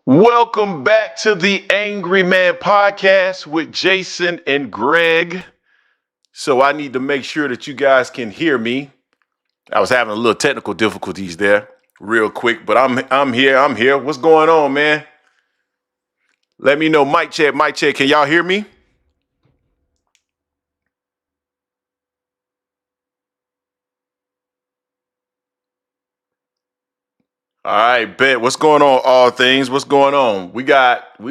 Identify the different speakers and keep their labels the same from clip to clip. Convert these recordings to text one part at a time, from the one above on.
Speaker 1: Welcome back to the Angry Man podcast with Jason and Greg. So I need to make sure that you guys can hear me. I was having a little technical difficulties there, real quick, but I'm here. I'm here. What's going on, man? Let me know. Mic check. Mic check. Can y'all hear me? All right, bet. What's going on, all things? What's going on? We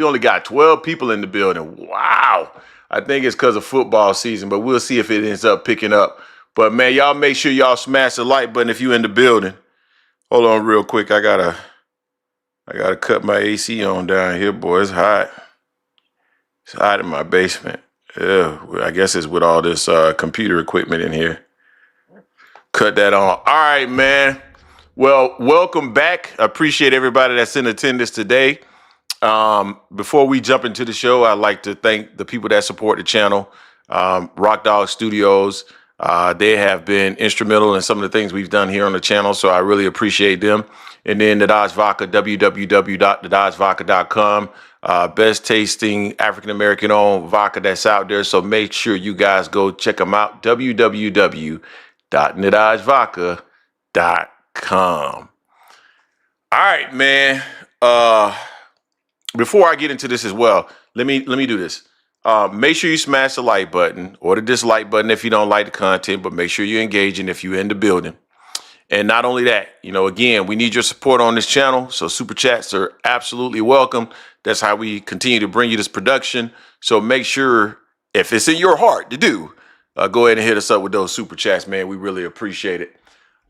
Speaker 1: only got 12 people in the building. Wow. I think it's because of football season, but we'll see if it ends up picking up. But man, y'all make sure y'all smash the like button if you in the building. Hold on real quick. I gotta cut my AC on down here, boy. It's hot. It's hot in my basement. Yeah, I guess it's with all this computer equipment in here. Cut that on. All right, man. Well, welcome back. I appreciate everybody that's in attendance today. Before we jump into the show, I'd like to thank the people that support the channel. Rock Dog Studios. They have been instrumental in some of the things we've done here on the channel, so I really appreciate them. And then the Dodge Vodka, www.thedodgevodka.com. Best tasting African-American owned vodka that's out there. So make sure you guys go check them out. www.thedodgevodka.com. All right, man. Before I get into this as well, let me do this. Make sure you smash the like button or the dislike button if you don't like the content, but make sure you're engaging if you're in the building. And not only that, again, we need your support on this channel. So super chats are absolutely welcome. That's how we continue to bring you this production. So make sure, if it's in your heart to do, go ahead and hit us up with those super chats, man. We really appreciate it.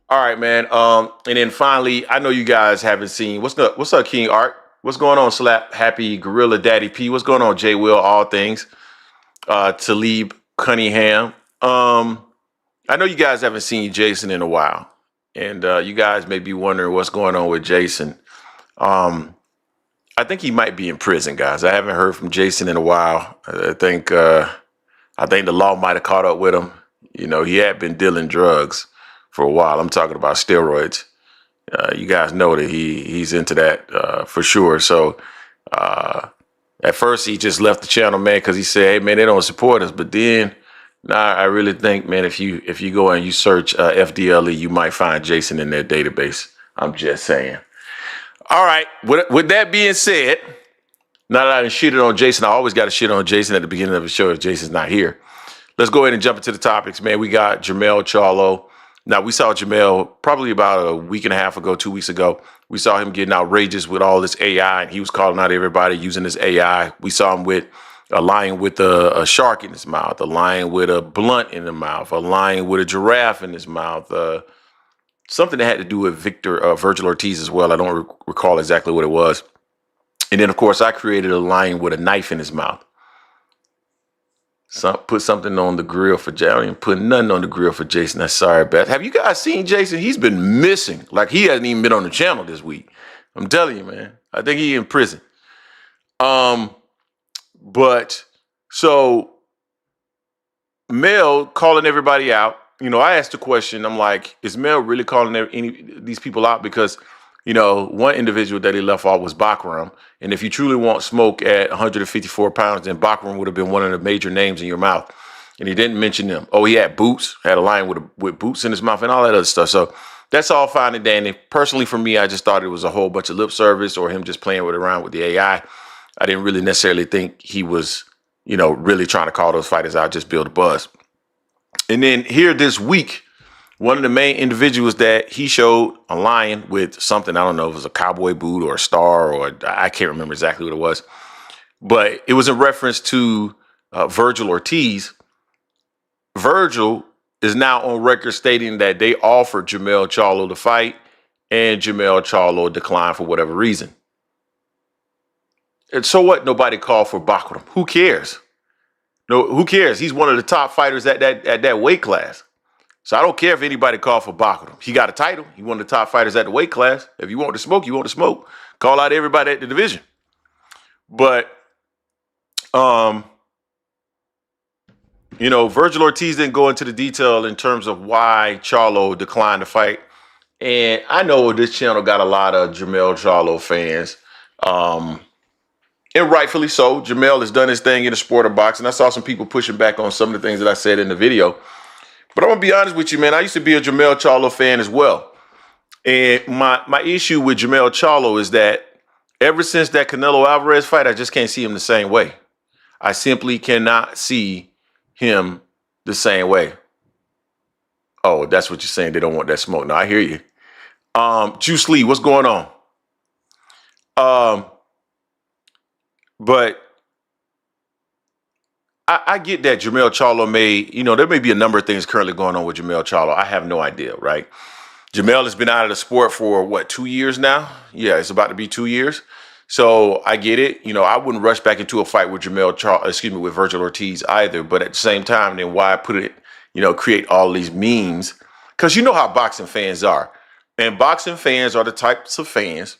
Speaker 1: All right, man. And then finally, I know you guys haven't seen what's up, King Art. What's going on, Slap Happy Gorilla Daddy P? What's going on, J Will? All things. Talib Cunningham. I know you guys haven't seen Jason in a while, and you guys may be wondering what's going on with Jason. I think he might be in prison, guys. I haven't heard from Jason in a while. I think the law might have caught up with him. He had been dealing drugs for a while. I'm talking about steroids. You guys know that he's into that for sure. So at first he just left the channel, man, because he said, "Hey, man, they don't support us." But then, I really think, man, if you go and you search FDLE, you might find Jason in their database. I'm just saying. All right. With that being said, now that I done shitted on Jason, I always got to shit on Jason at the beginning of the show if Jason's not here. Let's go ahead and jump into the topics, man. We got Jemell Charlo. Now, we saw Jemell probably about a week and a half ago, 2 weeks ago. We saw him getting outrageous with all this AI, and he was calling out everybody using this AI. We saw him with a lion with a shark in his mouth, a lion with a blunt in the mouth, a lion with a giraffe in his mouth, something that had to do with Virgil Ortiz as well. I don't recall exactly what it was. And then, of course, I created a lion with a knife in his mouth. Put something on the grill for Jason. I don't even put nothing on the grill for Jason. That's sorry, Beth. Have you guys seen Jason? He's been missing. Like, he hasn't even been on the channel this week. I'm telling you, man. I think he's in prison. But so Mel calling everybody out. I asked the question. I'm like, is Mel really calling these people out? Because one individual that he left off was Bakram. And if you truly want smoke at 154 pounds, then Bakram would have been one of the major names in your mouth. And he didn't mention them. Oh, he had boots, had a lion with boots in his mouth and all that other stuff. So that's all fine and dandy. Personally, for me, I just thought it was a whole bunch of lip service or him just playing around with the AI. I didn't really necessarily think he was, really trying to call those fighters out, just build a buzz. And then here this week, one of the main individuals that he showed a lion with something, I don't know if it was a cowboy boot or a star, or I can't remember exactly what it was, but it was in reference to Virgil Ortiz. Virgil is now on record stating that they offered Jemell Charlo to fight, and Jemell Charlo declined for whatever reason. And so what? Nobody called for Bakram. Who cares? No, who cares? He's one of the top fighters at that weight class. So I don't care if anybody called for Bakram. He got a title. He one of the top fighters at the weight class. If you want to smoke, you want to smoke. Call out everybody at the division. But, Virgil Ortiz didn't go into the detail in terms of why Charlo declined to fight. And I know this channel got a lot of Jemell Charlo fans. And rightfully so. Jemell has done his thing in the sport of boxing. I saw some people pushing back on some of the things that I said in the video. But I'm going to be honest with you, man. I used to be a Jemell Charlo fan as well. And my issue with Jemell Charlo is that ever since that Canelo Alvarez fight, I just can't see him the same way. I simply cannot see him the same way. Oh, that's what you're saying. They don't want that smoke. No, I hear you. Juice Lee, what's going on? But I get that Jemell Charlo there may be a number of things currently going on with Jemell Charlo. I have no idea, right? Jemell has been out of the sport for 2 years now? Yeah, it's about to be 2 years. So I get it. I wouldn't rush back into a fight with with Virgil Ortiz either. But at the same time, then why create all these memes? Because you know how boxing fans are. And boxing fans are the types of fans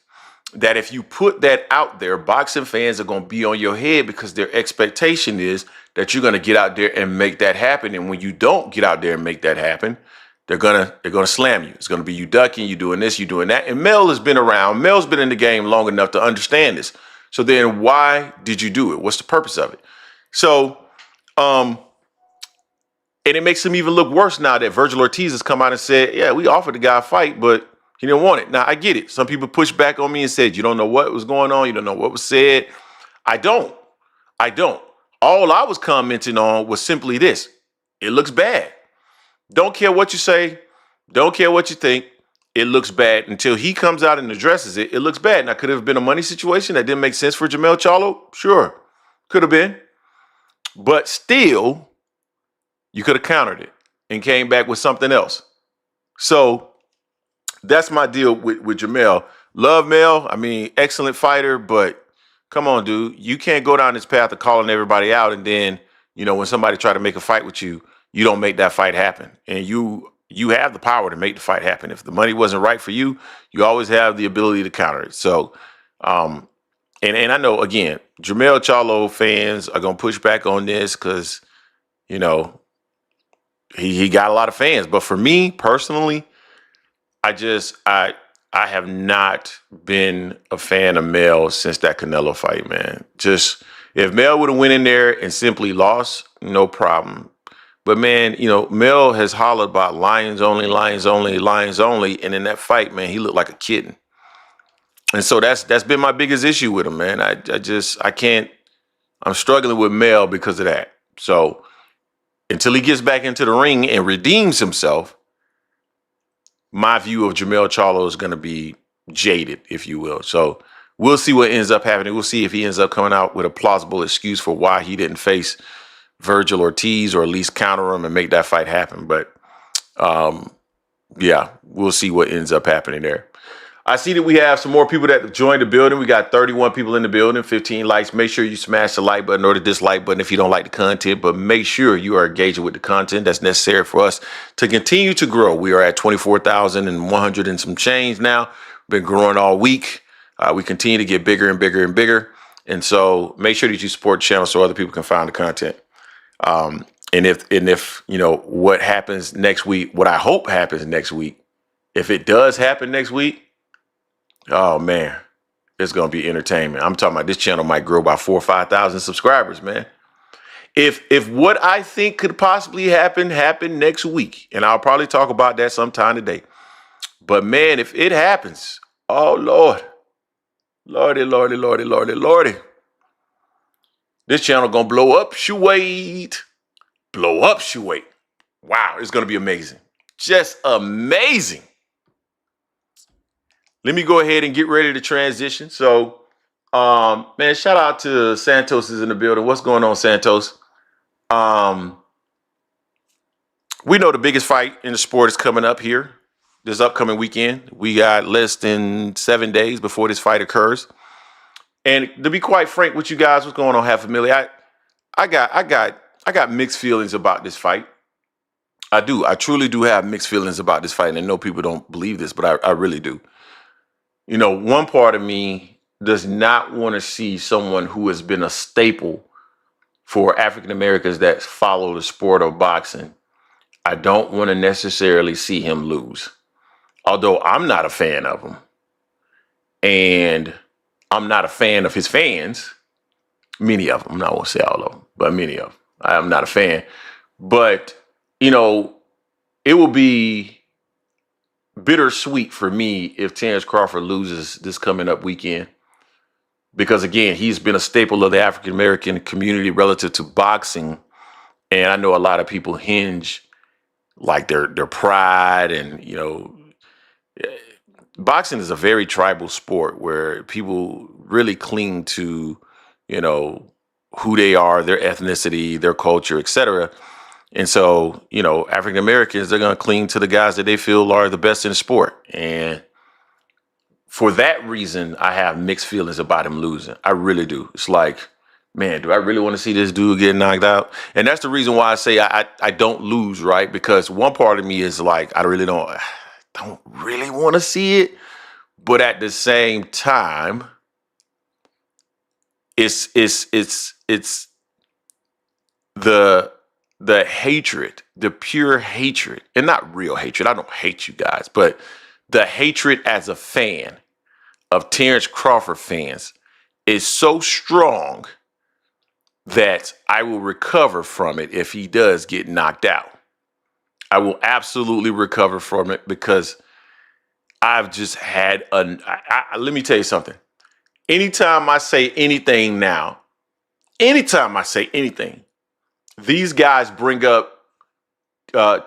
Speaker 1: that if you put that out there, boxing fans are going to be on your head because their expectation is that you're going to get out there and make that happen. And when you don't get out there and make that happen, they're gonna slam you. It's gonna be you ducking, you doing this, you doing that. And Mel has been around. Mel's been in the game long enough to understand this. So then why did you do it? What's the purpose of it? So, and it makes him even look worse now that Virgil Ortiz has come out and said, yeah, we offered the guy a fight, but he didn't want it. Now, I get it. Some people pushed back on me and said, you don't know what was going on. You don't know what was said. I don't. All I was commenting on was simply this. It looks bad. Don't care what you say. Don't care what you think. It looks bad. Until he comes out and addresses it, it looks bad. Now, could it have been a money situation that didn't make sense for Jemell Charlo? Sure. Could have been. But still, you could have countered it and came back with something else. So that's my deal with Jemell. Love Mel. I mean, excellent fighter, but come on, dude. You can't go down this path of calling everybody out and then, when somebody try to make a fight with you, you don't make that fight happen. And you have the power to make the fight happen. If the money wasn't right for you, you always have the ability to counter it. So, and I know, again, Jemell Charlo fans are going to push back on this because, he got a lot of fans. But for me personally, I have not been a fan of Mel since that Canelo fight, man. Just if Mel would have went in there and simply lost, no problem. But man, Mel has hollered about lions only, lions only, lions only. And in that fight, man, he looked like a kitten. And so that's been my biggest issue with him, man. I can't, I'm struggling with Mel because of that. So until he gets back into the ring and redeems himself, my view of Jemell Charlo is going to be jaded, if you will. So we'll see what ends up happening. We'll see if he ends up coming out with a plausible excuse for why he didn't face Virgil Ortiz or at least counter him and make that fight happen. But yeah, we'll see what ends up happening there. I see that we have some more people that joined the building. We got 31 people in the building, 15 likes. Make sure you smash the like button or the dislike button if you don't like the content, but make sure you are engaging with the content that's necessary for us to continue to grow. We are at 24,100 and some change now. Been growing all week. We continue to get bigger and bigger and bigger. And so make sure that you support the channel so other people can find the content. And if what happens next week, what I hope happens next week, if it does happen next week, oh man, it's gonna be entertainment. I'm talking about this channel might grow by 4,000 or 5,000 subscribers, man. If what I think could possibly happen next week, and I'll probably talk about that sometime today. But man, if it happens, oh Lord, Lordy, Lordy, Lordy, Lordy, Lordy. This channel gonna blow up, Shuwait. Blow up, Shuwait. Wow, it's gonna be amazing. Just amazing. Let me go ahead and get ready to transition. So, man, shout out to Santos is in the building. What's going on, Santos? We know the biggest fight in the sport is coming up here this upcoming weekend. We got less than 7 days before this fight occurs. And to be quite frank with you guys, what's going on, Half a Millie? I got mixed feelings about this fight. I do. I truly do have mixed feelings about this fight. And I know people don't believe this, but I really do. One part of me does not want to see someone who has been a staple for African Americans that follow the sport of boxing. I don't want to necessarily see him lose. Although I'm not a fan of him. And I'm not a fan of his fans. Many of them. I'm not going to say all of them, but many of them. I'm not a fan. But, it will be bittersweet for me if Terence Crawford loses this coming up weekend. Because, again, he's been a staple of the African-American community relative to boxing. And I know a lot of people hinge like their pride and, boxing is a very tribal sport where people really cling to, who they are, their ethnicity, their culture, etc. And so, African Americans, they're going to cling to the guys that they feel are the best in the sport. And for that reason, I have mixed feelings about him losing. I really do. It's like, man, do I really want to see this dude get knocked out? And that's the reason why I say I don't lose, right? Because one part of me is like, I don't really want to see it. But at the same time, it's the hatred, the pure hatred, and not real hatred. I don't hate you guys, but the hatred as a fan of Terence Crawford fans is so strong that I will recover from it if he does get knocked out. I will absolutely recover from it because I've just had let me tell you something. Anytime I say anything now, anytime I say anything, these guys bring up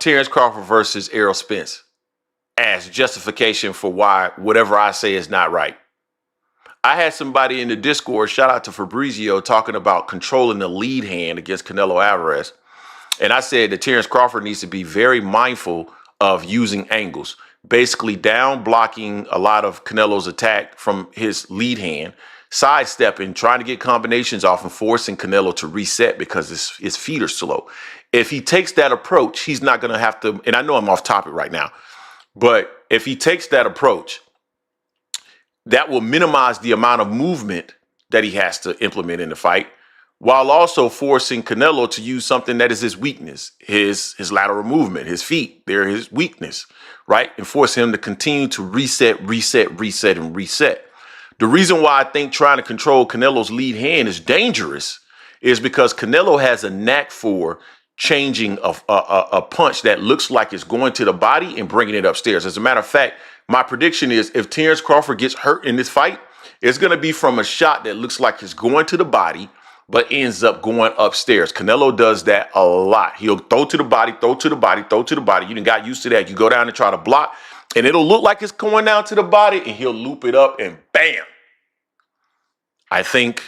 Speaker 1: Terence Crawford versus Errol Spence as justification for why whatever I say is not right. I had somebody in the Discord, shout out to Fabrizio, talking about controlling the lead hand against Canelo Alvarez. And I said that Terence Crawford needs to be very mindful of using angles, basically down blocking a lot of Canelo's attack from his lead hand, sidestepping, trying to get combinations off and forcing Canelo to reset because his feet are slow. If he takes that approach, he's not going to have to, and I know I'm off topic right now, but if he takes that approach, that will minimize the amount of movement that he has to implement in the fight, while also forcing Canelo to use something that is his weakness, his lateral movement, his feet. They're his weakness, right? And force him to continue to reset. The reason why I think trying to control Canelo's lead hand is dangerous is because Canelo has a knack for changing a punch that looks like it's going to the body and bringing it upstairs. As a matter of fact, my prediction is if Terence Crawford gets hurt in this fight, it's going to be from a shot that looks like it's going to the body, but ends up going upstairs. Canelo does that a lot. He'll throw to the body, throw to the body, throw to the body. You done got used to that. You go down and try to block, and it'll look like it's going down to the body, and he'll loop it up, and bam. I think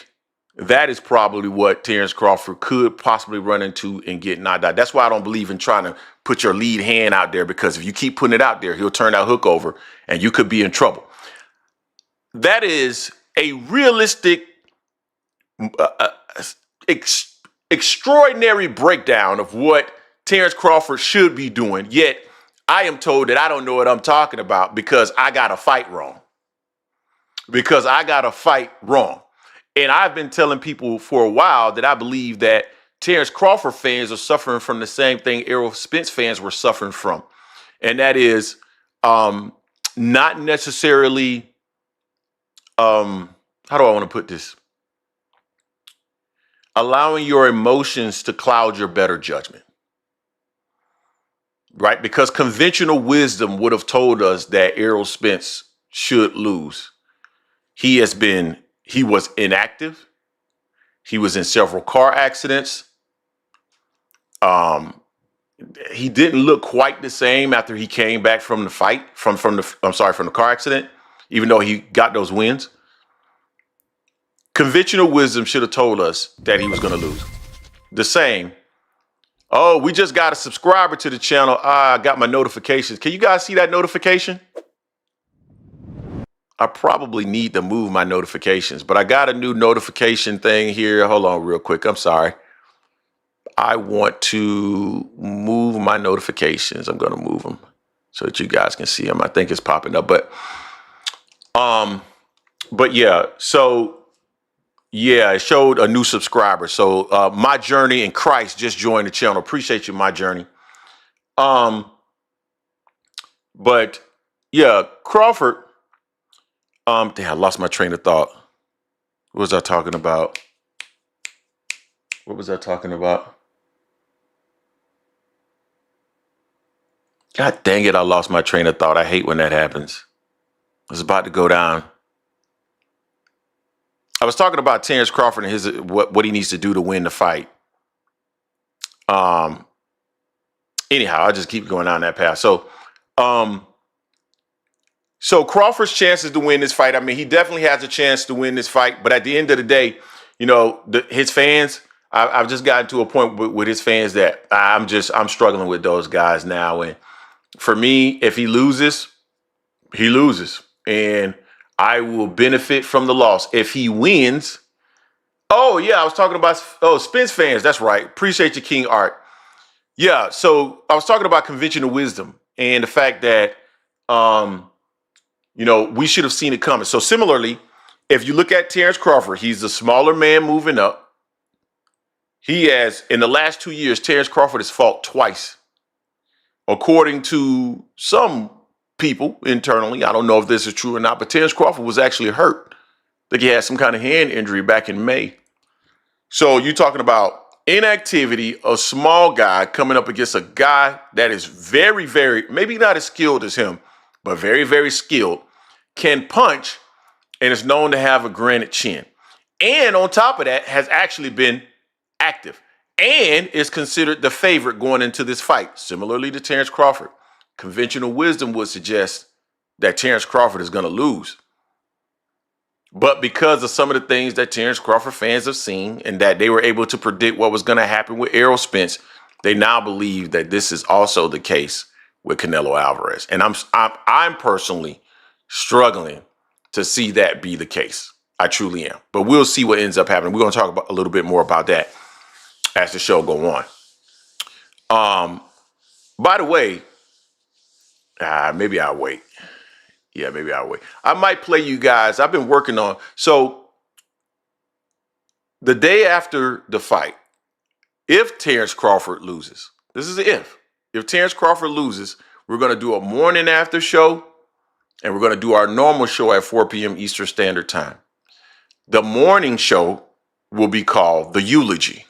Speaker 1: that is probably what Terence Crawford could possibly run into and get knocked out. That's why I don't believe in trying to put your lead hand out there, because if you keep putting it out there, he'll turn that hook over and you could be in trouble. That is a realistic, extraordinary breakdown of what Terence Crawford should be doing. Yet I am told that I don't know what I'm talking about because I got to fight wrong. And I've been telling people for a while that I believe that Terence Crawford fans are suffering from the same thing Errol Spence fans were suffering from. And that is not necessarily, how do I want to put this? Allowing your emotions to cloud your better judgment. Right? Because conventional wisdom would have told us that Errol Spence should lose. He was inactive. He was in several car accidents. He didn't look quite the same after he came back from the fight, from the car accident, even though he got those wins. Conventional wisdom should have told us that he was going to lose. The same. Oh, we just got a subscriber to the channel. I got my notifications. Can you guys see that notification? I probably need to move my notifications, but I got a new notification thing here. Hold on real quick. I'm sorry. I want to move my notifications. I'm going to move them so that you guys can see them. I think it's popping up, but yeah. So yeah, it showed a new subscriber. So My Journey in Christ just joined the channel. Appreciate you, My Journey. But yeah, Crawford. Damn, I lost my train of thought. What was I talking about? God dang it, I lost my train of thought. I hate when that happens. I was about to go down. I was talking about Terence Crawford and what he needs to do to win the fight. Anyhow, I'll just keep going down that path. So Crawford's chances to win this fight, I mean, he definitely has a chance to win this fight. But at the end of the day, you know, his fans, I've just gotten to a point with his fans that I'm struggling with those guys now. And for me, if he loses, he loses. And I will benefit from the loss. If he wins, oh, yeah, I was talking about, Spence fans. That's right. Appreciate you, King Art. Yeah, so I was talking about conventional wisdom and the fact that we should have seen it coming. So similarly, if you look at Terence Crawford, he's the smaller man moving up. He has, in the last 2 years, Terence Crawford has fought twice. According to some people internally, I don't know if this is true or not, but Terence Crawford was actually hurt. I think he had some kind of hand injury back in May. So you're talking about inactivity, a small guy coming up against a guy that is very, very, maybe not as skilled as him, but very, very skilled, can punch, and is known to have a granite chin. And on top of that, has actually been active and is considered the favorite going into this fight, similarly to Terence Crawford. Conventional wisdom would suggest that Terence Crawford is going to lose. But because of some of the things that Terence Crawford fans have seen and that they were able to predict what was going to happen with Errol Spence, they now believe that this is also the case with Canelo Alvarez. And I'm personally struggling to see that be the case. I truly am. But we'll see what ends up happening. We're going to talk about a little bit more about that as the show go on. By the way, maybe I'll wait. Yeah, maybe I'll wait. I might play you guys. I've been working on. So the day after the fight, if Terence Crawford loses, this is an if Terence Crawford loses, we're going to do a morning after show, and we're going to do our normal show at 4 p.m. Eastern Standard Time. The morning show will be called The Eulogy.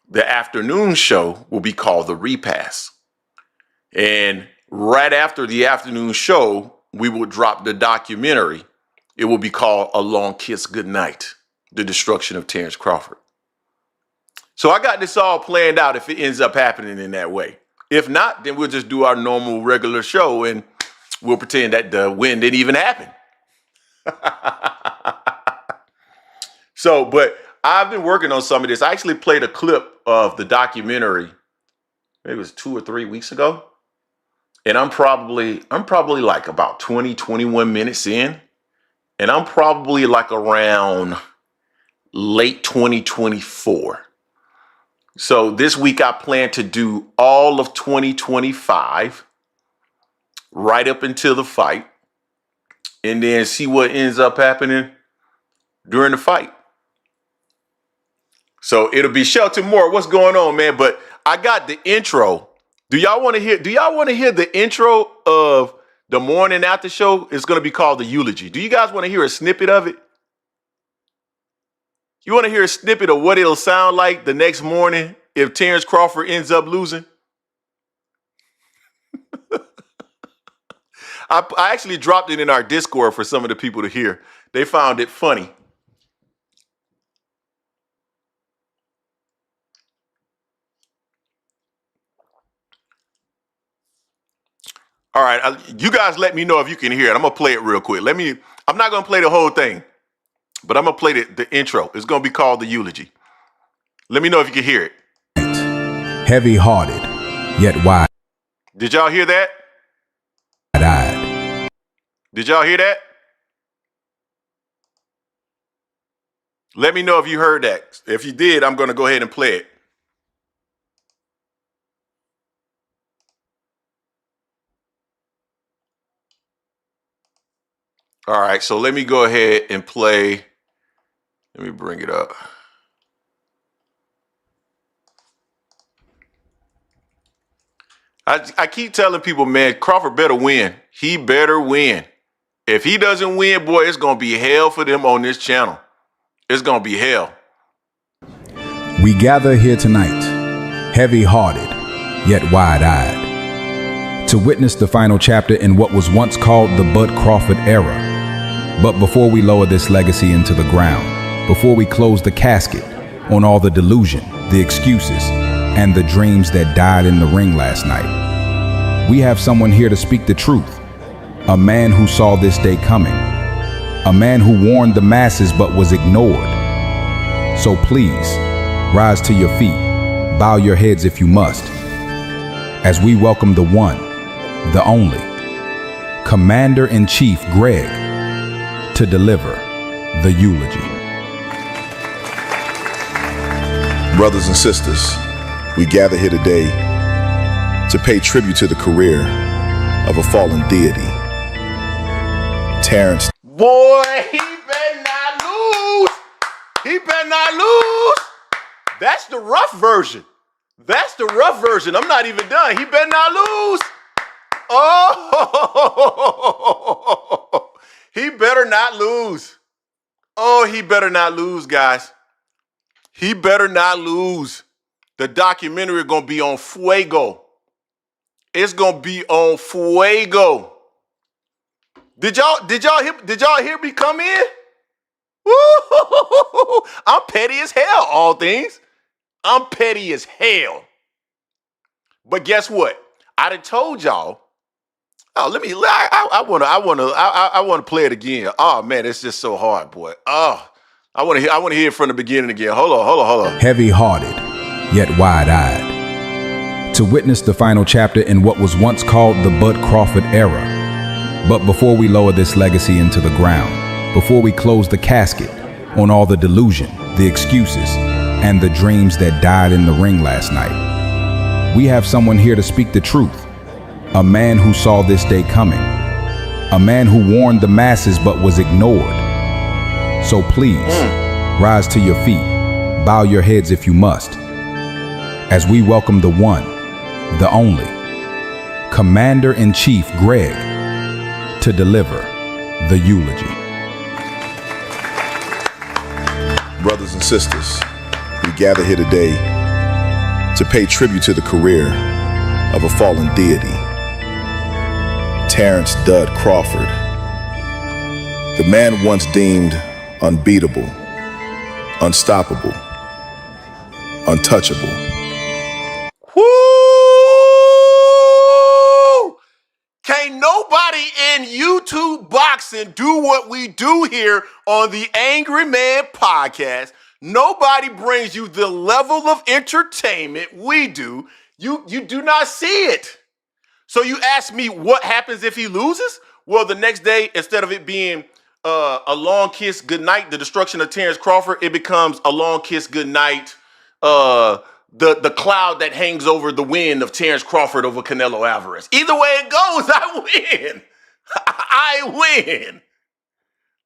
Speaker 1: The afternoon show will be called The Repass. And right after the afternoon show, we will drop the documentary. It will be called A Long Kiss Goodnight, The Destruction of Terence Crawford. So I got this all planned out if it ends up happening in that way. If not, then we'll just do our normal regular show and we'll pretend that the win didn't even happen. But I've been working on some of this. I actually played a clip of the documentary, maybe it was 2 or 3 weeks ago. And I'm probably like about 20, 21 minutes in. And I'm probably like around late 2024. So this week I plan to do all of 2025 right up until the fight and then see what ends up happening during the fight. So it'll be Shelton Moore. What's going on, man? But I got the intro. Do y'all want to hear the intro of the morning after show? It's going to be called The Eulogy. Do you guys want to hear a snippet of it? You want to hear a snippet of what it'll sound like the next morning if Terence Crawford ends up losing? I actually dropped it in our Discord for some of the people to hear. They found it funny. All right, you guys let me know if you can hear it. I'm going to play it real quick. I'm not going to play the whole thing, but I'm going to play the intro. It's going to be called The Eulogy. Let me know if you can hear it.
Speaker 2: Heavy-hearted, yet wide.
Speaker 1: Did y'all hear that?
Speaker 2: Wide-eyed.
Speaker 1: Did y'all hear that? Let me know if you heard that. If you did, I'm going to go ahead and play it. All right, so let me go ahead and play. Let me bring it up. I keep telling people, man, Crawford better win. He better win. If he doesn't win, boy, it's going to be hell for them on this channel. It's going to be hell.
Speaker 2: We gather here tonight, heavy-hearted, yet wide-eyed, to witness the final chapter in what was once called the Bud Crawford era. But before we lower this legacy into the ground, before we close the casket on all the delusion, the excuses, and the dreams that died in the ring last night, we have someone here to speak the truth. A man who saw this day coming. A man who warned the masses but was ignored. So please, rise to your feet, bow your heads if you must, as we welcome the one, the only, Commander-in-Chief Greg, to deliver the eulogy.
Speaker 3: Brothers and sisters, we gather here today to pay tribute to the career of a fallen deity, Terence.
Speaker 1: Boy, he better not lose. He better not lose. That's the rough version. That's the rough version. I'm not even done. He better not lose. Oh, he better not lose. Oh, he better not lose, guys. He better not lose. The documentary is going to be on fuego. It's going to be on fuego. Did y'all hear me come in? Woo! I'm petty as hell, all things. I'm petty as hell. But guess what? I done told y'all. Oh, I want to play it again. Oh man, it's just so hard, boy. Oh, I want to hear it from the beginning again. Hold on.
Speaker 2: Heavy-hearted, yet wide-eyed. To witness the final chapter in what was once called the Bud Crawford era. But before we lower this legacy into the ground, before we close the casket on all the delusion, the excuses, and the dreams that died in the ring last night, we have someone here to speak the truth. A man who saw this day coming. A man who warned the masses but was ignored. So please, rise to your feet, bow your heads if you must, as we welcome the one, the only, Commander-in-Chief Greg, to deliver the eulogy.
Speaker 3: Brothers and sisters, we gather here today to pay tribute to the career of a fallen deity, Terence "Dud" Crawford, the man once deemed unbeatable, unstoppable, untouchable.
Speaker 1: Woo! Can't nobody in YouTube boxing do what we do here on the Angry Man podcast. Nobody brings you the level of entertainment we do. You do not see it. So you ask me what happens if he loses? Well, the next day, instead of it being a long kiss goodnight, the destruction of Terence Crawford, it becomes a long kiss goodnight, the cloud that hangs over the win of Terence Crawford over Canelo Alvarez. Either way it goes, I win. I win.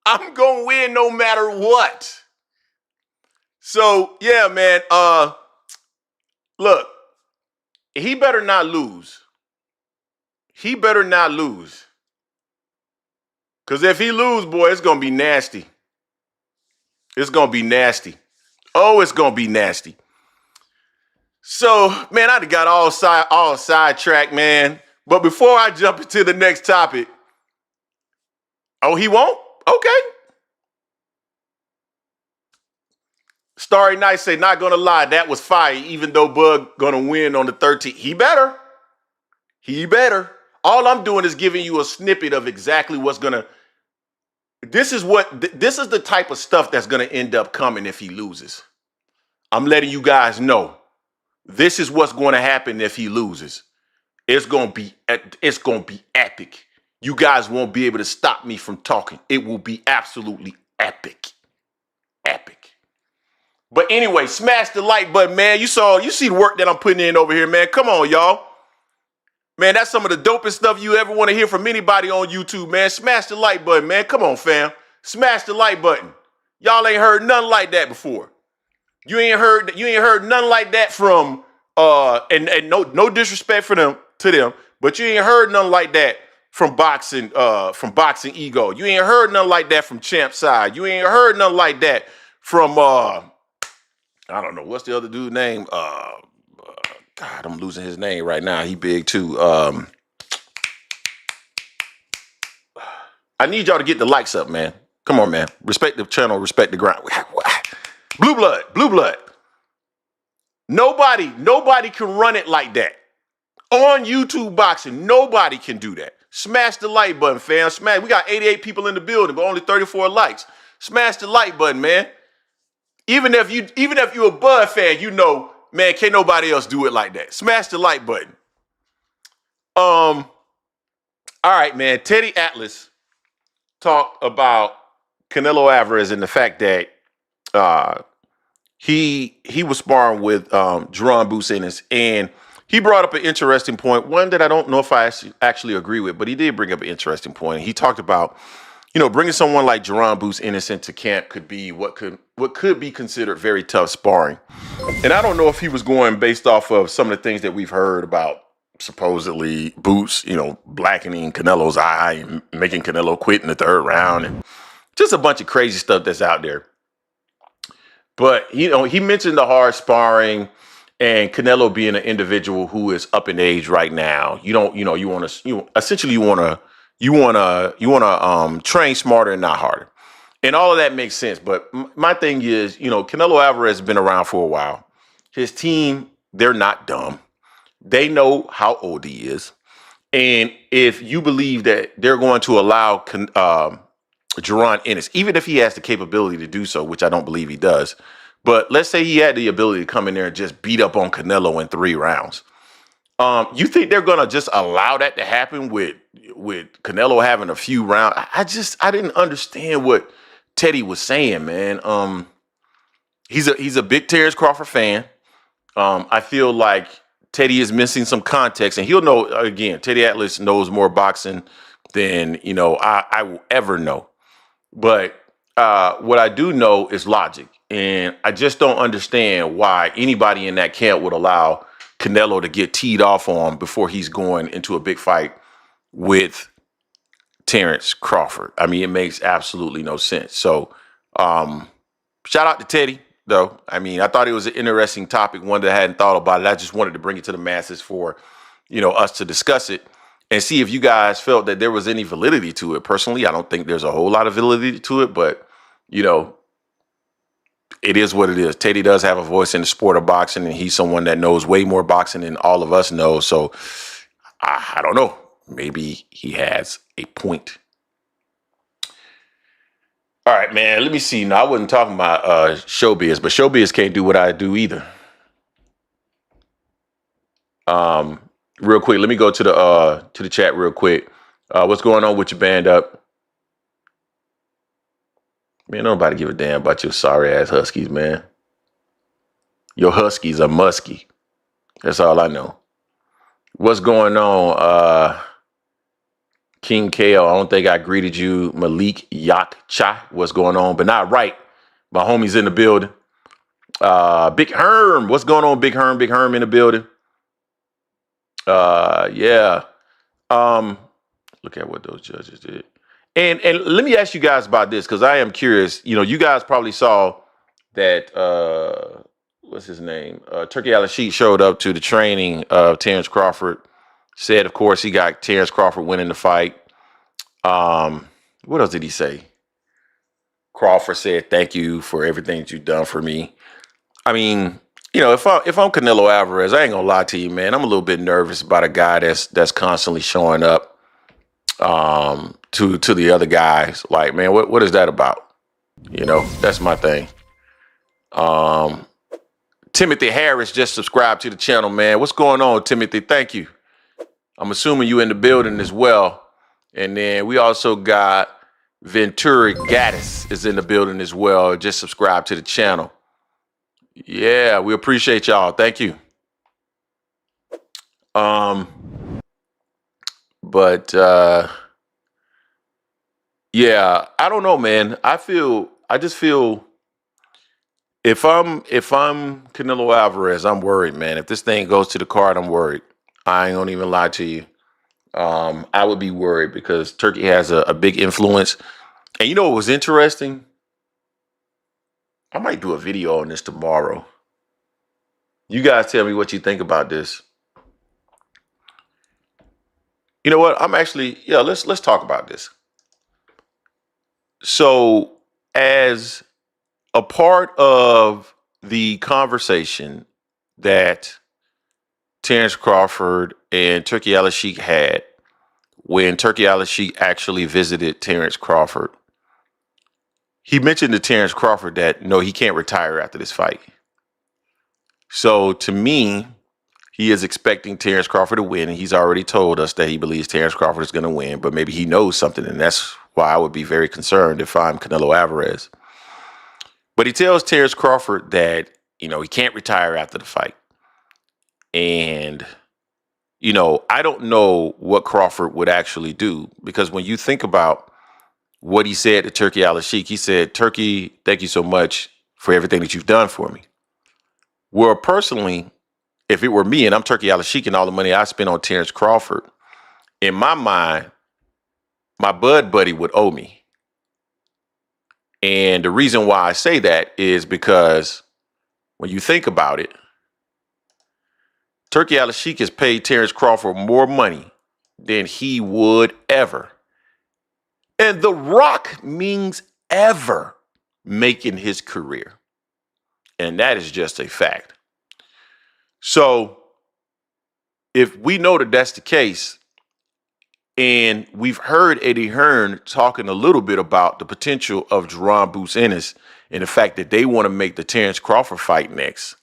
Speaker 1: I'm going to win no matter what. So, yeah, man, look, he better not lose. He better not lose. Because if he lose, boy, it's going to be nasty. It's going to be nasty. Oh, it's going to be nasty. So, man, I got all sidetracked, man. But before I jump into the next topic, oh, he won't? Okay. Starry Night say, not going to lie, that was fire, even though Bud going to win on the 13th. He better. He better. All I'm doing is giving you a snippet of exactly what's going to. This is the type of stuff that's going to end up coming if he loses. I'm letting you guys know. This is what's going to happen if he loses. It's going to be epic. You guys won't be able to stop me from talking. It will be absolutely epic. Epic. But anyway, smash the like button, man. You see the work that I'm putting in over here, man. Come on, y'all. Man, that's some of the dopest stuff you ever want to hear from anybody on YouTube, man. Smash the like button, man. Come on, fam. Smash the like button. Y'all ain't heard nothing like that before. You ain't heard nothing like that from and no disrespect to them, but you ain't heard nothing like that from boxing ego. You ain't heard nothing like that from Champ Side. You ain't heard nothing like that from I don't know, what's the other dude's name? God, I'm losing his name right now. He big too. I need y'all to get the likes up, man. Come on, man. Respect the channel, respect the grind. Blue blood. Nobody can run it like that. On YouTube boxing, nobody can do that. Smash the like button, fam. Smash. We got 88 people in the building, but only 34 likes. Smash the like button, man. Even if you're a Bud fan, you know, man, can't nobody else do it like that. Smash the like button. All right, man. Teddy Atlas talked about Canelo Alvarez and the fact that he was sparring with Jerron Boots Ennis, and he brought up an interesting point, one that I don't know if I actually agree with, but he did bring up an interesting point. He talked about bringing someone like Jerron Boots Innocent to camp could be what could be considered very tough sparring. And I don't know if he was going based off of some of the things that we've heard about supposedly Boots, blackening Canelo's eye and making Canelo quit in the third round and just a bunch of crazy stuff that's out there. But, he mentioned the hard sparring and Canelo being an individual who is up in age right now. You want to train smarter and not harder. And all of that makes sense. But my thing is, Canelo Alvarez has been around for a while. His team, they're not dumb. They know how old he is. And if you believe that they're going to allow Jerron Ennis, even if he has the capability to do so, which I don't believe he does, but let's say he had the ability to come in there and just beat up on Canelo in 3 rounds. You think they're going to just allow that to happen with Canelo having a few rounds? I didn't understand what Teddy was saying, man. He's a big Terence Crawford fan. I feel like Teddy is missing some context, and he'll know, again, Teddy Atlas knows more boxing than, I will ever know. But what I do know is logic, and I just don't understand why anybody in that camp would allow Canelo to get teed off on before he's going into a big fight with Terence Crawford. I mean, it makes absolutely no sense. So, shout out to Teddy, though. I mean, I thought it was an interesting topic, one that I hadn't thought about it. I just wanted to bring it to the masses for, us to discuss it and see if you guys felt that there was any validity to it. Personally, I don't think there's a whole lot of validity to it, but, it is what it is. Teddy does have a voice in the sport of boxing, and he's someone that knows way more boxing than all of us know. So I don't know. Maybe he has a point. All right, man. Let me see. Now, I wasn't talking about showbiz, but showbiz can't do what I do either. Real quick, let me go to the chat real quick. What's going on with your band up? Man, nobody give a damn about your sorry ass Huskies, man. Your Huskies are musky. That's all I know. What's going on? King Kale, I don't think I greeted you. Malik Yak Cha, what's going on? But not right. My homie's in the building. Big Herm, what's going on, Big Herm? Big Herm in the building. Yeah. Look at what those judges did. And let me ask you guys about this, because I am curious. You guys probably saw that, what's his name? Turkey Al-Sheikh showed up to the training of Terence Crawford. Said, of course, he got Terence Crawford winning the fight. What else did he say? Crawford said, "Thank you for everything that you've done for me." I mean, if I'm Canelo Alvarez, I ain't gonna lie to you, man. I'm a little bit nervous about a guy that's constantly showing up to the other guys. Like, man, what is that about? That's my thing. Timothy Harris just subscribed to the channel, man. What's going on, Timothy? Thank you. I'm assuming you in the building as well. And then we also got Ventura Gaddis is in the building as well. Just subscribe to the channel. Yeah, we appreciate y'all. Thank you. Yeah, I don't know, man. I just feel if I'm Canelo Alvarez, I'm worried, man. If this thing goes to the card, I'm worried. I ain't gonna even lie to you. I would be worried because Turkey has a big influence. And what was interesting? I might do a video on this tomorrow. You guys tell me what you think about this. You know what? Let's talk about this. So, as a part of the conversation that Terence Crawford and Turkey Al-Sheikh had when Turkey Al-Sheikh actually visited Terence Crawford, he mentioned to Terence Crawford that, no, he can't retire after this fight. So to me, he is expecting Terence Crawford to win, and he's already told us that he believes Terence Crawford is going to win, but maybe he knows something, and that's why I would be very concerned if I'm Canelo Alvarez. But he tells Terence Crawford that, he can't retire after the fight. And, I don't know what Crawford would actually do, because when you think about what he said to Turki Al-Sheikh. He said, Turki, thank you so much for everything that you've done for me. Well, personally, if it were me and I'm Turki Al-Sheikh and all the money I spent on Terence Crawford, in my mind, my bud buddy would owe me. And the reason why I say that is because when you think about it, Turki Al-Sheikh has paid Terence Crawford more money than he would ever. And The Rock means ever make in his career. And that is just a fact. So if we know that that's the case, and we've heard Eddie Hearn talking a little bit about the potential of Jaron Boots Ennis and the fact that they want to make the Terence Crawford fight next,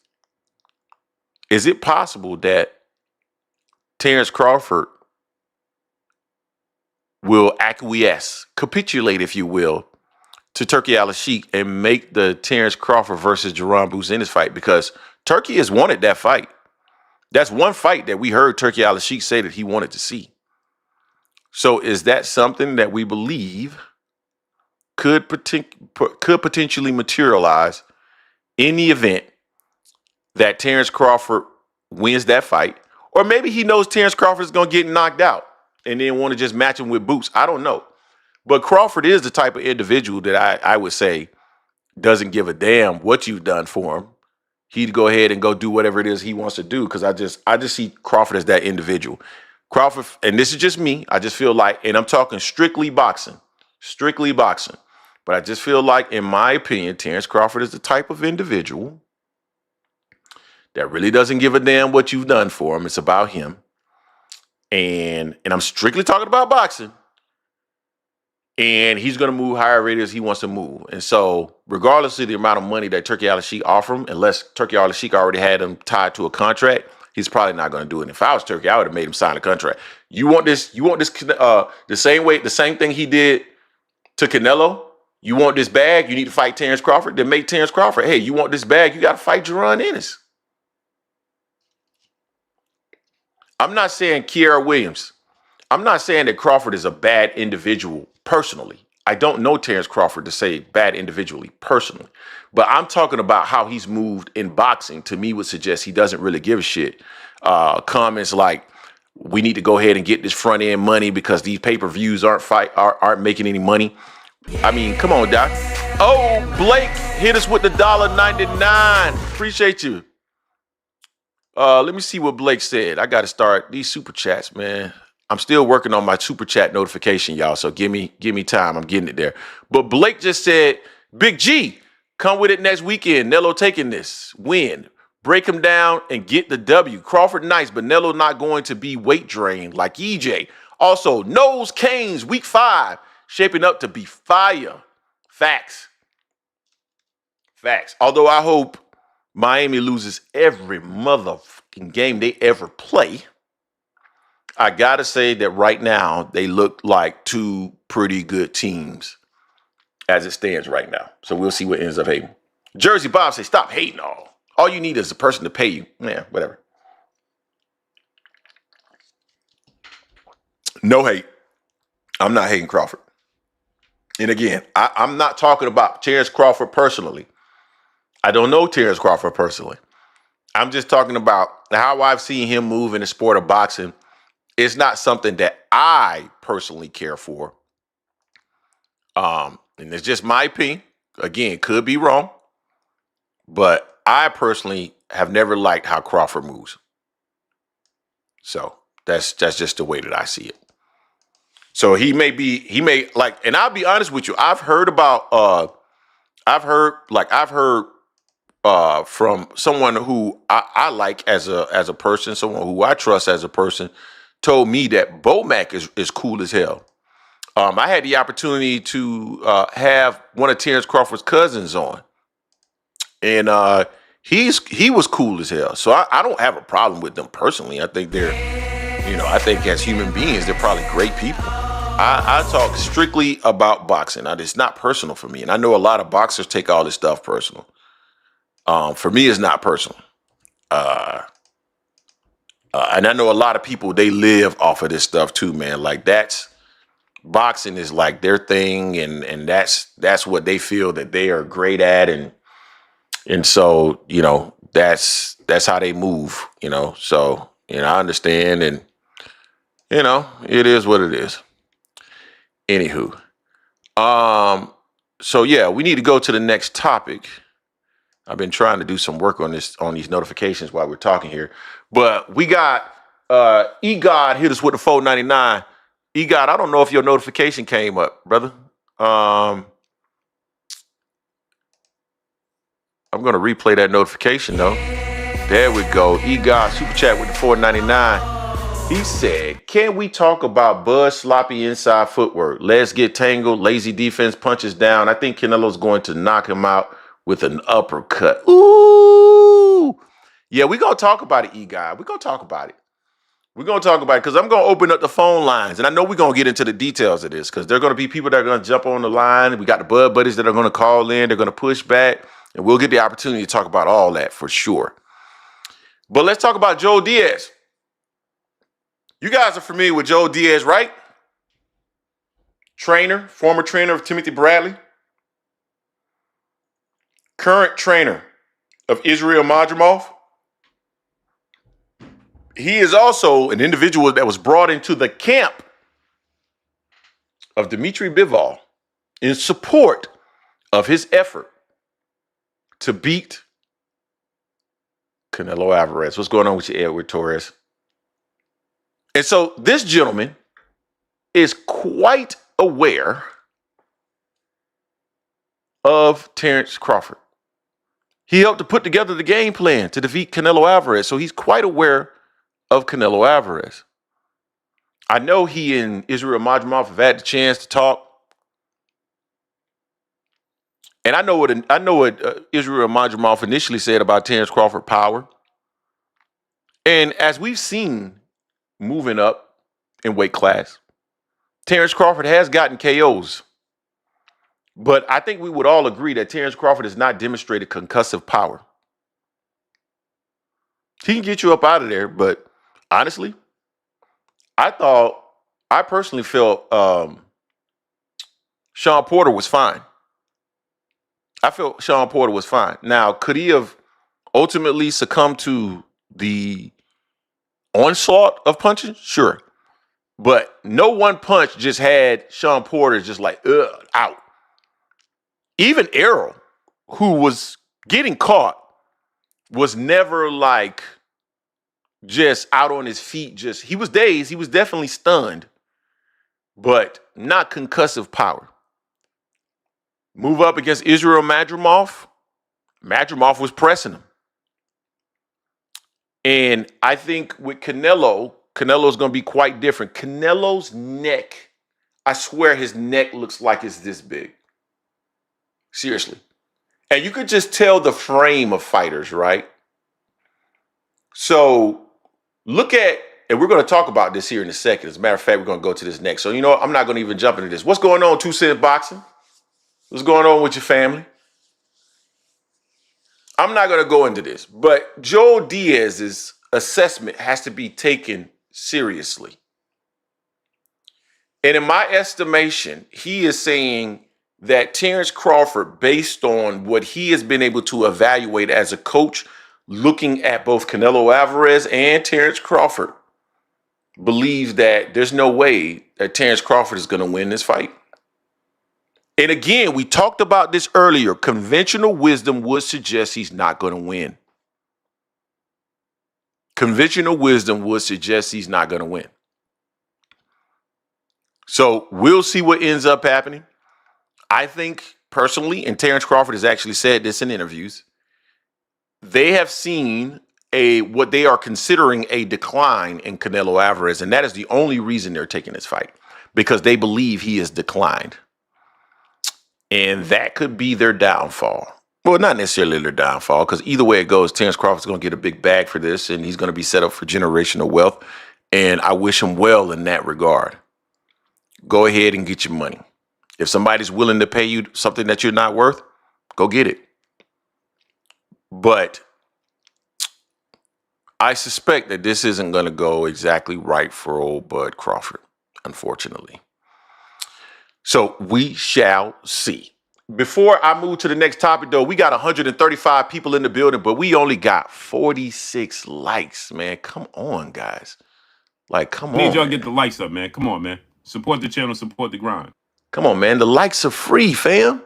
Speaker 1: is it possible that Terence Crawford will acquiesce, capitulate, if you will, to Turki Al-Sheikh and make the Terence Crawford versus Jaron Boots Ennis fight? Because Turki has wanted that fight. That's one fight that we heard Turki Al-Sheikh say that he wanted to see. So is that something that we believe could potentially materialize in the event that Terence Crawford wins that fight? Or maybe he knows Terence Crawford is going to get knocked out and then want to just match him with Boots. I don't know. But Crawford is the type of individual that I would say doesn't give a damn what you've done for him. He'd go ahead and go do whatever it is he wants to do, because I just see Crawford as that individual. Crawford, and this is just me, I just feel like, and I'm talking strictly boxing, but I just feel like, in my opinion, Terence Crawford is the type of individual that really doesn't give a damn what you've done for him. It's about him. And I'm strictly talking about boxing. And he's going to move however it is he wants to move. And so regardless of the amount of money that Turki Al-Sheikh offer him, unless Turki Al-Sheikh already had him tied to a contract, he's probably not going to do it. And if I was Turki, I would have made him sign a contract. You want this the same thing he did to Canelo? You want this bag? You need to fight Terence Crawford? Then make Terence Crawford. Hey, you want this bag? You got to fight Jaron Ennis. I'm not saying Kiera Williams. I'm not saying that Crawford is a bad individual personally. I don't know Terence Crawford to say bad individually personally. But I'm talking about how he's moved in boxing. To me, would suggest he doesn't really give a shit. Comments like, we need to go ahead and get this front end money because these pay-per-views aren't making any money. I mean, come on, Doc. Oh, Blake hit us with the $1.99. Appreciate you. Let me see what Blake said. I got to start these super chats, man. I'm still working on my super chat notification, y'all. So give me time. I'm getting it there. But Blake just said, Big G, come with it next weekend. Nello taking this win. Break him down and get the W. Crawford nice, but Nello not going to be weight drained like EJ. Also, Nose Canes week 5 shaping up to be fire. Facts. Although I hope Miami loses every motherfucking game they ever play, I gotta say that right now they look like two pretty good teams as it stands right now. So we'll see what ends up hating. Jersey Bob say, stop hating all you need is a person to pay you. Yeah, whatever. No hate. I'm not hating Crawford. And again, I'm not talking about Terence Crawford personally. I don't know Terence Crawford personally. I'm just talking about how I've seen him move in the sport of boxing. It's not something that I personally care for. And it's just my opinion. Again, could be wrong. But I personally have never liked how Crawford moves. So that's just the way that I see it. So he may like, and I'll be honest with you, I've heard from someone who I like as a person, someone who I trust as a person, told me that Bomac is cool as hell. I had the opportunity to have one of Terence Crawford's cousins on, and he was cool as hell. So I don't have a problem with them personally. I think I think as human beings, they're probably great people. I talk strictly about boxing. It's not personal for me, and I know a lot of boxers take all this stuff personal. For me, it's not personal. And I know a lot of people, they live off of this stuff too, man. Like that's boxing is like their thing, and that's what they feel that they are great at, and so that's how they move. So I understand, and it is what it is. Anywho, so yeah, we need to go to the next topic. I've been trying to do some work on these notifications while we're talking here, but we got EGOD hit us with the 499. EGOD, I don't know if your notification came up, brother. I'm gonna replay that notification though. There we go. EGOD super chat with the 499. He said, "Can we talk about Bud's sloppy inside footwork? Let's get tangled, lazy defense, punches down. I think Canelo's going to knock him out with an uppercut." Ooh. Yeah, we're going to talk about it, E-Guy. We're going to talk about it. We're going to talk about it because I'm going to open up the phone lines. And I know we're going to get into the details of this because there are going to be people that are going to jump on the line. We got the Bud buddies that are going to call in. They're going to push back. And we'll get the opportunity to talk about all that for sure. But let's talk about Joe Diaz. You guys are familiar with Joe Diaz, right? Former trainer of Timothy Bradley. Current trainer of Israel Madrimov. He is also an individual that was brought into the camp of Dimitri Bivol in support of his effort to beat Canelo Alvarez. What's going on with you, Edward Torres? And so this gentleman is quite aware of Terence Crawford. He helped to put together the game plan to defeat Canelo Alvarez, so he's quite aware of Canelo Alvarez. I know he and Israel Madrimov have had the chance to talk. And I know what Israel Madrimov initially said about Terence Crawford power. And as we've seen moving up in weight class, Terence Crawford has gotten KOs. But I think we would all agree that Terence Crawford has not demonstrated concussive power. He can get you up out of there, but honestly, I personally felt Sean Porter was fine. I felt Sean Porter was fine. Now, could he have ultimately succumbed to the onslaught of punches? Sure. But no one punch just had Sean Porter just like, out. Even Errol, who was getting caught, was never like just out on his feet. He was dazed. He was definitely stunned, but not concussive power. Move up against Israel Madrimov. Madrimov was pressing him. And I think with Canelo's going to be quite different. Canelo's neck, I swear his neck looks like it's this big. Seriously. And you could just tell the frame of fighters, right? So look at, and we're going to talk about this here in a second. As a matter of fact, we're going to go to this next. So, I'm not going to even jump into this. What's going on, 2 Cent Boxing? What's going on with your family? I'm not going to go into this, but Joe Diaz's assessment has to be taken seriously. And in my estimation, he is saying that Terence Crawford, based on what he has been able to evaluate as a coach, looking at both Canelo Alvarez and Terence Crawford, believes that there's no way that Terence Crawford is going to win this fight. And again, we talked about this earlier. Conventional wisdom would suggest he's not going to win. Conventional wisdom would suggest he's not going to win. So we'll see what ends up happening. I think personally, and Terence Crawford has actually said this in interviews, they have seen what they are considering a decline in Canelo Alvarez, and that is the only reason they're taking this fight, because they believe he has declined. And that could be their downfall. Well, not necessarily their downfall, because either way it goes, Terence Crawford's going to get a big bag for this, and he's going to be set up for generational wealth. And I wish him well in that regard. Go ahead and get your money. If somebody's willing to pay you something that you're not worth, go get it. But I suspect that this isn't going to go exactly right for old Bud Crawford, unfortunately. So we shall see. Before I move to the next topic, though, we got 135 people in the building, but we only got 46 likes, man. Come on, guys. Like, come on.
Speaker 4: Need y'all get the likes up, man. Come on, man. Support the channel, support the grind.
Speaker 1: Come on, man. The likes are free, fam.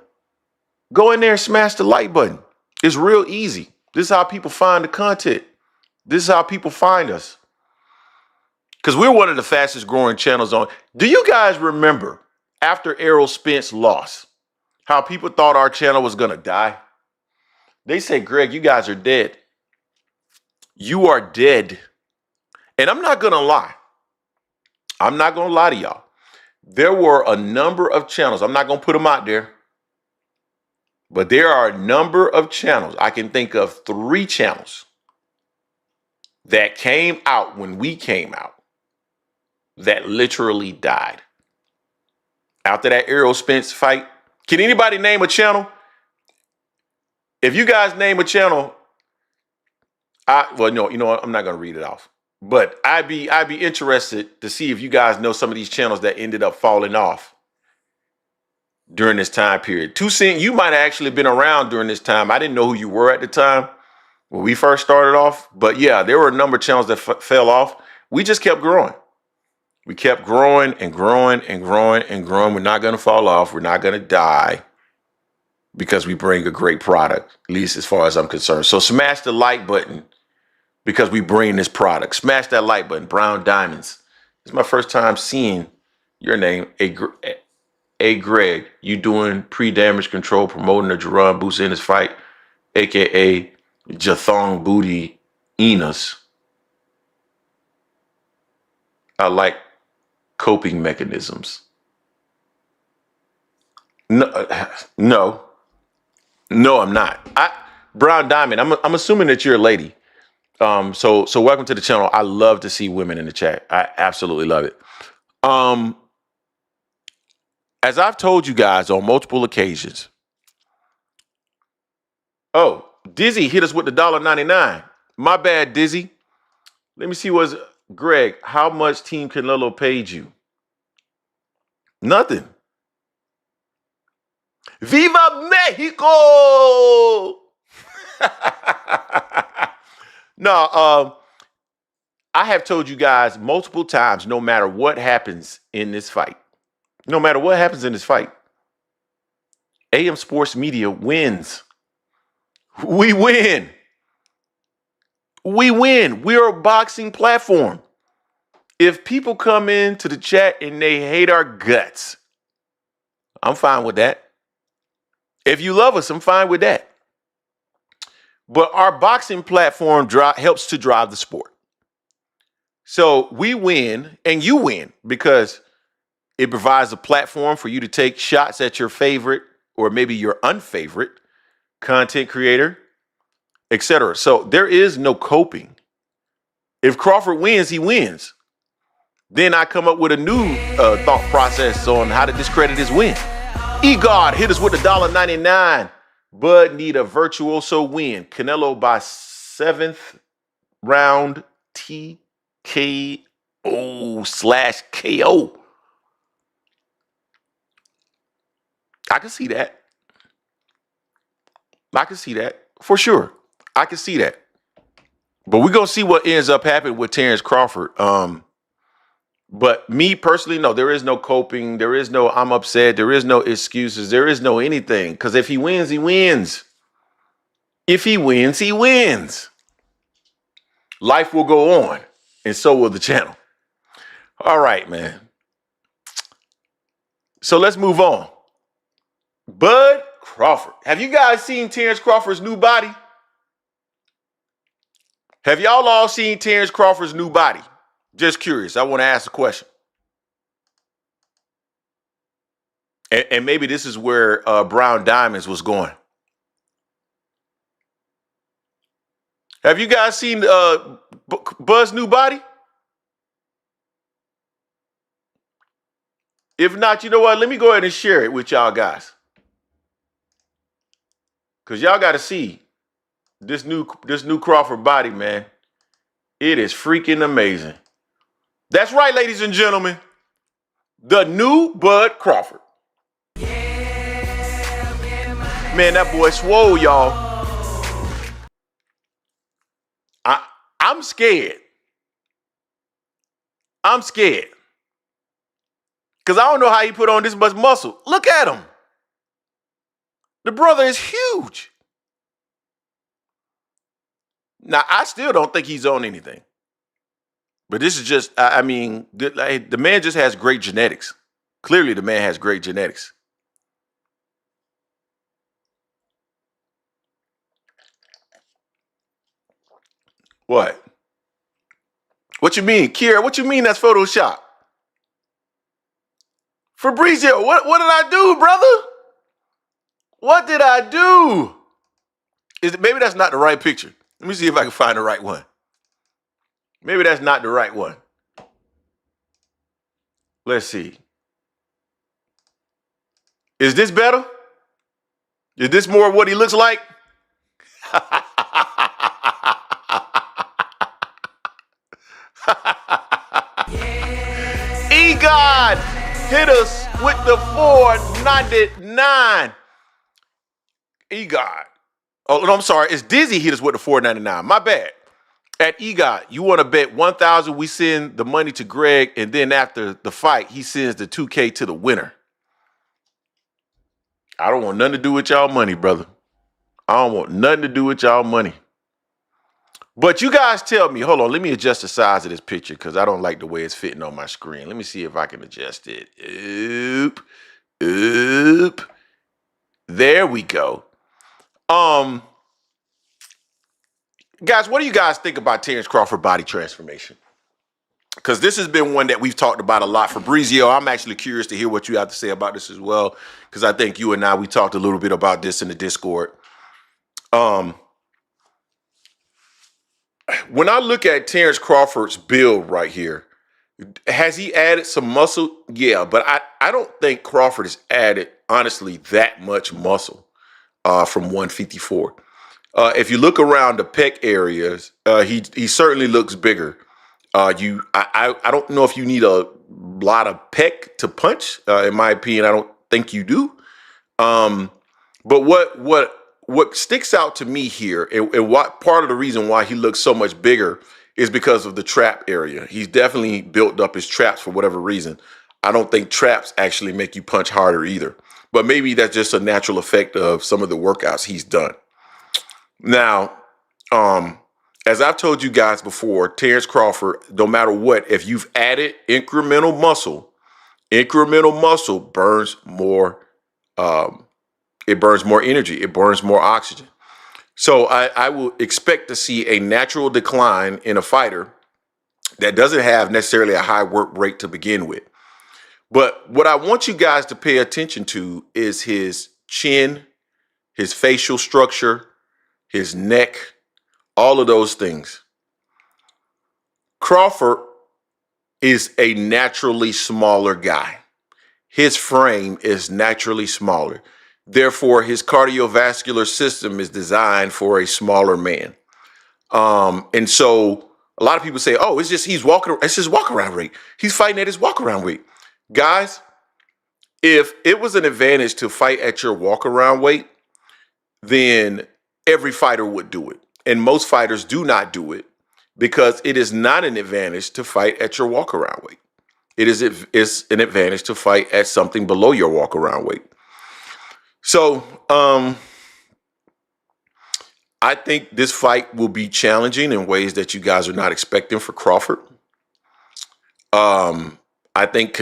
Speaker 1: Go in there and smash the like button. It's real easy. This is how people find the content. This is how people find us. Because we're one of the fastest growing channels on. Do you guys remember after Errol Spence lost, how people thought our channel was going to die? They say, Greg, you guys are dead. You are dead. And I'm not going to lie. I'm not going to lie to y'all. There were a number of channels. I'm not going to put them out there. But there are a number of channels. I can think of 3 channels that came out when we came out that literally died. After that Errol Spence fight, can anybody name a channel? If you guys name a channel, no, you know what? I'm not going to read it off. But I'd be interested to see if you guys know some of these channels that ended up falling off during this time period. Toussaint, you might have actually been around during this time. I didn't know who you were at the time when we first started off. But yeah, there were a number of channels that fell off. We just kept growing. We kept growing and growing and growing and growing. We're not going to fall off. We're not going to die because we bring a great product, at least as far as I'm concerned. So smash the like button because we bring this product. Smash that like button. Brown Diamonds. It's my first time seeing your name. Hey, Greg, you doing pre-damage control, promoting the Jerron Boots in his fight, a.k.a. Jathong Booty Enos. I like coping mechanisms. No, I'm not. Brown Diamond, I'm assuming that you're a lady. So welcome to the channel. I love to see women in the chat. I absolutely love it. As I've told you guys on multiple occasions. Oh, Dizzy hit us with the $1.99. My bad, Dizzy. Let me see what's Greg, how much Team Canelo paid you? Nothing. Viva Mexico! No, I have told you guys multiple times, no matter what happens in this fight, AM Sports Media wins. We win. We win. We're a boxing platform. If people come into the chat and they hate our guts, I'm fine with that. If you love us, I'm fine with that. But our boxing platform helps to drive the sport. So we win and you win because it provides a platform for you to take shots at your favorite or maybe your unfavorite content creator, etc. So there is no coping. If Crawford wins, he wins. Then I come up with a new thought process on how to discredit his win. E-God hit us with the $1.99. Bud need a virtuoso win. Canelo by 7th round TKO/KO. I can see that. For sure. I can see that. But we're going to see what ends up happening with Terence Crawford. But me personally, no, there is no coping. There is no I'm upset. There is no excuses. There is no anything. Because if he wins, he wins. If he wins, he wins. Life will go on. And so will the channel. All right, man. So let's move on. Bud Crawford. Have you guys seen Terence Crawford's new body? Have y'all all seen Terence Crawford's new body? Just curious. I want to ask a question. And maybe this is where Brown Diamonds was going. Have you guys seen Bud's new body? If not, you know what? Let me go ahead and share it with y'all guys. Because y'all got to see this new Crawford body, man. It is freaking amazing. That's right, ladies and gentlemen. The new Bud Crawford. Man, that boy swole, y'all. I'm scared. I'm scared. Because I don't know how he put on this much muscle. Look at him. The brother is huge. Now, I still don't think he's on anything. But this is just, I mean, the man just has great genetics. Clearly, the man has great genetics. What? What you mean, Kira? What you mean that's Photoshop? Fabrizio, what did I do, brother? What did I do? Maybe that's not the right picture. Let me see if I can find the right one. Maybe that's not the right one. Let's see. Is this better? Is this more what he looks like? E-God hit us with the 499. E-God. Oh, no, I'm sorry. It's Dizzy hit us with the 499. My bad. At EGOT, you want to bet 1,000, we send the money to Greg, and then after the fight, he sends the 2K to the winner. I don't want nothing to do with y'all money, brother. I don't want nothing to do with y'all money. But you guys tell me, hold on, let me adjust the size of this picture because I don't like the way it's fitting on my screen. Let me see if I can adjust it. Oop. There we go. Guys, what do you guys think about Terence Crawford body transformation? Because this has been one that we've talked about a lot. Fabrizio, I'm actually curious to hear what you have to say about this as well, because I think you and I, we talked a little bit about this in the Discord. When I look at Terence Crawford's build right here, has he added some muscle? Yeah, but I don't think Crawford has added, honestly, that much muscle from 154. If you look around the pec areas, he certainly looks bigger. I don't know if you need a lot of pec to punch. In my opinion, I don't think you do. But what sticks out to me here, and what part of the reason why he looks so much bigger is because of the trap area. He's definitely built up his traps for whatever reason. I don't think traps actually make you punch harder either. But maybe that's just a natural effect of some of the workouts he's done. Now, as I've told you guys before, Terence Crawford, no matter what, if you've added incremental muscle burns more. It burns more energy. It burns more oxygen. So I will expect to see a natural decline in a fighter that doesn't have necessarily a high work rate to begin with. But what I want you guys to pay attention to is his chin, his facial structure, his neck, all of those things. Crawford is a naturally smaller guy. His frame is naturally smaller. Therefore, his cardiovascular system is designed for a smaller man. And so a lot of people say, oh, it's his walk around rate. He's fighting at his walk around weight. Guys, if it was an advantage to fight at your walk around weight, then every fighter would do it. And most fighters do not do it because it is not an advantage to fight at your walk around weight. It's an advantage to fight at something below your walk around weight. So I think this fight will be challenging in ways that you guys are not expecting for Crawford. I think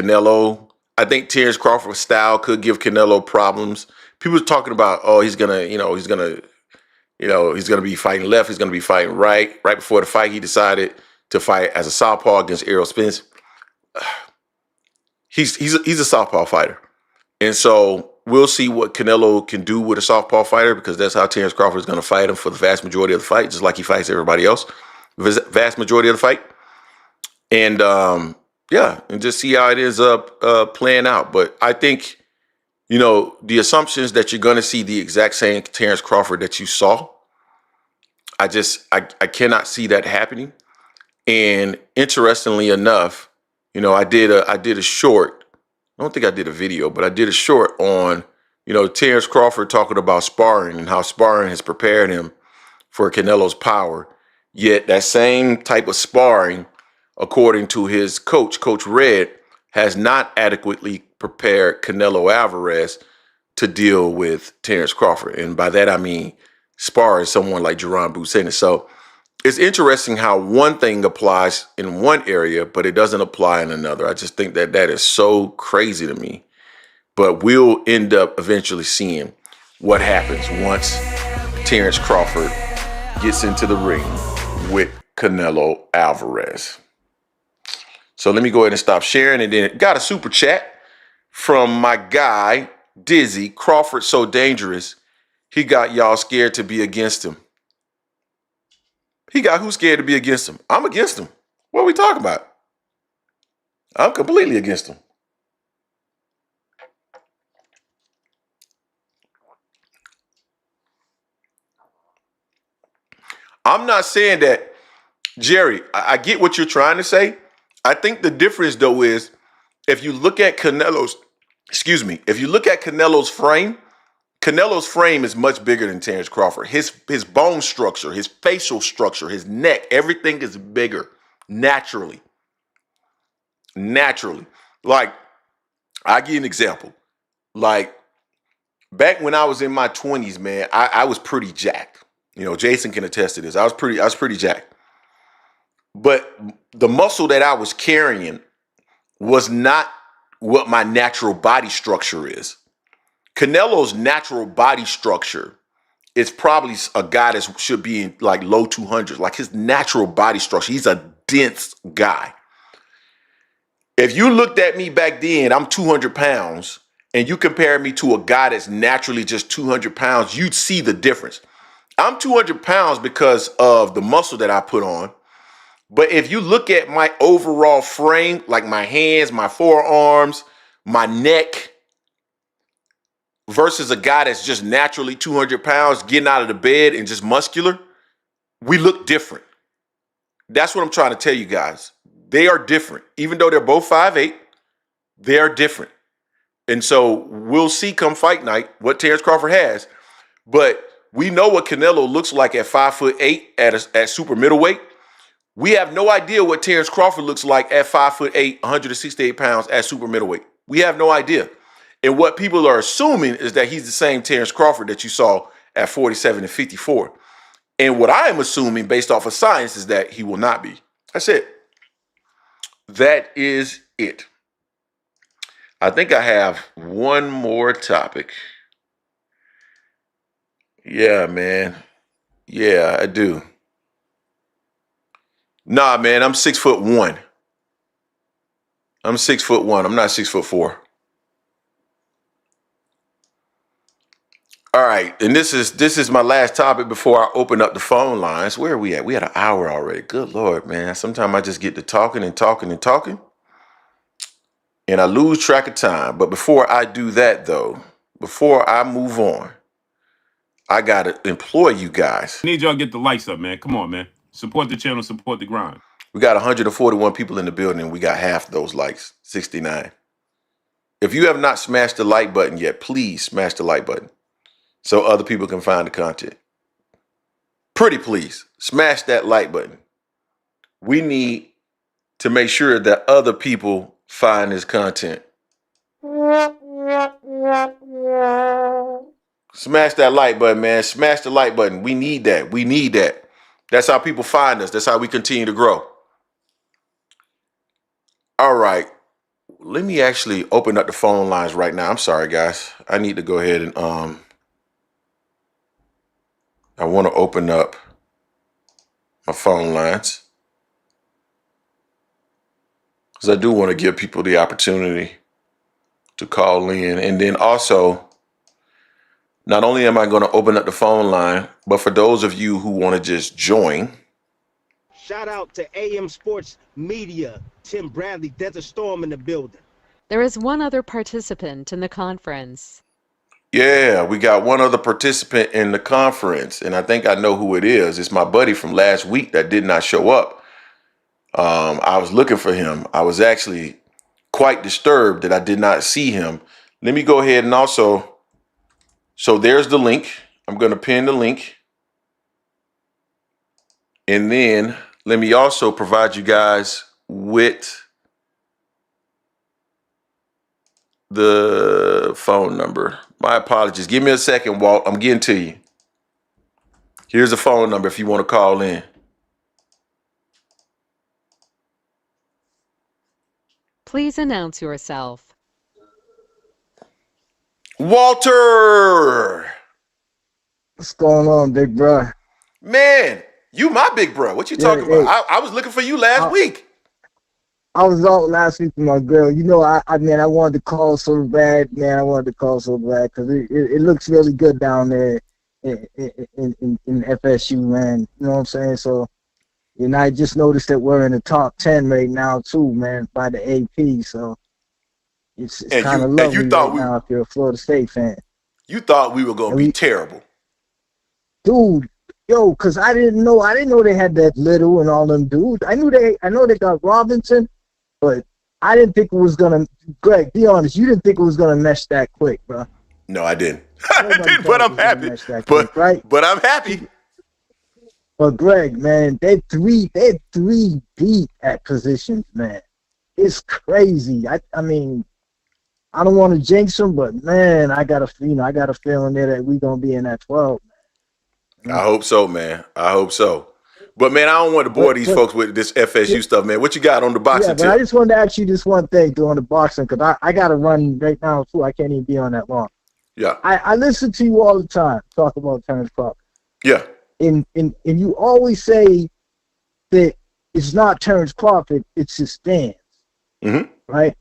Speaker 1: Terence Crawford's style could give Canelo problems. People are talking about, oh, he's gonna be fighting left, he's gonna be fighting right. Right before the fight, he decided to fight as a southpaw against Errol Spence. He's a southpaw fighter. And so we'll see what Canelo can do with a southpaw fighter, because that's how Terence Crawford is going to fight him for the vast majority of the fight, just like he fights everybody else, vast majority of the fight. And and just see how it ends up playing out. But I think, the assumptions that you're going to see the exact same Terence Crawford that you saw, I cannot see that happening. And interestingly enough, I did a short. I don't think I did a video, but I did a short on Terence Crawford talking about sparring and how sparring has prepared him for Canelo's power. Yet that same type of sparring, according to his coach, Coach Red, has not adequately prepared Canelo Alvarez to deal with Terence Crawford. And by that, I mean sparring someone like Jerron Buscemi. So it's interesting how one thing applies in one area, but it doesn't apply in another. I just think that is so crazy to me. But we'll end up eventually seeing what happens once Terence Crawford gets into the ring with Canelo Alvarez. So let me go ahead and stop sharing. And then got a super chat from my guy, Dizzy. Crawford so dangerous, he got y'all scared to be against him. He got who scared to be against him? I'm against him. What are we talking about? I'm completely against him. I'm not saying that, Jerry, I get what you're trying to say. I think the difference, though, is if you look at Canelo's frame is much bigger than Terence Crawford. His bone structure, his facial structure, his neck, everything is bigger naturally. Like, I'll give you an example. Like, back when I was in my 20s, man, I was pretty jacked. Jason can attest to this. I was pretty jacked. But the muscle that I was carrying was not what my natural body structure is. Canelo's natural body structure is probably a guy that should be in like low 200s, like his natural body structure. He's a dense guy. If you looked at me back then, I'm 200 pounds, and you compare me to a guy that's naturally just 200 pounds, you'd see the difference. I'm 200 pounds because of the muscle that I put on. But if you look at my overall frame, like my hands, my forearms, my neck, versus a guy that's just naturally 200 pounds getting out of the bed and just muscular, we look different. That's what I'm trying to tell you guys. They are different. Even though they're both 5'8", they are different. And so we'll see come fight night what Terence Crawford has. But we know what Canelo looks like at 5'8" at super middleweight. We have no idea what Terence Crawford looks like at 5'8", 168 pounds at super middleweight. We have no idea. And what people are assuming is that he's the same Terence Crawford that you saw at 47 and 54. And what I am assuming based off of science is that he will not be. That's it. That is it. I think I have one more topic. Yeah, man. Yeah, I do. Nah, man, I'm 6'1". I'm 6'1". I'm not 6'4". All right, and this is my last topic before I open up the phone lines. Where are we at? We had an hour already. Good Lord, man. Sometimes I just get to talking, and I lose track of time. But before I do that, though, before I move on, I got to implore you guys.
Speaker 4: Need y'all get the lights up, man. Come on, man. Support the channel, support the grind.
Speaker 1: We got 141 people in the building, and we got half those likes, 69. If you have not smashed the like button yet, please smash the like button so other people can find the content. Pretty please, smash that like button. We need to make sure that other people find this content. Smash that like button, man. Smash the like button. We need that. We need that. That's how people find us. That's how we continue to grow. All right. Let me actually open up the phone lines right now. I'm sorry, guys. I need to go ahead and I want to open up my phone lines because I do want to give people the opportunity to call in. And then also, not only am I going to open up the phone line, but for those of you who want to just join.
Speaker 5: Shout out to AM Sports Media, Tim Bradley, Desert Storm in the building.
Speaker 6: There is one other participant in the conference.
Speaker 1: Yeah, we got one other participant in the conference, and I think I know who it is. It's my buddy from last week that did not show up. I was looking for him. I was actually quite disturbed that I did not see him. Let me go ahead and also So there's the link. I'm going to pin the link. And then let me also provide you guys with the phone number. My apologies. Give me a second, Walt. I'm getting to you. Here's the phone number if you want to call in.
Speaker 6: Please announce yourself.
Speaker 1: Walter!
Speaker 7: What's going on, big bro?
Speaker 1: Man, you my big bro. What you talking about? I was looking for you last week.
Speaker 7: I was out last week with my girl. You know, I wanted to call so bad, man. I wanted to call so bad because it looks really good down there in FSU, man. You know what I'm saying? So, and I just noticed that we're in the top 10 right now, too, man, by the AP. So, it's kind of lovely right now if you're a Florida State fan.
Speaker 1: You thought we were going to be terrible.
Speaker 7: Dude, yo, because I didn't know they had that Little and all them dudes. I know they got Robinson, but I didn't think it was gonna. Greg, be honest, you didn't think it was gonna mesh that quick, bro.
Speaker 1: No, I didn't. I didn't, but I'm happy. But I'm happy.
Speaker 7: But Greg, man, they three deep at positions, man. It's crazy. I mean, I don't want to jinx them, but man, I got a feeling there that we gonna be in that 12.
Speaker 1: I hope so, man. I hope so. But, man, I don't want to bore these folks with this FSU stuff, man. What you got on the boxing tip?
Speaker 7: I just wanted to ask you this one thing on the boxing because I got to run right now, too. I can't even be on that long.
Speaker 1: Yeah.
Speaker 7: I listen to you all the time talk about Terence Crawford.
Speaker 1: Yeah.
Speaker 7: And you always say that it's not Terence Crawford, it's his fans.
Speaker 1: Mm-hmm.
Speaker 7: Right?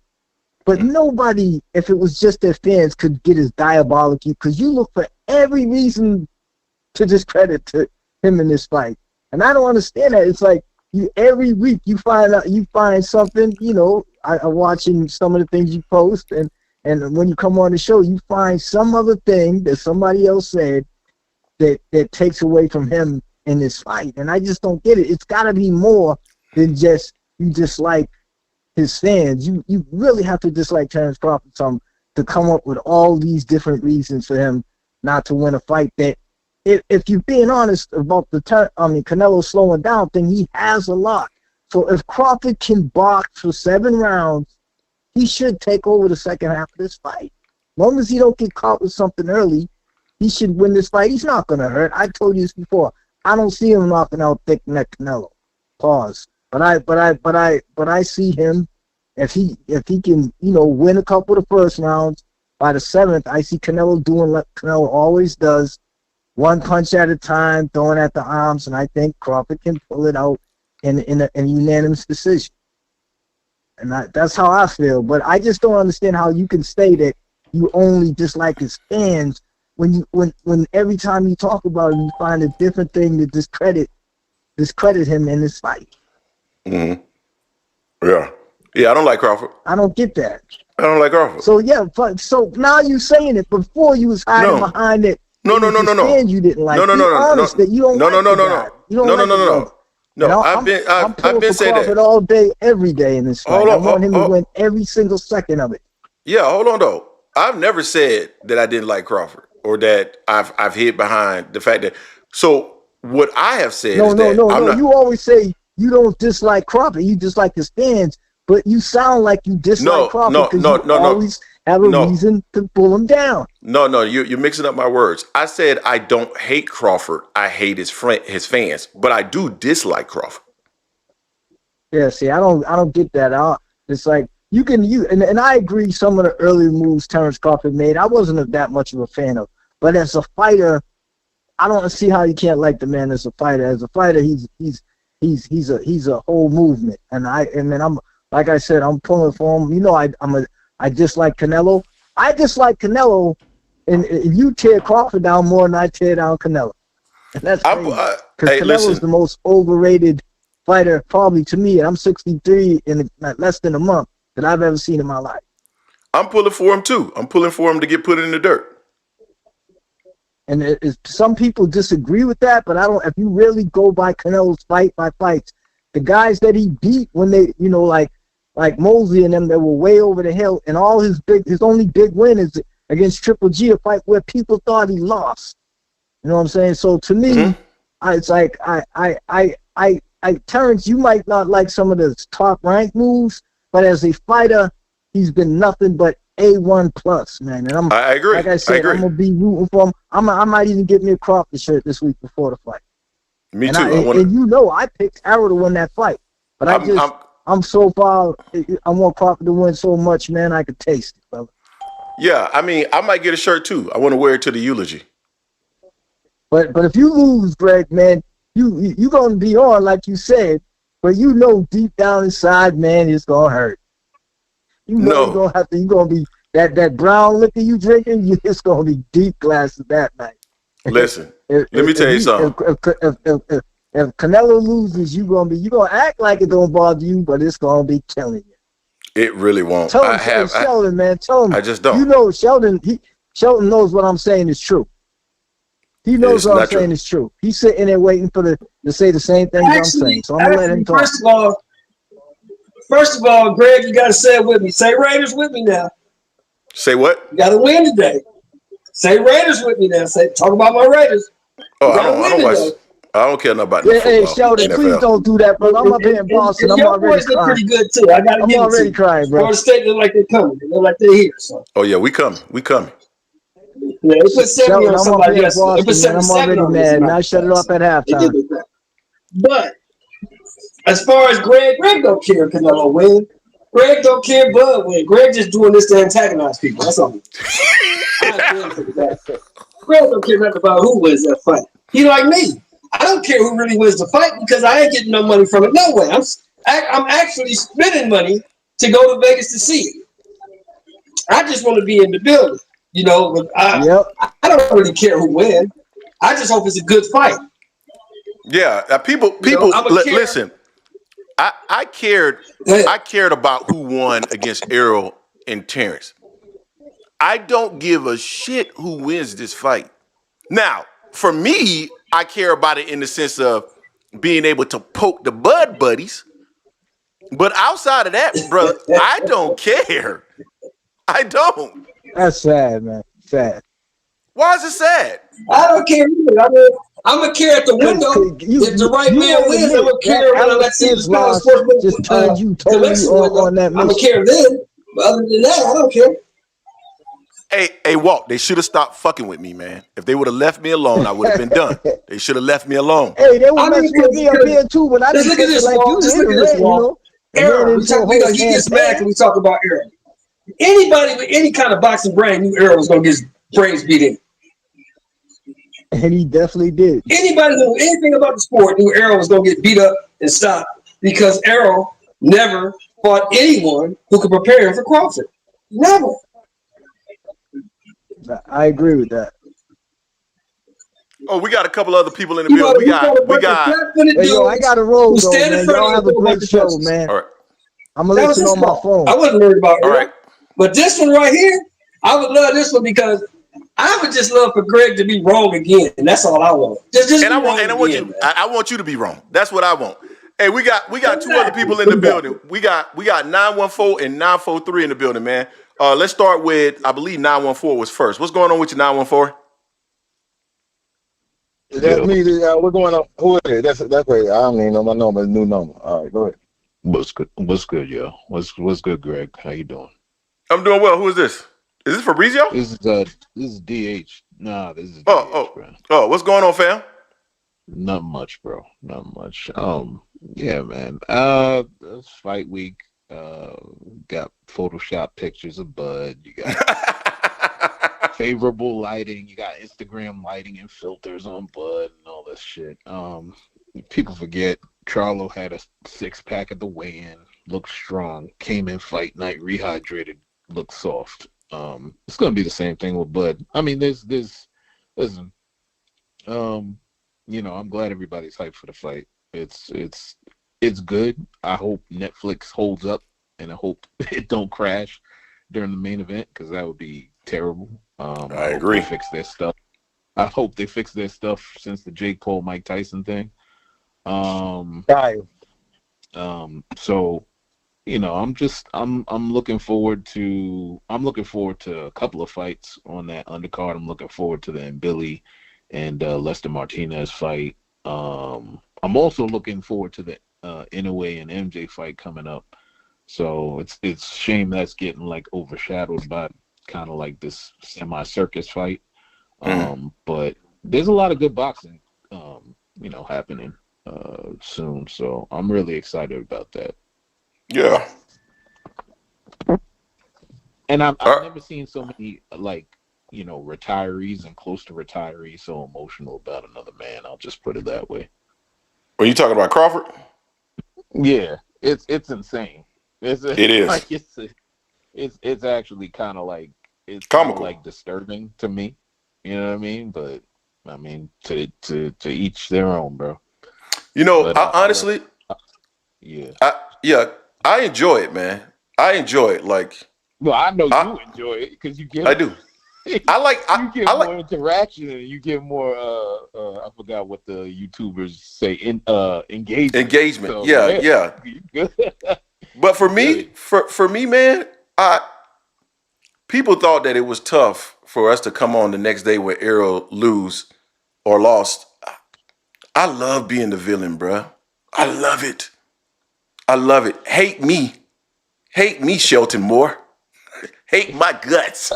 Speaker 7: But nobody, if it was just their fans, could get as diabolical because you look for every reason to discredit to him in this fight. And I don't understand that. It's like every week you find something, you know, I'm watching some of the things you post and when you come on the show, you find some other thing that somebody else said that takes away from him in this fight. And I just don't get it. It's gotta be more than just you dislike his fans. You really have to dislike Terence Crawford some to come up with all these different reasons for him not to win a fight that if you're being honest about Canelo slowing down thing, he has a lot. So if Crawford can box for 7 rounds, he should take over the second half of this fight. As long as he don't get caught with something early, he should win this fight. He's not gonna hurt. I told you this before. I don't see him knocking out thick neck Canelo. Pause. But I see him if he can, you know, win a couple of the first rounds. By the 7th, I see Canelo doing what Canelo always does. One punch at a time, throwing at the arms, and I think Crawford can pull it out in a unanimous decision. And that's how I feel. But I just don't understand how you can say that you only dislike his fans when every time you talk about him, you find a different thing to discredit him in this fight.
Speaker 1: Mm-hmm. Yeah, I don't like Crawford.
Speaker 7: I don't get that.
Speaker 1: I don't like Crawford.
Speaker 7: So yeah, so now you saying it. Before you was hiding behind it.
Speaker 1: No.
Speaker 7: You didn't like. Honest that you don't.
Speaker 1: No. I've been saying that
Speaker 7: all day, every day in this fight. I want him to win every single second of it.
Speaker 1: Yeah, hold on though. I've never said that I didn't like Crawford or that I've hid behind the fact that. So what I have said is that
Speaker 7: no. You always say you don't dislike Crawford. You dislike his fans, but you sound like you dislike Crawford because you always have a reason to pull him down.
Speaker 1: No, you're mixing up my words. I said I don't hate Crawford. I hate his fans, but I do dislike Crawford.
Speaker 7: Yeah, see, I don't get that. It's like and I agree. Some of the early moves Terence Crawford made, I wasn't that much of a fan of. But as a fighter, I don't see how you can't like the man as a fighter. As a fighter, he's a whole movement, and I'm like I said, I'm pulling for him. You know, I dislike Canelo. I dislike Canelo, and you tear Crawford down more than I tear down Canelo. And that's crazy. Because Canelo is the most overrated fighter, probably to me. And I'm 63 in less than a month that I've ever seen in my life.
Speaker 1: I'm pulling for him too. I'm pulling for him to get put in the dirt.
Speaker 7: And some people disagree with that, but I don't. If you really go by Canelo's fight by fights, the guys that he beat when they, like Mosley and them, that were way over the hill, and all his only big win is against Triple G, a fight where people thought he lost. You know what I'm saying? So to me, it's like Terence, you might not like some of the top rank moves, but as a fighter, he's been nothing but A1 plus, man. And
Speaker 1: I agree.
Speaker 7: Like I said, I'm gonna be rooting for him. I might even get me a Crawford shirt this week before the fight.
Speaker 1: Me
Speaker 7: and
Speaker 1: too.
Speaker 7: And you know, I picked Arrow to win that fight, but I'm so far. I want Crawford to win so much, man. I could taste it, brother.
Speaker 1: Yeah, I mean, I might get a shirt too. I want to wear it to the eulogy.
Speaker 7: But if you lose, Greg, man, you gonna be on like you said, but you know deep down inside, man, it's gonna hurt. You know you're gonna be that brown liquor you drinking. It's gonna be deep glasses that night.
Speaker 1: Listen, let me tell you something.
Speaker 7: If Canelo loses, you gonna act like it don't bother you, but it's gonna be killing you.
Speaker 1: It really won't.
Speaker 7: Tell Sheldon, man. Tell him.
Speaker 1: I just don't.
Speaker 7: You know, Sheldon knows what I'm saying is true. He knows what I'm saying is true. He's sitting there waiting to say the same thing I'm saying. So I'm gonna let him talk.
Speaker 8: First of all, Greg, you gotta say it with me. Say Raiders with me now.
Speaker 1: Say what?
Speaker 8: You gotta win today. Say Raiders with me now. Talk about my Raiders.
Speaker 1: Oh, I don't care nothing about
Speaker 7: that. Hey, Sheldon,
Speaker 1: NFL.
Speaker 7: Please don't do that, bro. I'm up here in Boston. I'm already crying.
Speaker 8: Pretty good too. I'm
Speaker 7: already crying, bro.
Speaker 8: Florida State look like they're coming. They look like they're here. So.
Speaker 1: Oh yeah, we coming.
Speaker 8: Yeah, they put 70 on somebody else. They put 77
Speaker 7: I'm already mad. Now shut it off at halftime.
Speaker 8: But as far as Greg don't care if Canelo win. Greg don't care Bud win. Greg just doing this to antagonize people. That's all. Greg don't care nothing about who wins that fight. He like me. I don't care who really wins the fight because I ain't getting no money from it. No way. I'm actually spending money to go to Vegas to see it. I just want to be in the building. You know, but I don't really care who wins. I just hope it's a good fight.
Speaker 1: Yeah, people. Listen, I cared about who won against Errol and Terence. I don't give a shit who wins this fight. Now, for me, I care about it in the sense of being able to poke the Bud buddies. But outside of that, brother, I don't care. I don't.
Speaker 7: That's sad, man. Sad.
Speaker 1: Why is it sad?
Speaker 8: I don't care either. I'm gonna care at the window. If the right man wins, I'm gonna care when I see the sportsman
Speaker 7: just turned you totally on that.
Speaker 8: I'm gonna care then. But other than that, I don't care.
Speaker 1: Hey, Walt, they should have stopped fucking with me, man. If they would have left me alone, I would have been done. They should have left me alone.
Speaker 7: Hey, they were messing with me up here too, but I didn't look at this like you.
Speaker 8: Just look at this, Walt. Errol, he gets mad when we talk about Errol. Anybody with any kind of boxing brain knew Errol was gonna get his brains beat in.
Speaker 7: And he definitely did.
Speaker 8: Anybody who knew anything about the sport knew Errol was gonna get beat up and stopped because Errol never fought anyone who could prepare him for Crawford. Never.
Speaker 7: I agree with that.
Speaker 1: Oh, we got a couple other people in the building. We got.
Speaker 7: Hey, yo, I got to roll, though, man. Y'all have a great show, man.
Speaker 1: All right.
Speaker 7: I'm going to listen on my phone.
Speaker 8: I wasn't worried about it.
Speaker 1: All right.
Speaker 8: But this one right here, I would love this one because I would just love for Greg to be wrong again. And that's all I want.
Speaker 1: I want you to be wrong. That's what I want. Hey, we got two other people in the building. We got 914 and 943 in the building, man. Let's start with, I believe 914 was first. What's going on with you, 914?
Speaker 9: Is that me? What's going on? Who is it? That's great. I don't even know my number. It's a new number. All right, go ahead.
Speaker 10: What's good, yo? What's good, Greg? How you doing?
Speaker 1: I'm doing well. Who is this? Is this Fabrizio?
Speaker 10: This is DH. Nah, this is DH, bro.
Speaker 1: Oh, what's going on, fam?
Speaker 10: Not much, bro. Not much. Yeah, man. It's fight week. Got Photoshop pictures of Bud. You got favorable lighting. You got Instagram lighting and filters on Bud and all this shit. People forget Charlo had a 6-pack at the weigh-in. Looked strong. Came in fight night rehydrated. Looked soft. It's gonna be the same thing with Bud. I mean, listen. I'm glad everybody's hyped for the fight. It's good. I hope Netflix holds up, and I hope it don't crash during the main event because that would be terrible. I
Speaker 1: agree.
Speaker 10: They fix their stuff. I hope they fix their stuff since the Jake Paul Mike Tyson thing. So you know, I'm looking forward to a couple of fights on that undercard. I'm looking forward to the Billy and Lester Martinez fight. I'm also looking forward to the Inoue and MJ fight coming up. So it's a shame that's getting like overshadowed by kind of like this semi-circus fight. But there's a lot of good boxing, you know, happening soon. So I'm really excited about that.
Speaker 1: Yeah.
Speaker 10: And I've never seen so many like, you know, retirees and close to retirees so emotional about another man. I'll just put it that way.
Speaker 1: Are you talking about Crawford?
Speaker 10: Yeah, it's insane. It is. Like it's actually kind of like it's comical, like disturbing to me. You know what I mean? But I mean to each their own, bro.
Speaker 1: You know, honestly, I enjoy it, man. I enjoy it. Like,
Speaker 10: well, I know you enjoy it because you get.
Speaker 1: I do.
Speaker 10: You get more interaction and you get more. I forgot what the YouTubers say. Engagement. So,
Speaker 1: yeah. But for me, man, people thought that it was tough for us to come on the next day when Errol lose or lost. I love being the villain, bro. I love it. Hate me, Shelton Moore. Hate my guts.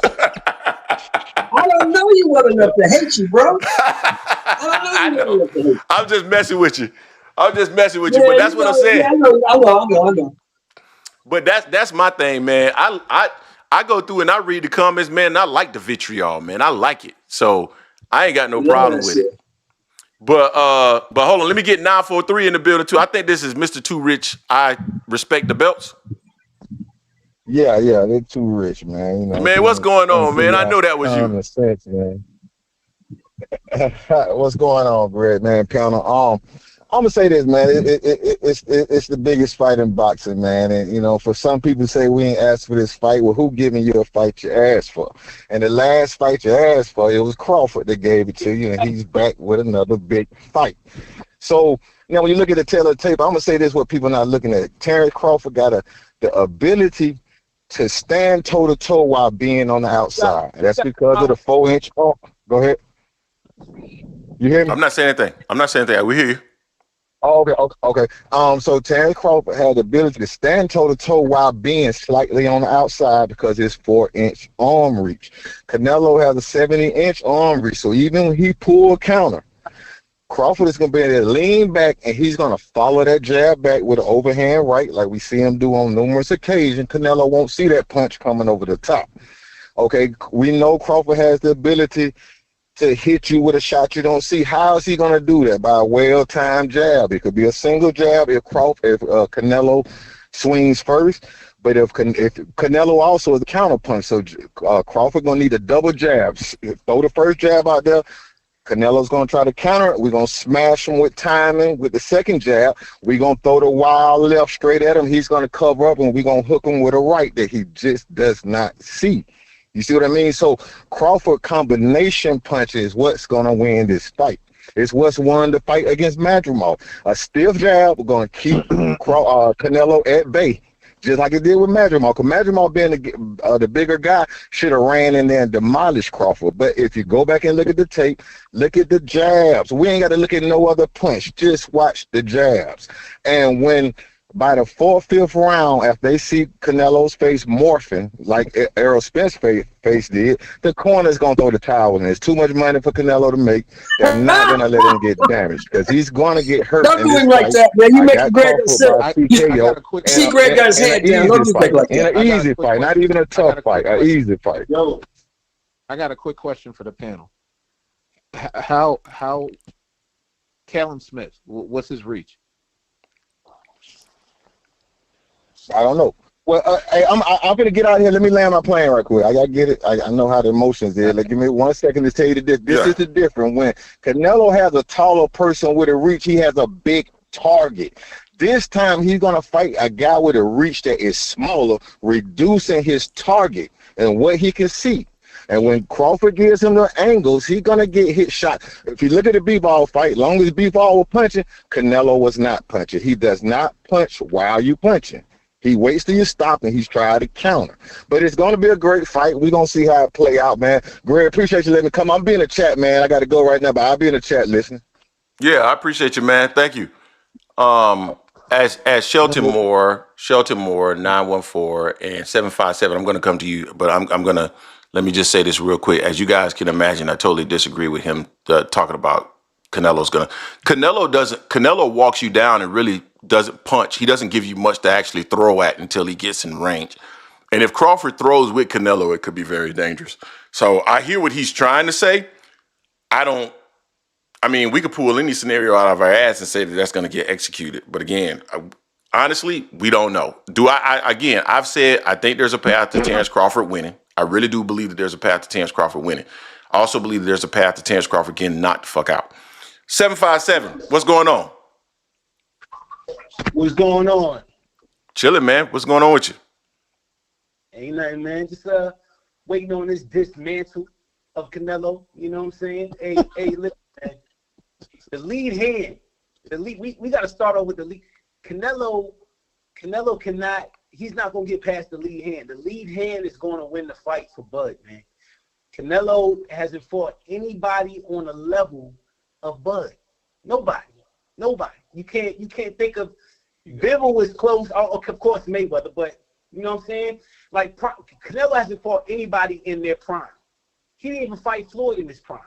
Speaker 8: I don't know you well enough to hate you, bro. I don't know you well enough to hate you.
Speaker 1: I'm just messing with you. But that's what I'm saying.
Speaker 8: Yeah, I know.
Speaker 1: But that's my thing, man. I go through and I read the comments, man, and I like the vitriol, man. I like it. So I ain't got no problem with it. But hold on, let me get 943 in the building too. I think this is Mr. Too Rich. I respect the belts.
Speaker 9: Yeah, they're too rich, man. You know,
Speaker 1: man, what's going on, man? I know that was you.
Speaker 9: Sense, man. What's going on, Brett, man? Counter arm. I'm gonna say this, man. It's the biggest fight in boxing, man. And you know, for some people say we ain't asked for this fight. Well, who giving you a fight you asked for? And the last fight you asked for, it was Crawford that gave it to you, and he's back with another big fight. So now, when you look at the tail of the tape, I'm gonna say this: what people not looking at. Terence Crawford got the ability to stand toe to toe while being on the outside. That's because of the 4-inch. Oh, go ahead. You hear me?
Speaker 1: I'm not saying anything. We hear you.
Speaker 9: Oh, okay. So Terence Crawford had the ability to stand toe to toe while being slightly on the outside because his 4-inch arm reach. Canelo has a 70-inch arm reach, so even when he pull a counter, Crawford is going to be able to lean back, and he's going to follow that jab back with an overhand right, like we see him do on numerous occasions. Canelo won't see that punch coming over the top. Okay, we know Crawford has the ability to hit you with a shot you don't see. How is he going to do that? By a well-timed jab. It could be a single jab if Canelo swings first, but if Canelo also is a counterpunch, so Crawford going to need a double jab. Throw the first jab out there. Canelo's going to try to counter it. We're going to smash him with timing with the second jab. We're going to throw the wild left straight at him. He's going to cover up, and we're going to hook him with a right that he just does not see. You see what I mean? So Crawford combination punch is what's going to win this fight. It's what's won the fight against Madrigal. A stiff jab, we're going to keep Canelo at bay, just like it did with Madrigal. Because Madrigal, being the bigger guy, should have ran in there and demolished Crawford. But if you go back and look at the tape, look at the jabs. We ain't got to look at no other punch. Just watch the jabs. And when by the 4th, 5th round, after they see Canelo's face morphing like Errol Spence's face did, the corner's going to throw the towel in. There's too much money for Canelo to make. They're not going to let him get damaged because he's going to get hurt.
Speaker 8: Don't do him like that, man. You make Greg upset. See, Greg got his head down. Don't do like that.
Speaker 9: In an easy fight, not even a tough fight, an easy fight.
Speaker 10: Yo, I got a quick question for the panel. How Callum Smith, what's his reach?
Speaker 9: I don't know. Well, hey, I'm gonna get out here. Let me land my plane right quick. I gotta get it. I know how the emotions is. Like, give me 1 second to tell you this. This is the difference. When Canelo has a taller person with a reach, he has a big target. This time he's gonna fight a guy with a reach that is smaller, reducing his target and what he can see. And when Crawford gives him the angles, he's going to get hit shot. If you look at the Bivol fight, long as Bivol was punching, Canelo was not punching. He does not punch while you punching. He waits till you stop and he's trying to counter. But it's going to be a great fight. We're going to see how it play out, man. Greg, appreciate you letting me come. I'm being in the chat, man. I got to go right now, but I'll be in the chat listening.
Speaker 1: Yeah, I appreciate you, man. Thank you. As Shelton Moore 914 and 757, I'm going to come to you, but I'm going to let me just say this real quick. As you guys can imagine, I totally disagree with him talking about Canelo walks you down and really doesn't punch. He doesn't give you much to actually throw at until he gets in range. And if Crawford throws with Canelo, it could be very dangerous. So I hear what he's trying to say. We could pull any scenario out of our ass and say that that's going to get executed. But again, honestly, we don't know. I've said I think there's a path to Terence Crawford winning. I really do believe that there's a path to Terence Crawford winning. I also believe that there's a path to Terence Crawford getting knocked the fuck out. 757, what's going on?
Speaker 5: What's going on?
Speaker 1: Chilling, man. What's going on with you?
Speaker 5: Ain't nothing, man. Just waiting on this dismantle of Canelo. You know what I'm saying? Hey, listen, man. The lead hand. We got to start off with the lead. Canelo cannot. He's not gonna get past the lead hand. The lead hand is going to win the fight for Bud, man. Canelo hasn't fought anybody on the level of Bud. Nobody. You can't think of. Bivol was close. Of course, Mayweather, but you know what I'm saying? Like Canelo hasn't fought anybody in their prime. He didn't even fight Floyd in his prime.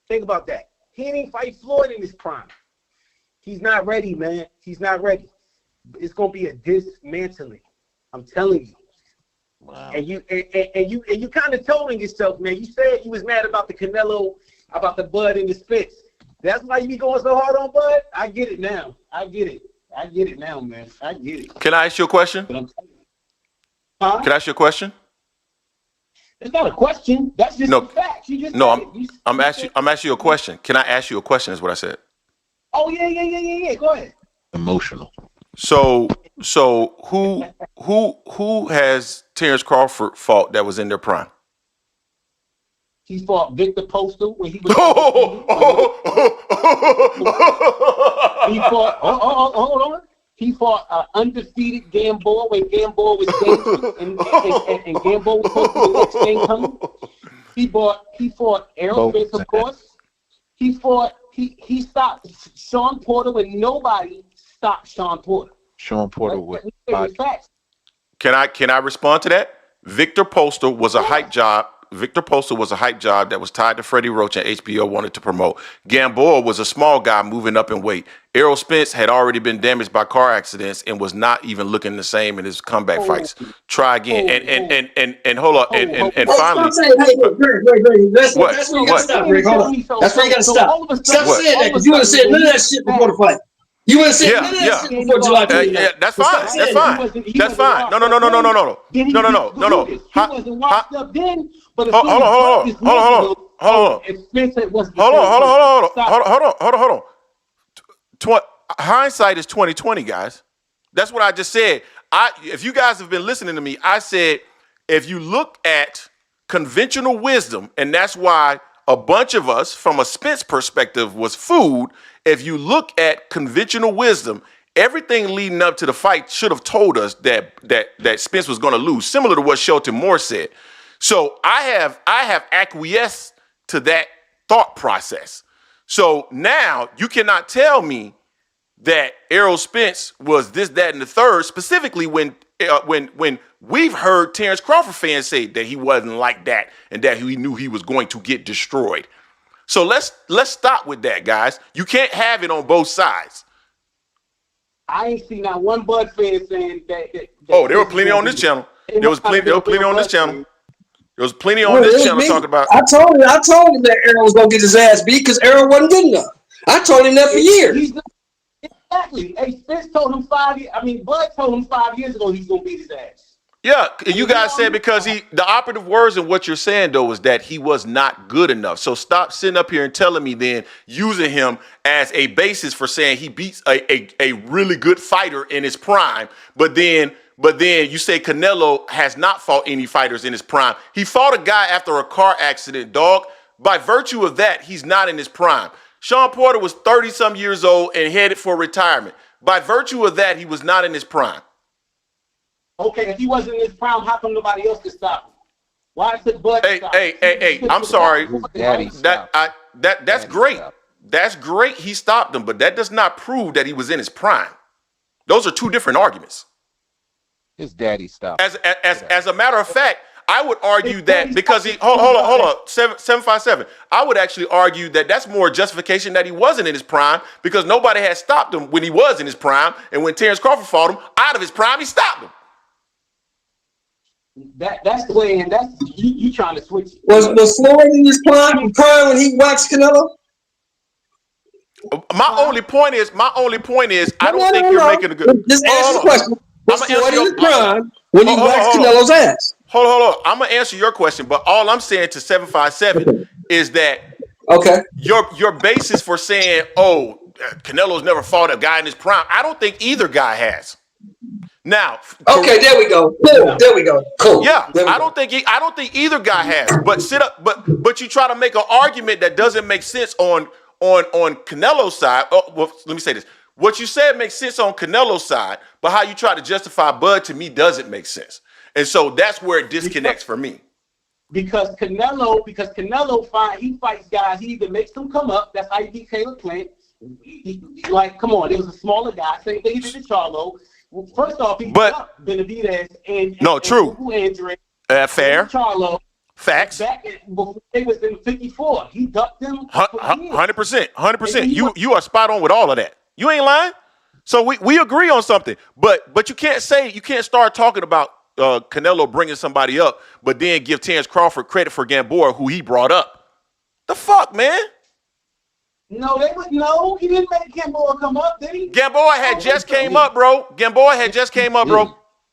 Speaker 5: Think about that. He didn't even fight Floyd in his prime. He's not ready, man. He's not ready. It's gonna be a dismantling. I'm telling you.
Speaker 10: Wow.
Speaker 5: And you kind of told yourself, man. You said you was mad about the Canelo, about the Bud and the Spitz. That's why you be going so hard on Bud. I get it now. I get it now, man. I get it.
Speaker 1: Can I ask you a question?
Speaker 5: Huh?
Speaker 1: Can I ask you a question?
Speaker 5: It's not a question. That's just a fact. You just said it.
Speaker 1: I'm asking you a question. Can I ask you a question? Is what I said.
Speaker 5: Oh yeah. Go ahead.
Speaker 10: Emotional.
Speaker 1: So who has Terence Crawford fought that was in their prime?
Speaker 5: He fought Victor Postal when he was. He fought. Hold on. He fought undefeated Gamboa when Gamboa was dangerous and Gamboa was supposed to be the next thing coming. He fought Errol Spence, of course. He stopped Sean Porter when nobody stopped Sean Porter.
Speaker 10: Sean Porter with
Speaker 5: facts.
Speaker 1: Can I respond to that? Victor Postal was a hype job. Victor Postal was a hype job that was tied to Freddie Roach and HBO wanted to promote. Gamboa was a small guy moving up in weight. Errol Spence had already been damaged by car accidents and was not even looking the same in his comeback fights. Try again. And hold on. And finally.
Speaker 8: That's where you got to stop, Greg. Hold on. That's where you got to stop. Stop saying that because you would have said none of that shit before the fight. You would have said none of that shit before July 29th.
Speaker 1: Yeah, that's fine. That's fine. No.
Speaker 5: He wasn't washed up then, but
Speaker 1: hold on. Hindsight is 20/20, guys. That's what I just said. If you guys have been listening to me, I said if you look at conventional wisdom, and that's why a bunch of us, from a Spence perspective, was food. If you look at conventional wisdom, everything leading up to the fight should have told us that Spence was going to lose, similar to what Shelton Moore said. So I have acquiesced to that thought process. So now you cannot tell me that Errol Spence was this, that, and the third, specifically when we've heard Terence Crawford fans say that he wasn't like that and that he knew he was going to get destroyed. So let's stop with that, guys. You can't have it on both sides.
Speaker 5: I ain't seen not one Bud fan saying that
Speaker 1: there were plenty on this channel. There was plenty on this channel. There was plenty on this channel talking about.
Speaker 8: I told him that Errol was gonna get his ass beat because Errol wasn't good enough. I told him that for years.
Speaker 5: Exactly. Hey, Spence told him Bud told him 5 years ago he's gonna beat his ass.
Speaker 1: Yeah, and you guys said because the operative words in what you're saying though is that he was not good enough. So stop sitting up here and telling me then using him as a basis for saying he beats a really good fighter in his prime, but then you say Canelo has not fought any fighters in his prime. He fought a guy after a car accident, dog. By virtue of that, he's not in his prime. Sean Porter was 30-some years old and headed for retirement. By virtue of that, he was not in his prime.
Speaker 5: Okay, if he wasn't in his prime, how come nobody else could stop him? Why is it Bud?
Speaker 1: Hey, I'm sorry. That's great.
Speaker 10: stopped.
Speaker 1: That's great. He stopped him, but that does not prove that he was in his prime. Those are two different arguments.
Speaker 10: His daddy stopped.
Speaker 1: As a matter of fact, I would argue that because he hold on 757. I would actually argue that that's more justification that he wasn't in his prime because nobody had stopped him when he was in his prime, and when Terence Crawford fought him out of his prime, he stopped him.
Speaker 5: That's the way, and that's you trying to switch.
Speaker 8: Was Floyd in his prime when he waxed Canelo?
Speaker 1: My only point is I don't think you're making a good.
Speaker 8: Just answer the question. Was Floyd in his prime when he waxed Canelo's ass?
Speaker 1: Hold on. I'm gonna answer your question, but all I'm saying to 757 is that your basis for saying, Canelo's never fought a guy in his prime. I don't think either guy has. Now,
Speaker 8: okay, there we go. Cool. There we go. Cool.
Speaker 1: Yeah, I don't think either guy has. But you try to make an argument that doesn't make sense on Canelo's side. Well, let me say this. What you said makes sense on Canelo's side, but how you try to justify Bud to me doesn't make sense. And so that's where it disconnects for me.
Speaker 5: Because Canelo he fights guys. He either makes them come up. That's how he beat Caleb Plant. Come on, it was a smaller guy. Same thing he did to Charlo. Well, first off, he ducked Benavidez and
Speaker 1: true. Fair.
Speaker 5: Charlo.
Speaker 1: Facts.
Speaker 5: Back before they was in 54, he ducked them.
Speaker 1: 100%. You are spot on with all of that. You ain't lying. So we agree on something. But you can't start talking about Canelo bringing somebody up, but then give Terence Crawford credit for Gamboa, who he brought up. The fuck, man.
Speaker 5: No, he didn't make Gamboa come up, did he?
Speaker 1: Gamboa had just came up, bro.
Speaker 10: Oh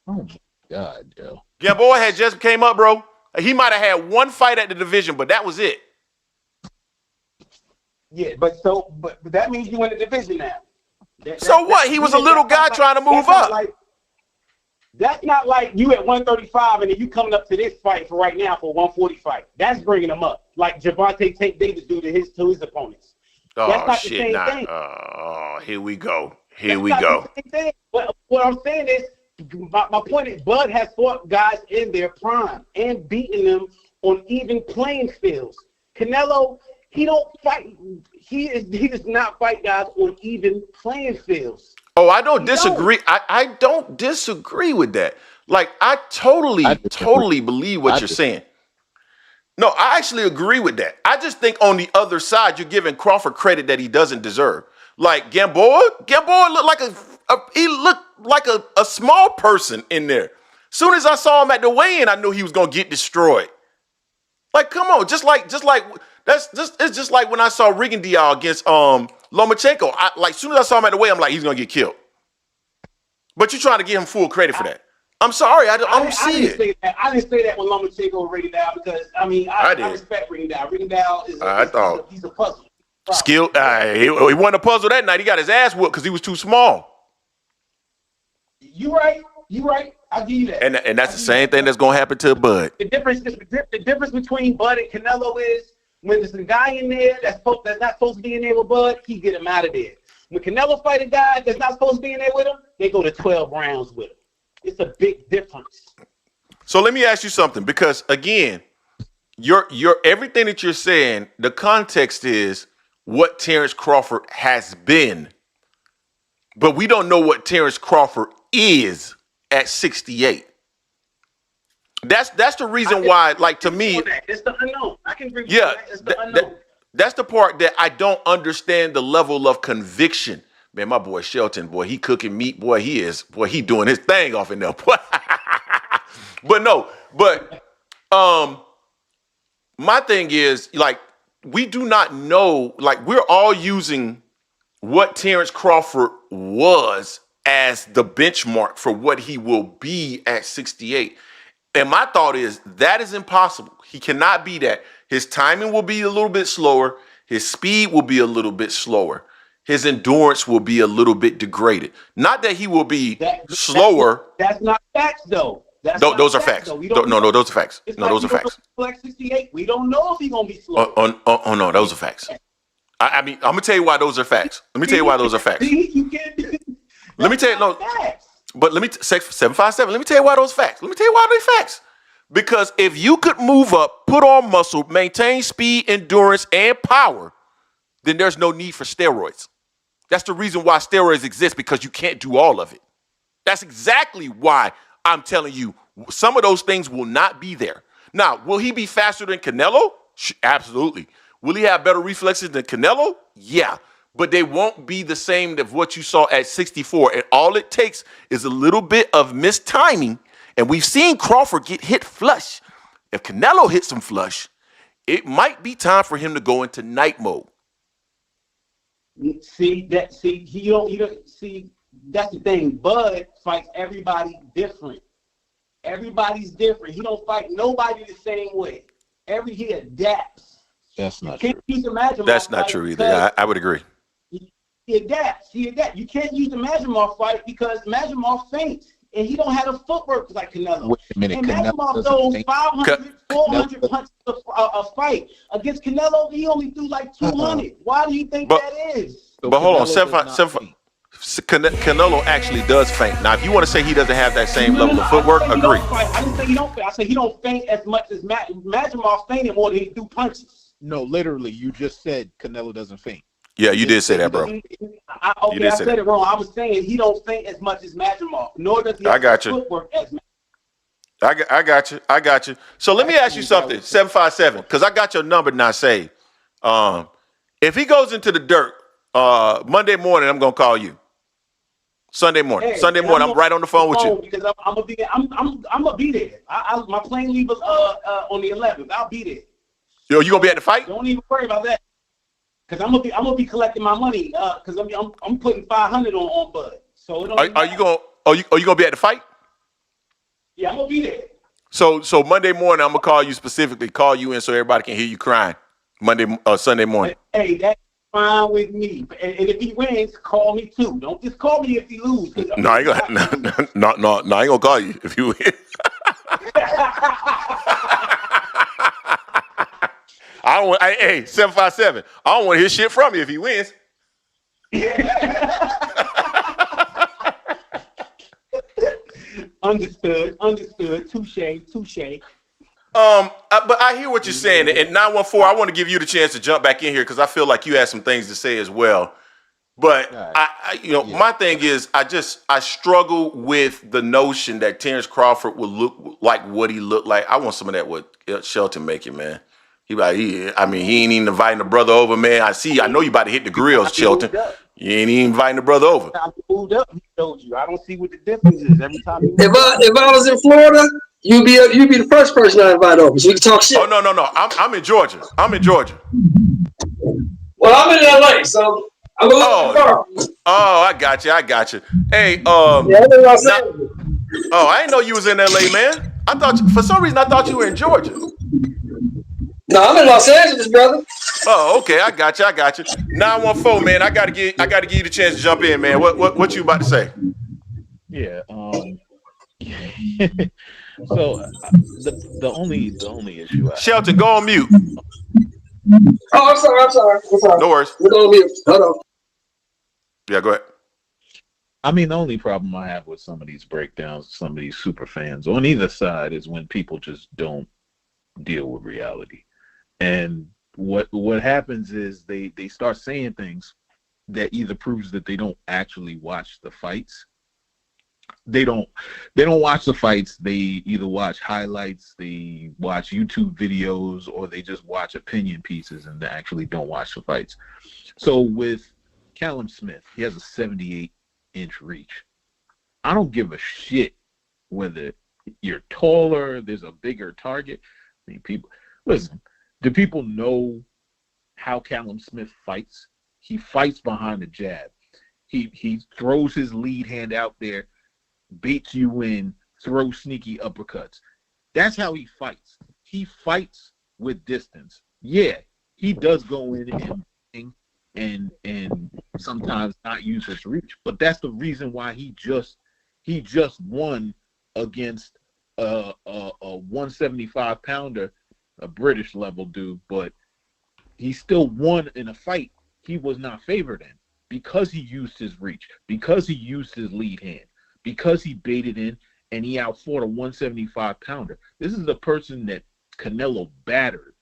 Speaker 10: my God, yo.
Speaker 1: Gamboa had just came up, bro. He might have had one fight at the division, but that was it.
Speaker 5: Yeah, but that means you win the division now.
Speaker 1: So what? He was a little guy trying to move up.
Speaker 5: That's not like you at 135 and then you coming up to this fight for right now for 140 fight. That's bringing him up, like Gervonta Tank Davis do to his opponents. That's not the same thing.
Speaker 1: Here we go.
Speaker 5: But what I'm saying is, my point is, Bud has fought guys in their prime and beaten them on even playing fields. Canelo, he don't fight. He does not fight guys on even playing fields.
Speaker 1: Oh, I don't disagree. I don't disagree with that. Like, I totally believe what you're saying. No, I actually agree with that. I just think on the other side, you're giving Crawford credit that he doesn't deserve. Like Gamboa looked like a small person in there. Soon as I saw him at the weigh-in, I knew he was gonna get destroyed. Like, come on, it's just like when I saw Rigondeaux against Lomachenko. Soon as I saw him at the weigh-in, I'm like, he's gonna get killed. But you're trying to give him full credit for that. I'm sorry, I don't see it.
Speaker 5: I didn't say that when Lomachenko was Rigondeaux because I respect Rigondeaux. Rigondeaux he's a puzzle.
Speaker 1: Skill. He won a puzzle that night. He got his ass whooped because he was too small.
Speaker 5: You right. I'll give you that.
Speaker 1: And that's the same thing that's gonna happen to Bud.
Speaker 5: The difference between Bud and Canelo is when there's a guy in there that's not supposed to be in there with Bud, he get him out of there. When Canelo fight a guy that's not supposed to be in there with him, they go to 12 rounds with him. It's a big difference.
Speaker 1: So let me ask you something, because again, your everything that you're saying, the context is what Terence Crawford has been. But we don't know what Terence Crawford is at 68. That's the reason why, like, to me,
Speaker 5: it's the unknown. I can agree with that. It's the unknown.
Speaker 1: That's the part that I don't understand the level of conviction. Man, my boy Shelton, boy, he cooking meat, boy, he doing his thing off in there. My thing is, like, we do not know, like, we're all using what Terence Crawford was as the benchmark for what he will be at 68. And my thought is that is impossible. He cannot be that. His timing will be a little bit slower. His speed will be a little bit slower. His endurance will be a little bit degraded. Not that he will be slower.
Speaker 5: That's not facts, though.
Speaker 1: Those are facts. No, those are facts. No, those are facts.
Speaker 5: Like 68, we don't know if he's gonna be slow.
Speaker 1: Oh, no, those are facts. I mean, I'm gonna tell you why those are facts. Let me tell you why those are facts. Let me tell you. No, But let me 757. Let me tell you why those facts. Let me tell you why those facts. Because if you could move up, put on muscle, maintain speed, endurance, and power, then there's no need for steroids. That's the reason why steroids exist, because you can't do all of it. That's exactly why I'm telling you some of those things will not be there. Now, will he be faster than Canelo? Absolutely. Will he have better reflexes than Canelo? Yeah. But they won't be the same of what you saw at 64. And all it takes is a little bit of mistiming. And we've seen Crawford get hit flush. If Canelo hits him flush, it might be time for him to go into night mode.
Speaker 5: See, that's the thing. Bud fights everybody different. Everybody's different. He don't fight nobody the same way. He adapts.
Speaker 10: That's not true.
Speaker 1: That's not true either. I would agree.
Speaker 5: He adapts. You can't use the Majimov fight because Majimov feints, and he don't have the footwork like Canelo.
Speaker 10: Wait a minute,
Speaker 5: and Majimov throws 500, 400 punches a fight. Against Canelo, he only threw like 200. Why do you think that is?
Speaker 1: But hold on, Canelo actually does feint. Now, if you want to say he doesn't have that same level of footwork, agree.
Speaker 5: I didn't say he don't feint. I said he don't feint as much as Majimov feinted more than he do punches.
Speaker 11: No, literally, you just said Canelo doesn't feint.
Speaker 1: Yeah, you did say that, bro.
Speaker 5: I said it wrong. I was saying he don't feint as much as Majimov, nor does he have footwork as Majimov.
Speaker 1: I got you. So let me ask you something, 757, because I got your number not saved. If he goes into the dirt Monday morning, I'm gonna call you. Sunday morning, I'm right on the phone with you.
Speaker 5: Because I'm gonna be there. My plane leaves on the 11th. I'll be there.
Speaker 1: Yo, you gonna be at the fight?
Speaker 5: Don't even worry about that. Because I'm gonna be collecting my money. Because I'm putting 500 on Bud. So
Speaker 1: are you gonna be at the fight?
Speaker 5: Yeah, I'm gonna be there.
Speaker 1: So Monday morning, I'm gonna call you specifically. Call you in so everybody can hear you crying. Sunday morning.
Speaker 5: Hey, that's fine with me. And if he wins, call me too. Don't just call me if he loses.
Speaker 1: No, I ain't gonna call you if you win. Hey, 757. I don't want to hear shit from you if he wins.
Speaker 5: Understood. Touche.
Speaker 1: But I hear what you're saying. And 914, I want to give you the chance to jump back in here because I feel like you had some things to say as well. But my thing is, I struggle with the notion that Terence Crawford will look like what he looked like. I want some of that what Shelton making, man. He ain't even inviting the brother over, man. I know you about to hit the grills, Shelton. You ain't even inviting the brother over.
Speaker 5: I moved up, he told you. I don't see what the difference is every time.
Speaker 8: If I was in Florida, you'd be the first person I invite over, so we can talk shit.
Speaker 1: Oh no. I'm in Georgia.
Speaker 8: Well, I'm in LA, so I'm a little far.
Speaker 1: Oh, I got you. Hey,
Speaker 8: I'm in Los Angeles.
Speaker 1: I didn't know you was in LA, man. For some reason I thought you were in Georgia.
Speaker 8: No, I'm in Los Angeles, brother.
Speaker 1: Oh, okay. I got you. 914, man. I gotta give you the chance to jump in, man. What you about to say?
Speaker 11: Yeah. So the only issue.
Speaker 1: Shelton, go on mute.
Speaker 8: Oh, I'm sorry.
Speaker 1: No worries.
Speaker 8: We're on mute. Hold on.
Speaker 1: Yeah, go ahead.
Speaker 11: I mean, the only problem I have with some of these breakdowns, some of these super fans on either side, is when people just don't deal with reality. And what happens is they start saying things that either proves that they don't actually watch the fights. They don't watch the fights. They either watch highlights, they watch YouTube videos, or they just watch opinion pieces and they actually don't watch the fights. So with Callum Smith, he has a 78-inch reach. I don't give a shit whether you're taller, there's a bigger target. I mean, do people know how Callum Smith fights? He fights behind the jab. He throws his lead hand out there, baits you in, throws sneaky uppercuts. That's how he fights. He fights with distance. Yeah, he does go in and sometimes not use his reach, but that's the reason why he just won against a 175 pounder, a British level dude, but he still won in a fight he was not favored in because he used his reach, because he used his lead hand, because he baited in and he outfought a 175 pounder. This is the person that Canelo battered.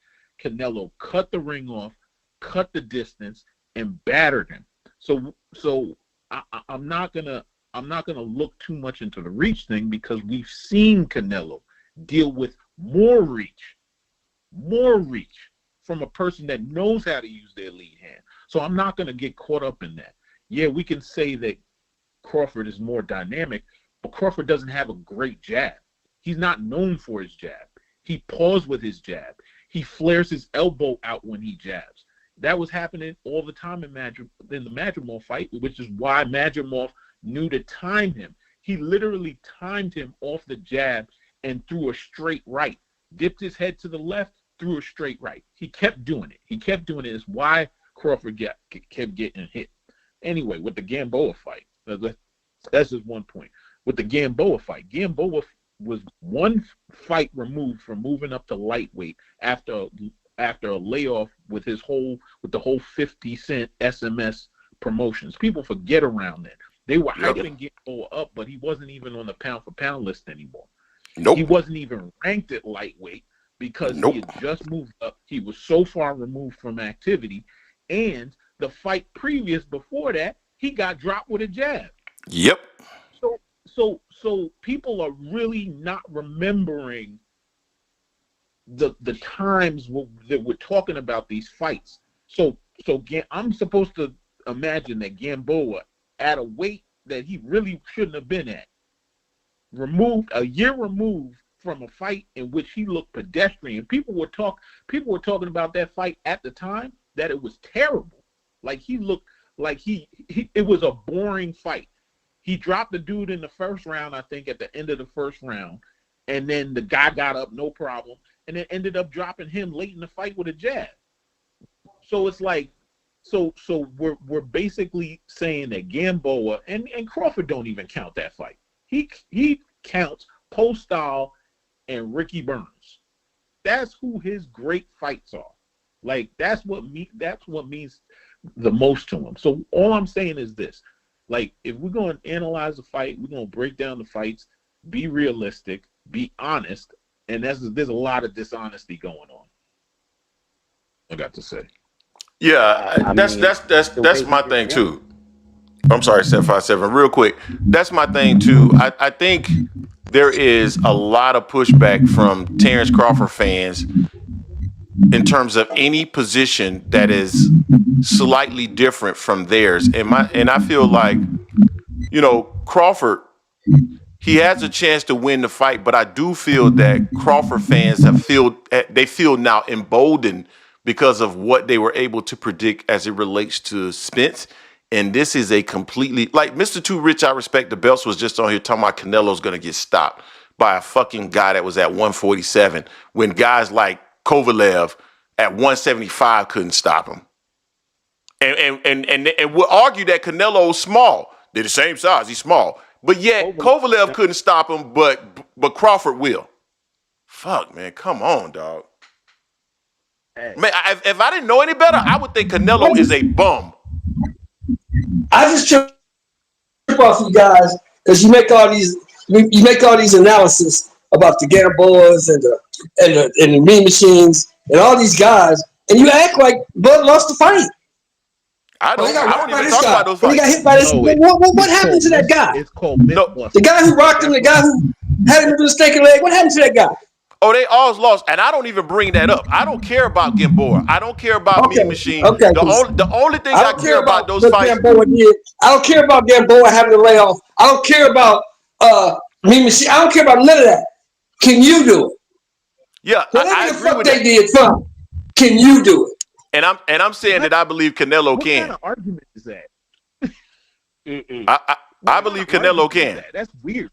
Speaker 11: Canelo cut the ring off, cut the distance, and battered him. So I'm not gonna look too much into the reach thing because we've seen Canelo deal with more reach from a person that knows how to use their lead hand. So I'm not gonna get caught up in that. Yeah, we can say that Crawford is more dynamic, but Crawford doesn't have a great jab. He's not known for his jab. He paws with his jab. He flares his elbow out when he jabs. That was happening all the time in the Madrimov fight, which is why Madrimov knew to time him. He literally timed him off the jab and threw a straight right. Dipped his head to the left, threw a straight right. He kept doing it. It's why Crawford kept getting hit. Anyway, with the Gamboa fight, that's just one point. With the Gamboa fight, Gamboa was one fight removed from moving up to lightweight after a layoff with the whole 50 Cent SMS promotions. People forget around that. They were hyping Gamboa up, but he wasn't even on the pound for pound list anymore. He wasn't even ranked at lightweight because he had just moved up. He was so far removed from activity, and the fight previous before that, he got dropped with a jab.
Speaker 1: Yep.
Speaker 11: So people are really not remembering the times that we're talking about these fights. So I'm supposed to imagine that Gamboa at a weight that he really shouldn't have been at, a year removed from a fight in which he looked pedestrian. People were talking about that fight at the time that it was terrible. Like he looked like it was a boring fight. He dropped the dude in the first round, I think, at the end of the first round, and then the guy got up, no problem, and then ended up dropping him late in the fight with a jab. So it's like, so we're basically saying that Gamboa and Crawford don't even count that fight. He counts Postol and Ricky Burns. That's who his great fights are. Like that's what means the most to him. So all I'm saying is this. Like, if we're going to analyze the fight, we're going to break down the fights, be realistic, be honest, and there's a lot of dishonesty going on. I got to say.
Speaker 1: Yeah, that's my thing too. I'm sorry, 757. Real quick, that's my thing too. I think there is a lot of pushback from Terence Crawford fans in terms of any position that is slightly different from theirs. And I feel like, Crawford, he has a chance to win the fight, but I do feel that Crawford fans feel now emboldened because of what they were able to predict as it relates to Spence. And this is a completely, like Mr. Too Rich, I Respect the Belts was just on here talking about Canelo's going to get stopped by a fucking guy that was at 147 when guys like Kovalev at 175 couldn't stop him. And we'll argue that Canelo's small. They're the same size. He's small. But yet Kovalev couldn't stop him, but Crawford will. Fuck, man. Come on, dog. Man, if I didn't know any better, I would think Canelo is a bum.
Speaker 8: I just trip off you guys because you make all these analysis about the Gamboas and the Mean Machines and all these guys, and you act like Bud lost the fight.
Speaker 1: I don't even talk about those fights.
Speaker 8: He got hit by this. What happened to that guy?
Speaker 11: It's called
Speaker 8: the guy who rocked him, the guy who had him do the steak and leg. What happened to that guy?
Speaker 1: Oh, they all lost, and I don't even bring that up. I don't care about Gamboa. I don't care about Mean Machine.
Speaker 8: Okay,
Speaker 1: the only thing I care about those fights.
Speaker 8: Gamboa did. I don't care about Gamboa having to lay off. I don't care about Mean Machine. I don't care about none of that. Can you do it?
Speaker 1: Yeah,
Speaker 8: whatever the fuck they did, fine. Can you do it?
Speaker 1: And I'm saying that I believe Canelo can.
Speaker 11: What kind of argument is that?
Speaker 1: I believe Canelo can.
Speaker 11: That's weird.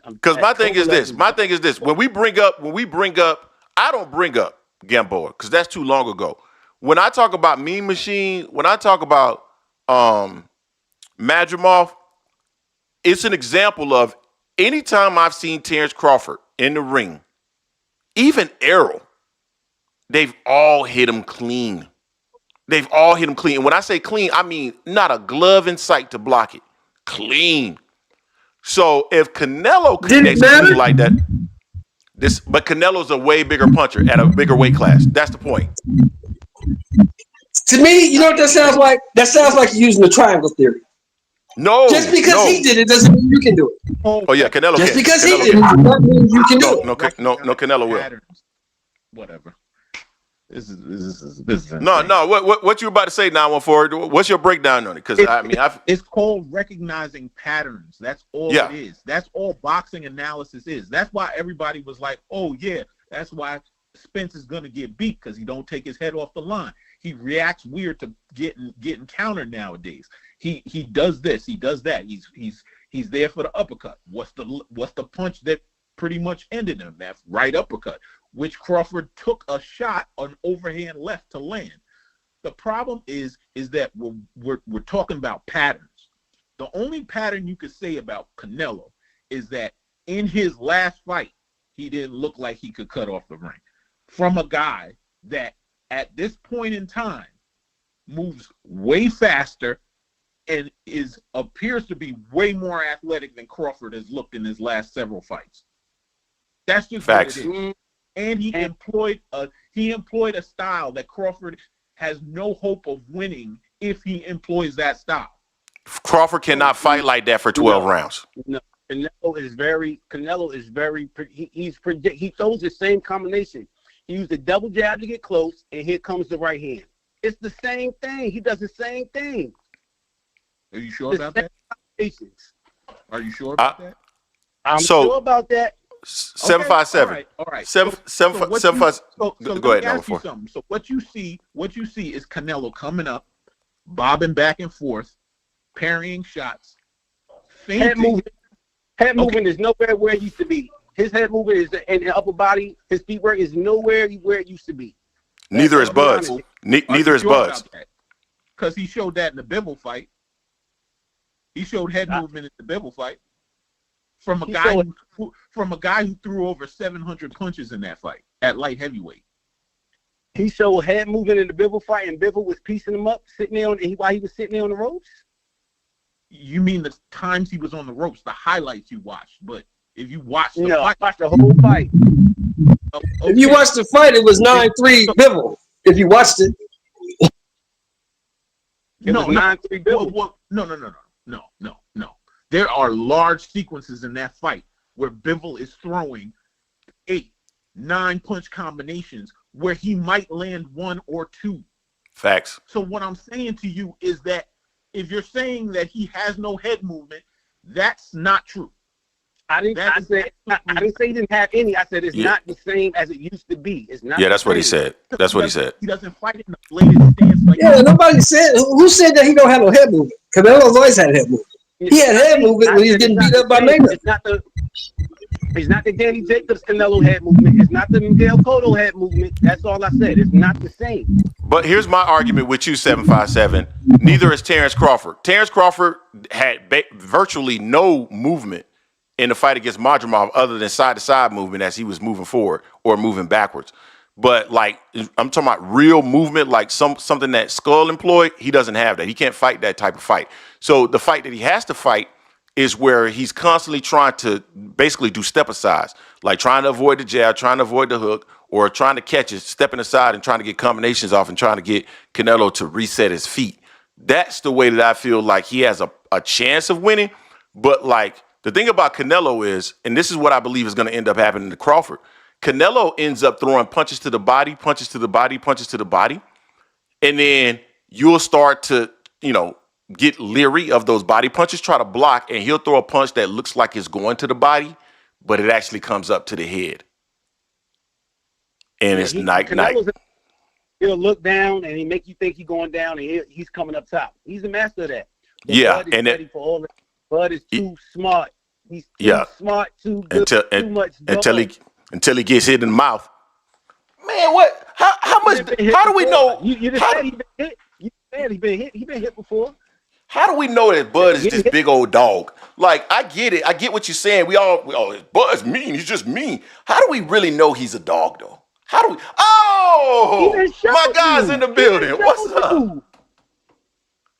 Speaker 1: Because my thing is this. When we bring up, I don't bring up Gamboa because that's too long ago. When I talk about Mean Machine, when I talk about Madrimov, it's an example of anytime I've seen Terence Crawford in the ring, even Errol, they've all hit him clean. They've all hit him clean. And when I say clean, I mean not a glove in sight to block it. Clean. So if Canelo connects with you like that, but Canelo's a way bigger puncher at a bigger weight class. That's the point.
Speaker 8: To me, you know what that sounds like? That sounds like you're using the triangle theory.
Speaker 1: No.
Speaker 8: Just because he did it doesn't mean you can do it.
Speaker 1: Oh yeah, Canelo
Speaker 8: Just
Speaker 1: can.
Speaker 8: because
Speaker 1: Canelo
Speaker 8: he did it doesn't mean you can do it.
Speaker 1: No, Canelo will.
Speaker 11: Patterns. Whatever. This is
Speaker 1: No. What you about to say, 914? What's your breakdown on it? Because
Speaker 11: it's called recognizing patterns. That's all it is. That's all boxing analysis is. That's why everybody was like, "Oh yeah, that's why Spence is gonna get beat because he don't take his head off the line. He reacts weird to getting countered nowadays. He does this, he does that. He's there for the uppercut. What's the punch that pretty much ended him? That right uppercut, which Crawford took a shot on overhand left to land. The problem is that we're talking about patterns. The only pattern you could say about Canelo is that in his last fight, he didn't look like he could cut off the ring from a guy that at this point in time moves way faster and appears to be way more athletic than Crawford has looked in his last several fights. That's just
Speaker 1: facts.
Speaker 11: What it is. And he employed a style that Crawford has no hope of winning if he employs that style.
Speaker 1: Crawford cannot fight like that for 12 rounds.
Speaker 5: No, Canelo is very. He throws the same combination. He used the double jab to get close, and here comes the right hand. It's the same thing. He does the same thing.
Speaker 11: Are you sure about that? Are you sure about that?
Speaker 5: I'm sure about that.
Speaker 1: 757.
Speaker 11: All right.
Speaker 1: 757. Go ahead, number 4.
Speaker 11: So what you see is Canelo coming up, bobbing back and forth, parrying shots, fainting.
Speaker 5: Head movement is nowhere where it used to be. His head movement is in the upper body. His feet work is nowhere where it used to be.
Speaker 1: Neither is Bud's. Neither is Bud's.
Speaker 11: Because he showed that in the Bivol fight. He showed head movement in the Bivol fight from a guy who threw over 700 punches in that fight at light heavyweight.
Speaker 5: He showed head movement in the Bivol fight, and Bivol was piecing him up, while he was sitting there on the ropes.
Speaker 11: You mean the times he was on the ropes, the highlights you watched? But if you watched
Speaker 5: the fight, I watched the whole fight.
Speaker 11: Okay.
Speaker 8: If you watched the fight, it was 9-3 Bivol. If you watched it,
Speaker 5: it was 9-3 Bivol.
Speaker 11: No. There are large sequences in that fight where Bivol is throwing 8, 9 punch combinations where he might land 1 or 2.
Speaker 1: Facts.
Speaker 11: So what I'm saying to you is that if you're saying that he has no head movement, that's not true.
Speaker 5: I didn't say he didn't have any. I said it's not the same as it used to be. It's not.
Speaker 1: Yeah, that's what he said. That's what he said.
Speaker 11: He doesn't fight in the bladed stance like
Speaker 8: that. Nobody said. Who said that he don't have no head movement? Canelo's always had head movement. He had head movement when he was getting beat up by Mayweather.
Speaker 5: It's not the Danny Jacobs Canelo head movement. It's not the Miguel Cotto head movement. That's all I said. It's not the same.
Speaker 1: But here's my argument with you, 757. Neither is Terence Crawford. Terence Crawford had virtually no movement in the fight against Madrimov other than side-to-side movement as he was moving forward or moving backwards. But, like, I'm talking about real movement, like something that Skull employed, he doesn't have that. He can't fight that type of fight. So the fight that he has to fight is where he's constantly trying to basically do step-asides, like trying to avoid the jab, trying to avoid the hook, or trying to catch it, stepping aside and trying to get combinations off and trying to get Canelo to reset his feet. That's the way that I feel like he has a chance of winning. But, like, the thing about Canelo is, and this is what I believe is going to end up happening to Crawford, Canelo ends up throwing punches to the body, punches to the body, punches to the body. And then you'll start to, get leery of those body punches, try to block, and he'll throw a punch that looks like it's going to the body, but it actually comes up to the head. And it's night.
Speaker 5: He'll look down and he make you think he's going down and he's coming up top. He's a master of that.
Speaker 1: Bud is
Speaker 5: ready for all that. Bud is too smart. He's too smart, too good, too much.
Speaker 1: Until he gets hit in the mouth. Man, what? How much? How do we know?
Speaker 5: You just said he been hit. You said he been hit. He been hit before.
Speaker 1: How do we know that Bud is this big old dog? Like, I get it. I get what you're saying. We all Bud's mean. He's just mean. How do we really know he's a dog, though? How do we? Oh,
Speaker 5: He just showed
Speaker 1: my guy's
Speaker 5: you.
Speaker 1: in the
Speaker 5: He
Speaker 1: building.
Speaker 5: just
Speaker 1: What's
Speaker 5: showed
Speaker 1: up?
Speaker 5: you.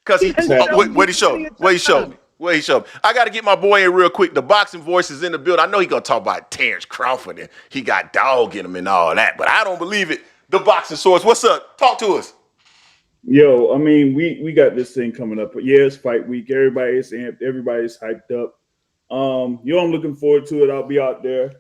Speaker 1: Cause
Speaker 5: He just showed
Speaker 1: what
Speaker 5: you
Speaker 1: he showed me?
Speaker 5: plenty of
Speaker 1: What he showed
Speaker 5: time.
Speaker 1: me? What he showed me? I got to get my boy in real quick. The boxing voice is in the building. I know he gonna talk about Terence Crawford and he got dog in him and all that, but I don't believe it. The boxing source. What's up? Talk to us.
Speaker 12: Yo, I mean, we got this thing coming up. But yeah, it's fight week. Everybody's amped. Everybody's hyped up. I'm looking forward to it. I'll be out there,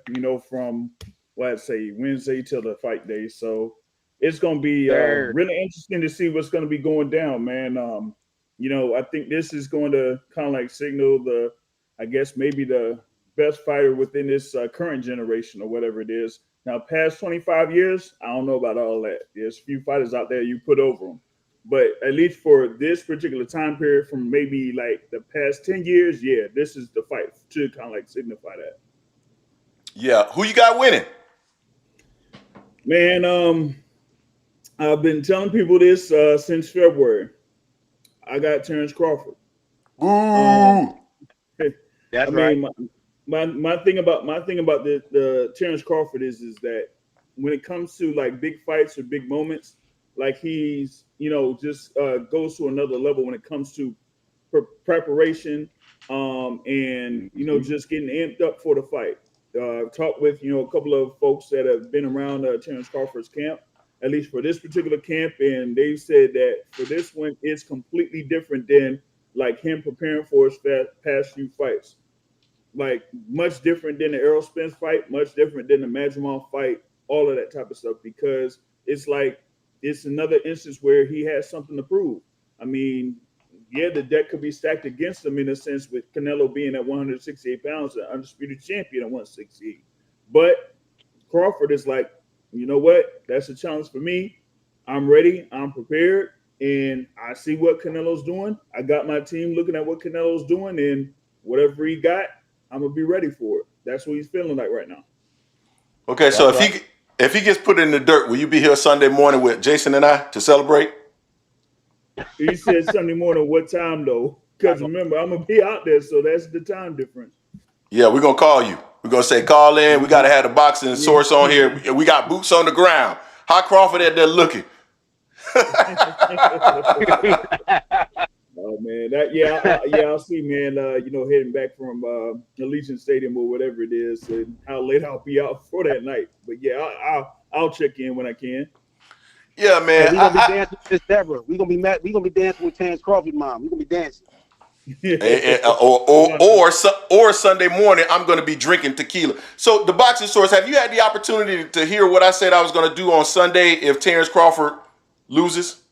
Speaker 12: from let's say Wednesday till the fight day. So it's gonna be really interesting to see what's gonna be going down, man. I think this is going to kind of like signal maybe the best fighter within this current generation or whatever it is. Now, past 25 years, I don't know about all that. There's a few fighters out there you put over them. But at least for this particular time period from maybe like the past 10 years, yeah, this is the fight to kind of like signify that.
Speaker 1: Yeah. Who you got winning?
Speaker 12: Man, I've been telling people this since February. I got Terence Crawford.
Speaker 1: Ooh.
Speaker 5: That's right.
Speaker 12: My thing about the Terence Crawford is that when it comes to like big fights or big moments, like he's just goes to another level when it comes to preparation and just getting amped up for the fight. I've talked with a couple of folks that have been around Terence Crawford's camp, at least for this particular camp, and they said that for this one it's completely different than like him preparing for his past few fights. Like much different than the Errol Spence fight, much different than the Mastermind fight, all of that type of stuff, because it's like it's another instance where he has something to prove. I mean, yeah, the deck could be stacked against him in a sense with Canelo being at 168 pounds, the undisputed champion at 168. But Crawford is like, you know what? That's a challenge for me. I'm ready. I'm prepared. And I see what Canelo's doing. I got my team looking at what Canelo's doing, and whatever he got, I'm going to be ready for it. That's what he's feeling like right now.
Speaker 1: Okay, so if he gets put in the dirt, will you be here Sunday morning with Jason and I to celebrate?
Speaker 12: He said Sunday morning, what time though? Because remember, I'm going to be out there, so that's the time difference.
Speaker 1: Yeah, we're going to call you. We're going to say, call in. We got to have the boxing source on here. We got boots on the ground. How Crawford at there looking?
Speaker 12: Oh man, I'll see, man. Heading back from Allegiant Stadium or whatever it is, and how late I'll be out for that night. But yeah, I'll check in when I can.
Speaker 1: Yeah, man.
Speaker 5: We're gonna be dancing with Deborah. We're gonna be dancing with Terence Crawford, mom. We're gonna be dancing.
Speaker 1: or Sunday morning, I'm going to be drinking tequila. So the boxing source, have you had the opportunity to hear what I said I was going to do on Sunday if Terence Crawford loses?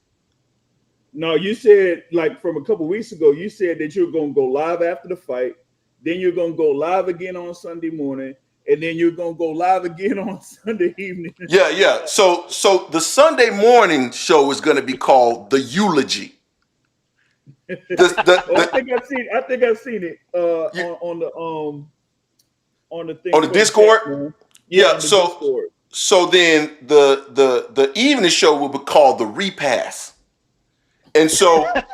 Speaker 12: No, you said like from a couple weeks ago, you said that you're going to go live after the fight. Then you're going to go live again on Sunday morning. And then you're going to go live again on Sunday evening.
Speaker 1: Yeah. So the Sunday morning show is going to be called The Eulogy.
Speaker 12: I think I've seen it on the thing
Speaker 1: on the Discord.
Speaker 12: Discord.
Speaker 1: So then the evening show will be called The Repass. And so let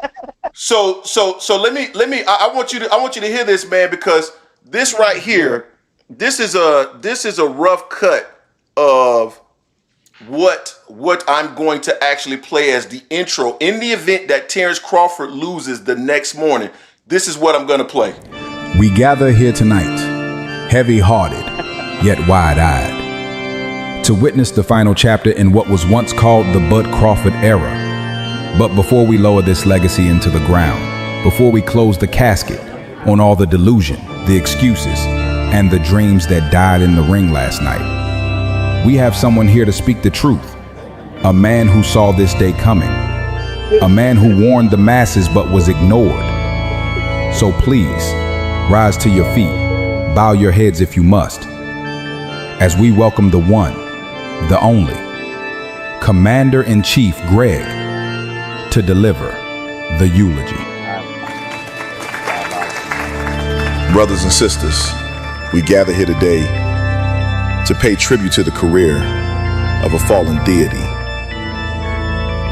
Speaker 1: me I want you to hear this, man, because this right here, this is a rough cut of what I'm going to actually play as the intro in the event that Terence Crawford loses the next morning. This is what I'm going to play.
Speaker 2: We gather here tonight, heavy-hearted, yet wide-eyed, to witness the final chapter in what was once called the Bud Crawford era. But before we lower this legacy into the ground, before we close the casket on all the delusion, the excuses, and the dreams that died in the ring last night, we have someone here to speak the truth, a man who saw this day coming, a man who warned the masses but was ignored. So please, rise to your feet, bow your heads if you must, as we welcome the one, the only, Commander-in-Chief Greg, to deliver the eulogy.
Speaker 3: Brothers and sisters, we gather here today to pay tribute to the career of a fallen deity,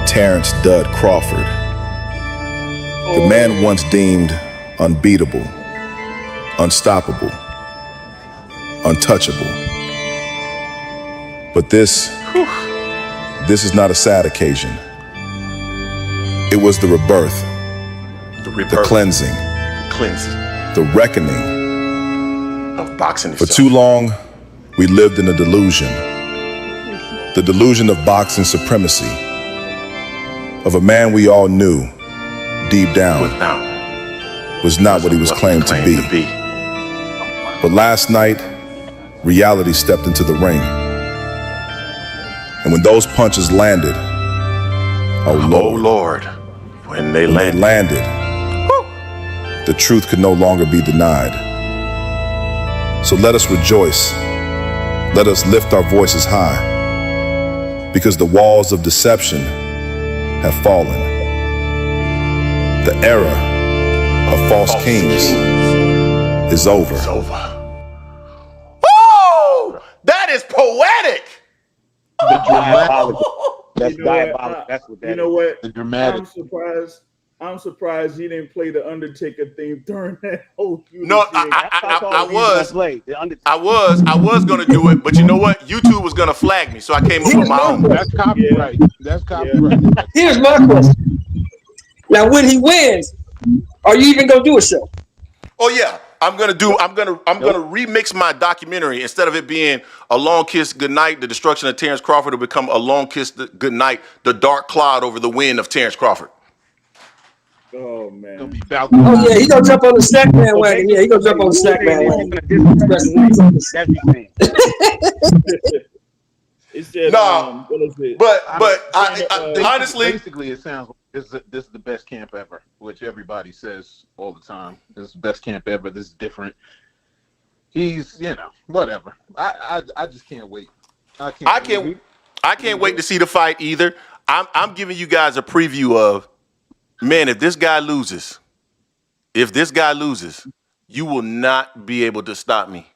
Speaker 3: Terence "Dud" Crawford, the man once deemed unbeatable, unstoppable, untouchable. But this is not a sad occasion. It was the rebirth, the cleansing, the reckoning
Speaker 1: of boxing
Speaker 3: For
Speaker 1: itself.
Speaker 3: too long, we lived in a delusion. The delusion of boxing supremacy. Of a man we all knew, deep down, was not what he was claimed to be. But last night, reality stepped into the ring. And when those punches landed, oh
Speaker 1: Lord, when they
Speaker 3: landed, the truth could no longer be denied. So let us rejoice. Let us lift our voices high, because the walls of deception have fallen. The era of false kings is over.
Speaker 1: Oh, that is poetic.
Speaker 5: That's diabolical. That's what that is.
Speaker 12: You know what?
Speaker 11: The dramatic.
Speaker 12: I'm surprised he didn't play the Undertaker theme during that whole.
Speaker 1: No, I was gonna do it, but you know what? YouTube was gonna flag me, so I came up with my own.
Speaker 11: That's copyright. That's copyright.
Speaker 8: Here's my question. Now, when he wins, are you even gonna do a show?
Speaker 1: Oh yeah, I'm gonna remix my documentary. Instead of it being A Long Kiss Goodnight, The Destruction of Terence Crawford, it'll become A Long Kiss Goodnight, The Dark Cloud Over the Wind of Terence Crawford.
Speaker 12: Oh man.
Speaker 8: Oh yeah, he gonna jump on the snack bandwagon. Yeah, he gonna jump on the snack bandwagon.
Speaker 12: It said,
Speaker 1: no,
Speaker 12: what is it?
Speaker 1: but I honestly,
Speaker 11: basically, it sounds like this is the best camp ever, which everybody says all the time. This is the best camp ever. This is different. He's, whatever. I just can't wait. I
Speaker 1: can't wait to see the fight either. I'm giving you guys a preview of, man, if this guy loses, you will not be able to stop me.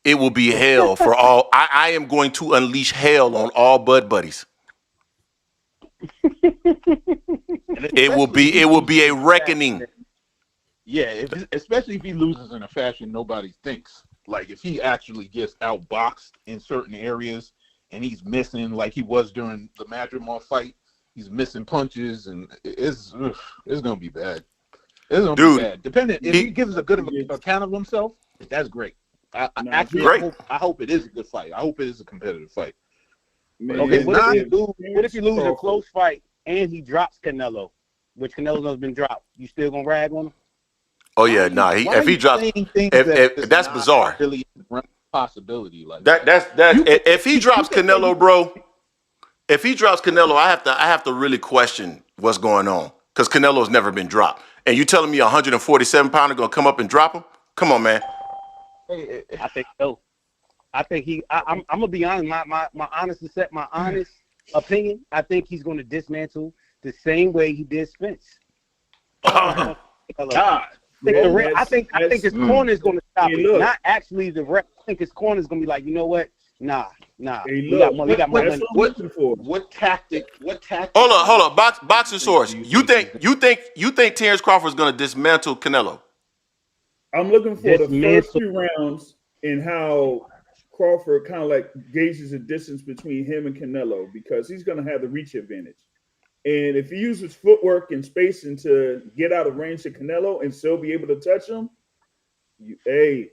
Speaker 1: It will be hell for all. I am going to unleash hell on all Bud buddies. It will be a reckoning.
Speaker 11: Yeah, especially if he loses in a fashion nobody thinks. Like if he actually gets outboxed in certain areas and he's missing, like he was during the Madrimov fight, he's missing punches, and it's gonna be bad. It's gonna be bad. Depending if he gives a good account of himself, that's great. I hope it is a good fight. I hope it is a competitive fight.
Speaker 5: Man, okay, what if you lose a close fight and he drops Canelo, which Canelo's been dropped? You still gonna rag on him?
Speaker 1: Oh yeah, nah. If he drops, if that's bizarre.
Speaker 11: Really possibility like
Speaker 1: if he drops Canelo, bro. If he drops Canelo, I have to really question what's going on, because Canelo's never been dropped. And you telling me a 147-pounder gonna come up and drop him? Come on, man.
Speaker 5: I think so. I think I'm gonna be honest. My honest opinion. I think he's gonna dismantle the same way he did Spence.
Speaker 12: God.
Speaker 5: I think his corner is gonna stop it. Not actually the rep. I think his corner is gonna be like, you know what? Nah.
Speaker 12: Hey,
Speaker 5: we got money.
Speaker 11: What tactic?
Speaker 1: Hold on. Boxing source. You think Terence Crawford is gonna dismantle Canelo?
Speaker 12: I'm looking for the first few rounds and how Crawford kind of like gauges the distance between him and Canelo, because he's going to have the reach advantage. And if he uses footwork and spacing to get out of range to Canelo and still be able to touch him, it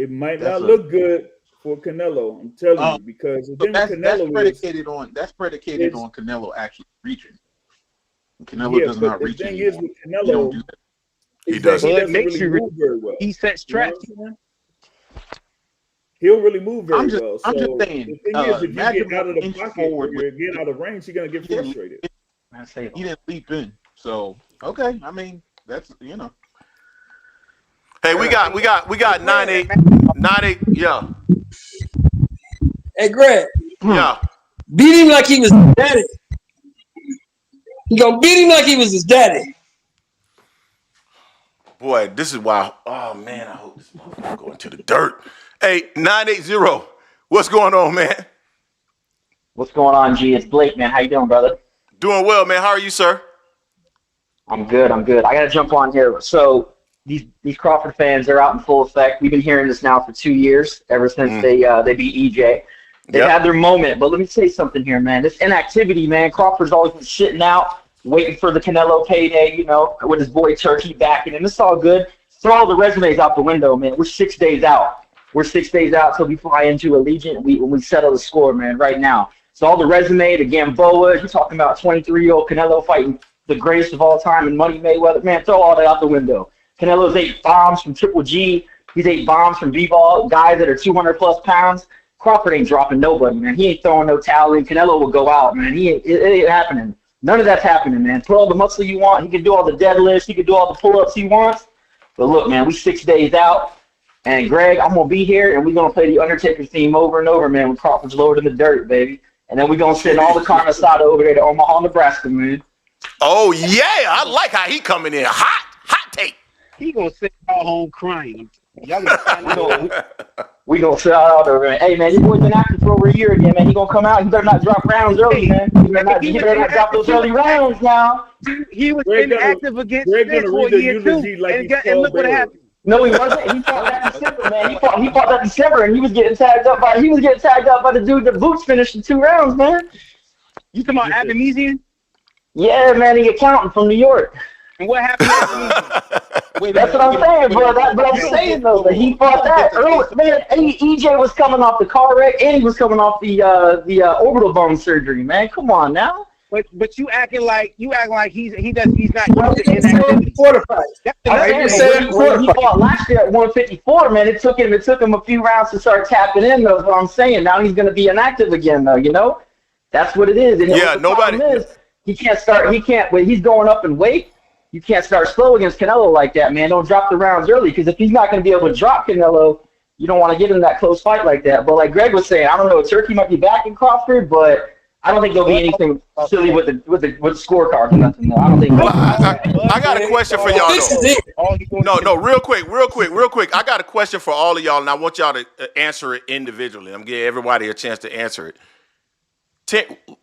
Speaker 12: might not look good for Canelo. I'm telling you, because
Speaker 11: that's predicated on Canelo actually reaching. Canelo does not reach.
Speaker 12: The thing is with Canelo,
Speaker 1: he doesn't.
Speaker 5: Well, it makes
Speaker 12: really move very well.
Speaker 5: He sets traps.
Speaker 12: He'll really move very well.
Speaker 11: I'm just saying.
Speaker 12: The thing is, if you get out of the pocket or you get out of range, you're gonna get frustrated.
Speaker 11: He didn't leap in, so okay. I mean, that's
Speaker 1: Hey, we got 9-8. Yeah.
Speaker 8: Hey, Greg.
Speaker 1: Yeah.
Speaker 8: Beat him like he was his daddy. You gonna beat him like he was his daddy.
Speaker 1: Boy, this is why. Oh man, I hope this motherfucker going to the dirt. Hey, 980. What's going on, man?
Speaker 13: What's going on, G? It's Blake, man. How you doing, brother?
Speaker 1: Doing well, man. How are you, sir?
Speaker 13: I'm good. I got to jump on here. So these Crawford fans, they're out in full effect. We've been hearing this now for 2 years, ever since they beat EJ. They've had their moment. But let me say something here, man. This inactivity, man. Crawford's always been shitting out, waiting for the Canelo payday, you know, with his boy Turkey backing him. It's all good. Throw all the resumes out the window, man. We're 6 days out. We're 6 days out till we fly into Allegiant. When we settle the score, man, right now. So all the resume, the Gamboa, you're talking about 23-year-old Canelo fighting the greatest of all time and Money Mayweather. Man, throw all that out the window. Canelo's 8 bombs from Triple G. He's 8 bombs from Bivol, guys that are 200-plus pounds. Crawford ain't dropping nobody, man. He ain't throwing no towel in. Canelo will go out, man. It ain't happening. None of that's happening, man. Throw all the muscle you want. He can do all the deadlifts. He can do all the pull-ups he wants. But look, man, we 6 days out. And Greg, I'm going to be here, and we're going to play the Undertaker theme over and over, man, when Crawford's lowered in the dirt, baby. And then we're going to send all the carne asada over there to Omaha, Nebraska, man.
Speaker 1: Oh, yeah. I like how he coming in. Hot take.
Speaker 5: He going to send y'all home crying. Y'all
Speaker 13: we going to sell out over there. Hey, man, this boy's been active for over a year again, man. He going to come out. He better not drop rounds early, man. He better not drop those early rounds now.
Speaker 5: He was inactive against Smith for a year, too. And look what happened.
Speaker 13: No, he wasn't. He fought that December, man. He fought that December, and he was getting tagged up by the dude that boots finished in 2 rounds, man.
Speaker 5: You talking about Abdemisian?
Speaker 13: Yeah, man, the accountant from New York.
Speaker 5: And what happened to Abdemisian?
Speaker 13: That's what I'm saying, bro. But I'm saying though that he fought that early. Man, EJ was coming off the car wreck, and he was coming off the orbital bone surgery. Man, come on now.
Speaker 5: But you acting like he's not used to inactivity.
Speaker 13: He fought last year at 154, man. It took him a few rounds to start tapping in, though. That's what I'm saying. Now he's gonna be inactive again, though. You know, that's what it is. And
Speaker 1: yeah, nobody.
Speaker 13: When he's going up in weight, you can't start slow against Canelo like that, man. Don't drop the rounds early, because if he's not gonna be able to drop Canelo, you don't want to get in that close fight like that. But like Greg was saying, I don't know. Turkey might be back in Crawford, but I don't think there'll be anything silly with the scorecard or nothing. No, I don't think.
Speaker 1: I got a question for y'all though. No, real quick. I got a question for all of y'all, and I want y'all to answer it individually. I'm gonna give everybody a chance to answer it.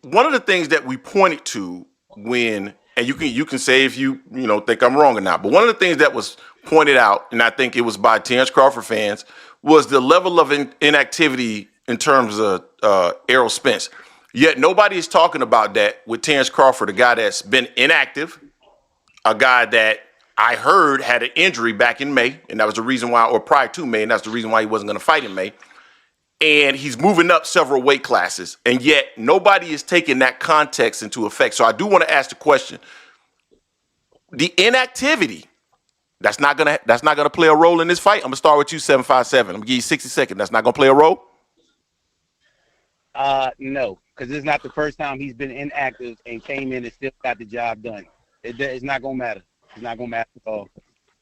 Speaker 1: One of the things that we pointed to when, and you can say if you think I'm wrong or not, but one of the things that was pointed out, and I think it was by Terence Crawford fans, was the level of inactivity in terms of Errol Spence. Yet nobody is talking about that with Terence Crawford, a guy that's been inactive, a guy that I heard had an injury back in May, and that was the reason why, or prior to May, and that's the reason why he wasn't going to fight in May. And he's moving up several weight classes, and yet nobody is taking that context into effect. So I do want to ask the question: the inactivity, that's not gonna play a role in this fight. I'm gonna start with you, 757. I'm gonna give you 60 seconds. That's not gonna play a role.
Speaker 5: No, because it's not the first time he's been inactive and came in and still got the job done. It's not gonna matter. It's not gonna matter at all.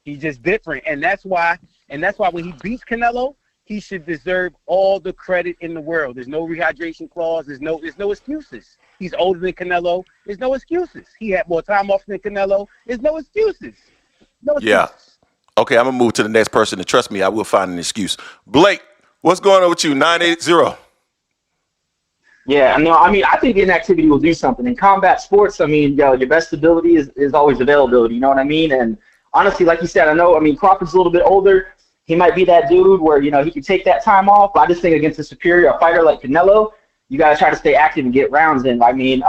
Speaker 5: He's just different, and that's why when he beats Canelo, he should deserve all the credit in the world. There's no rehydration clause. There's no excuses. He's older than Canelo. There's no excuses. He had more time off than Canelo. There's no excuses. No excuses.
Speaker 1: Yeah. Okay, I'm gonna move to the next person, and trust me, I will find an excuse. Blake, what's going on with you? 980.
Speaker 13: Yeah, no, I mean, I think inactivity will do something. In combat sports, I mean, your best ability is always availability, you know what I mean? And honestly, like you said, Crawford's a little bit older. He might be that dude where, he can take that time off. But I just think against a superior fighter like Canelo, you got to try to stay active and get rounds in. I mean,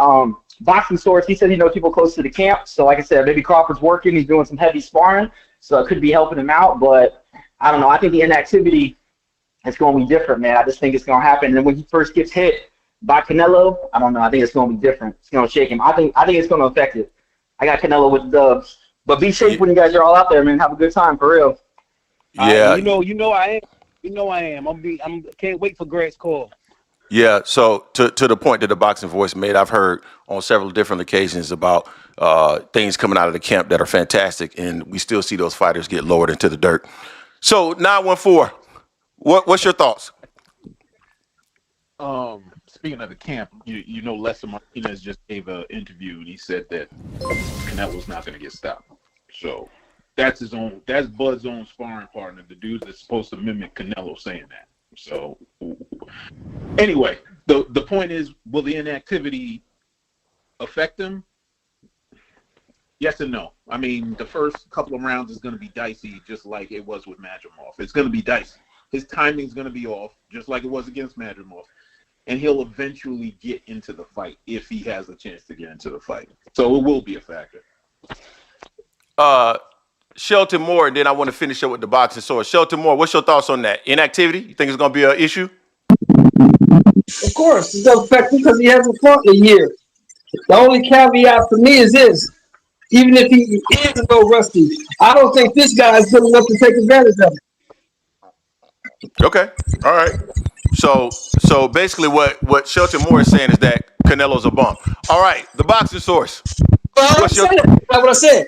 Speaker 13: boxing source, he said he knows people close to the camp. So like I said, maybe Crawford's working. He's doing some heavy sparring. So it could be helping him out. But I don't know. I think the inactivity is going to be different, man. I just think it's going to happen. And when he first gets hit by Canelo, I don't know. I think it's going to be different. It's going to shake him. I think it's going to affect it. I got Canelo with the dubs. But be safe when you guys are all out there, man. Have a good time, for real.
Speaker 1: Yeah.
Speaker 5: You know I am. You know I am. I'm can't wait for Greg's call.
Speaker 1: Yeah. So to the point that the Boxing Voice made, I've heard on several different occasions about things coming out of the camp that are fantastic, and we still see those fighters get lowered into the dirt. So 914, what's your thoughts?
Speaker 11: Speaking of the camp, Lester Martinez just gave an interview, and he said that Canelo's not going to get stopped. So that's Bud's own sparring partner, the dude that's supposed to mimic Canelo saying that. So anyway, the point is, will the inactivity affect him? Yes and no. I mean, the first couple of rounds is going to be dicey, just like it was with Madrimov. It's going to be dicey. His timing's going to be off, just like it was against Madrimov. and he'll eventually get into the fight if he has a chance to get into the fight. So it will be a factor.
Speaker 1: Shelton Moore, and then I want to finish up with the boxing source. Shelton Moore, what's your thoughts on that? Inactivity? You think it's going to be an issue?
Speaker 8: Of course, it does affect him because he hasn't fought in a year. The only caveat for me is this: even if he is a little rusty, I don't think this guy is good enough to take advantage of it.
Speaker 1: Okay, all right. So basically, what Shelton Moore is saying is that Canelo's a bum. All right, the boxing source.
Speaker 8: That's what I said.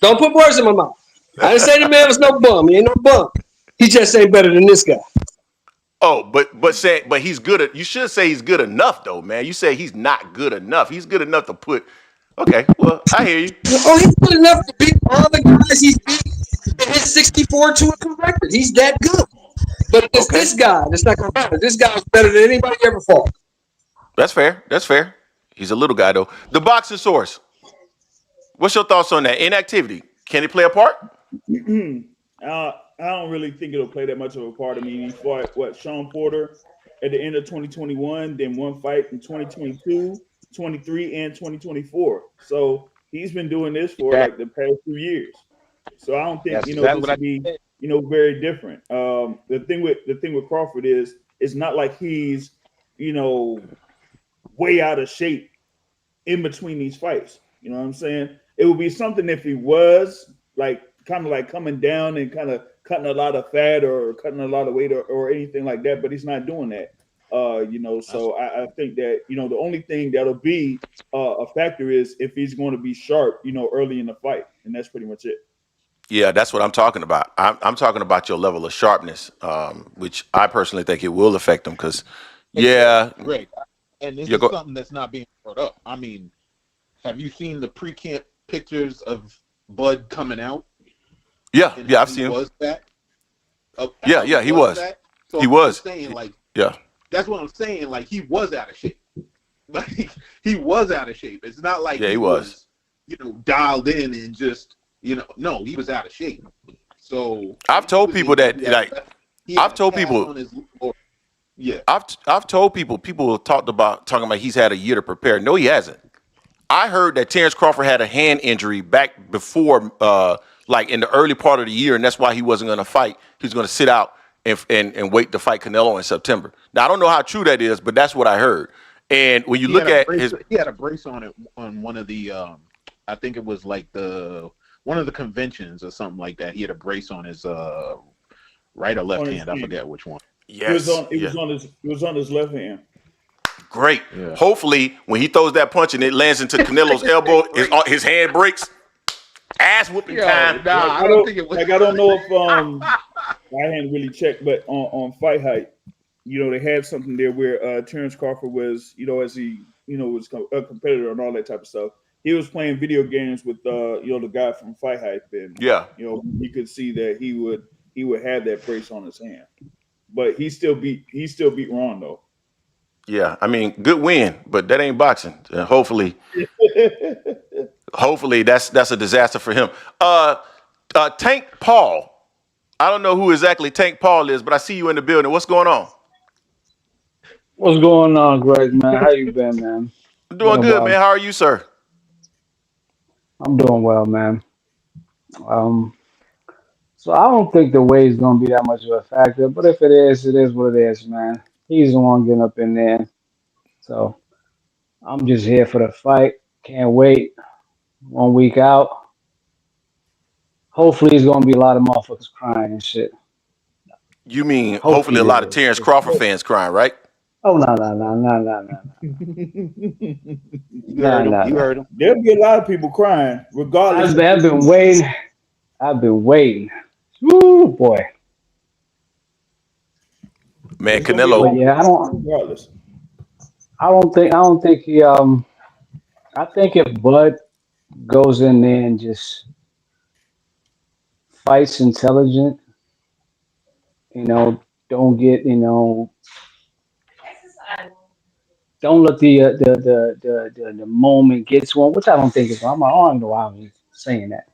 Speaker 8: Don't put words in my mouth. I didn't say the man was no bum. He ain't no bum. He just ain't better than this guy.
Speaker 1: Oh, but he's good. You should say he's good enough, though, man. You say he's not good enough. He's good enough to put. Okay, well, I hear you.
Speaker 8: Oh, he's good enough to beat all the guys he's beat in his 64-2 record. He's that good. But it's this guy that's not going to matter. This guy's better than anybody ever fought.
Speaker 1: That's fair. That's fair. He's a little guy, though. The boxing source. What's your thoughts on that? Inactivity. Can it play a part?
Speaker 12: I don't really think it'll play that much of a part. I mean, he fought, Sean Porter at the end of 2021, then one fight in 2022, 23, and 2024. So he's been doing this for like the past 2 years. So I don't think, this would be, very different. The thing with Crawford is it's not like he's, way out of shape in between these fights. You know what I'm saying? It would be something if he was kind of like coming down and kind of cutting a lot of fat or cutting a lot of weight or anything like that, but he's not doing that. So I think that, the only thing that'll be a factor is if he's going to be sharp, early in the fight. And that's pretty much it.
Speaker 1: Yeah, that's what I'm talking about. I'm talking about your level of sharpness, which I personally think it will affect him because,
Speaker 11: Great. And this is something that's not being brought up. I mean, have you seen the pre-camp pictures of Bud coming out?
Speaker 1: Yeah, I've seen him.
Speaker 11: Was that?
Speaker 1: He was.
Speaker 11: So
Speaker 1: he was.
Speaker 11: Saying,
Speaker 1: that's
Speaker 11: what I'm saying. Like, he was out of shape. Like, he was out of shape. It's not like
Speaker 1: he was,
Speaker 11: dialed in and just, no, he was out of shape. So
Speaker 1: I've told people I've told people. I've told people talking about he's had a year to prepare. No, he hasn't. I heard that Terence Crawford had a hand injury back before, in the early part of the year, and that's why he wasn't going to fight. He was going to sit out and wait to fight Canelo in September. Now, I don't know how true that is, but that's what I heard. And when you look at
Speaker 11: he had a brace on it on one of the, I think it was like one of the conventions or something like that. He had a brace on his right or left hand. I forget which one.
Speaker 1: Yes,
Speaker 12: it was on his left hand.
Speaker 1: Great. Yeah. Hopefully, when he throws that punch and it lands into Canelo's elbow, his hand breaks. Ass whooping time.
Speaker 11: Nah, I don't think it was.
Speaker 12: I don't know if I hadn't really checked, but on Fight Hype, they had something there where Terence Crawford was, as he, was a competitor and all that type of stuff. He was playing video games with, the guy from Fight Hype, and you could see that he would have that brace on his hand, but he still beat Ron though.
Speaker 1: Yeah, I mean, good win, but that ain't boxing. Hopefully that's a disaster for him. Tank Paul. I don't know who exactly Tank Paul is, but I see you in the building. What's going on?
Speaker 14: What's going on, Greg, man? How you been, man?
Speaker 1: I'm doing good, man. How are you, sir?
Speaker 14: I'm doing well, man. So I don't think the weight is going to be that much of a factor, but if it is what it is, man. He's the one getting up in there. So I'm just here for the fight. Can't wait. 1 week out. Hopefully, there's going to be a lot of motherfuckers crying and shit.
Speaker 1: You mean hopefully a lot of Terence Crawford fans crying, right?
Speaker 14: Oh, no.
Speaker 11: You heard him.
Speaker 12: There'll be a lot of people crying, regardless.
Speaker 14: I've been waiting. Woo, boy.
Speaker 1: Man, Canelo.
Speaker 14: Yeah, I don't think he. I think if Bud goes in there and just fights intelligent, don't get, don't let the moment get to him, which I don't think is. I don't know why I'm saying that.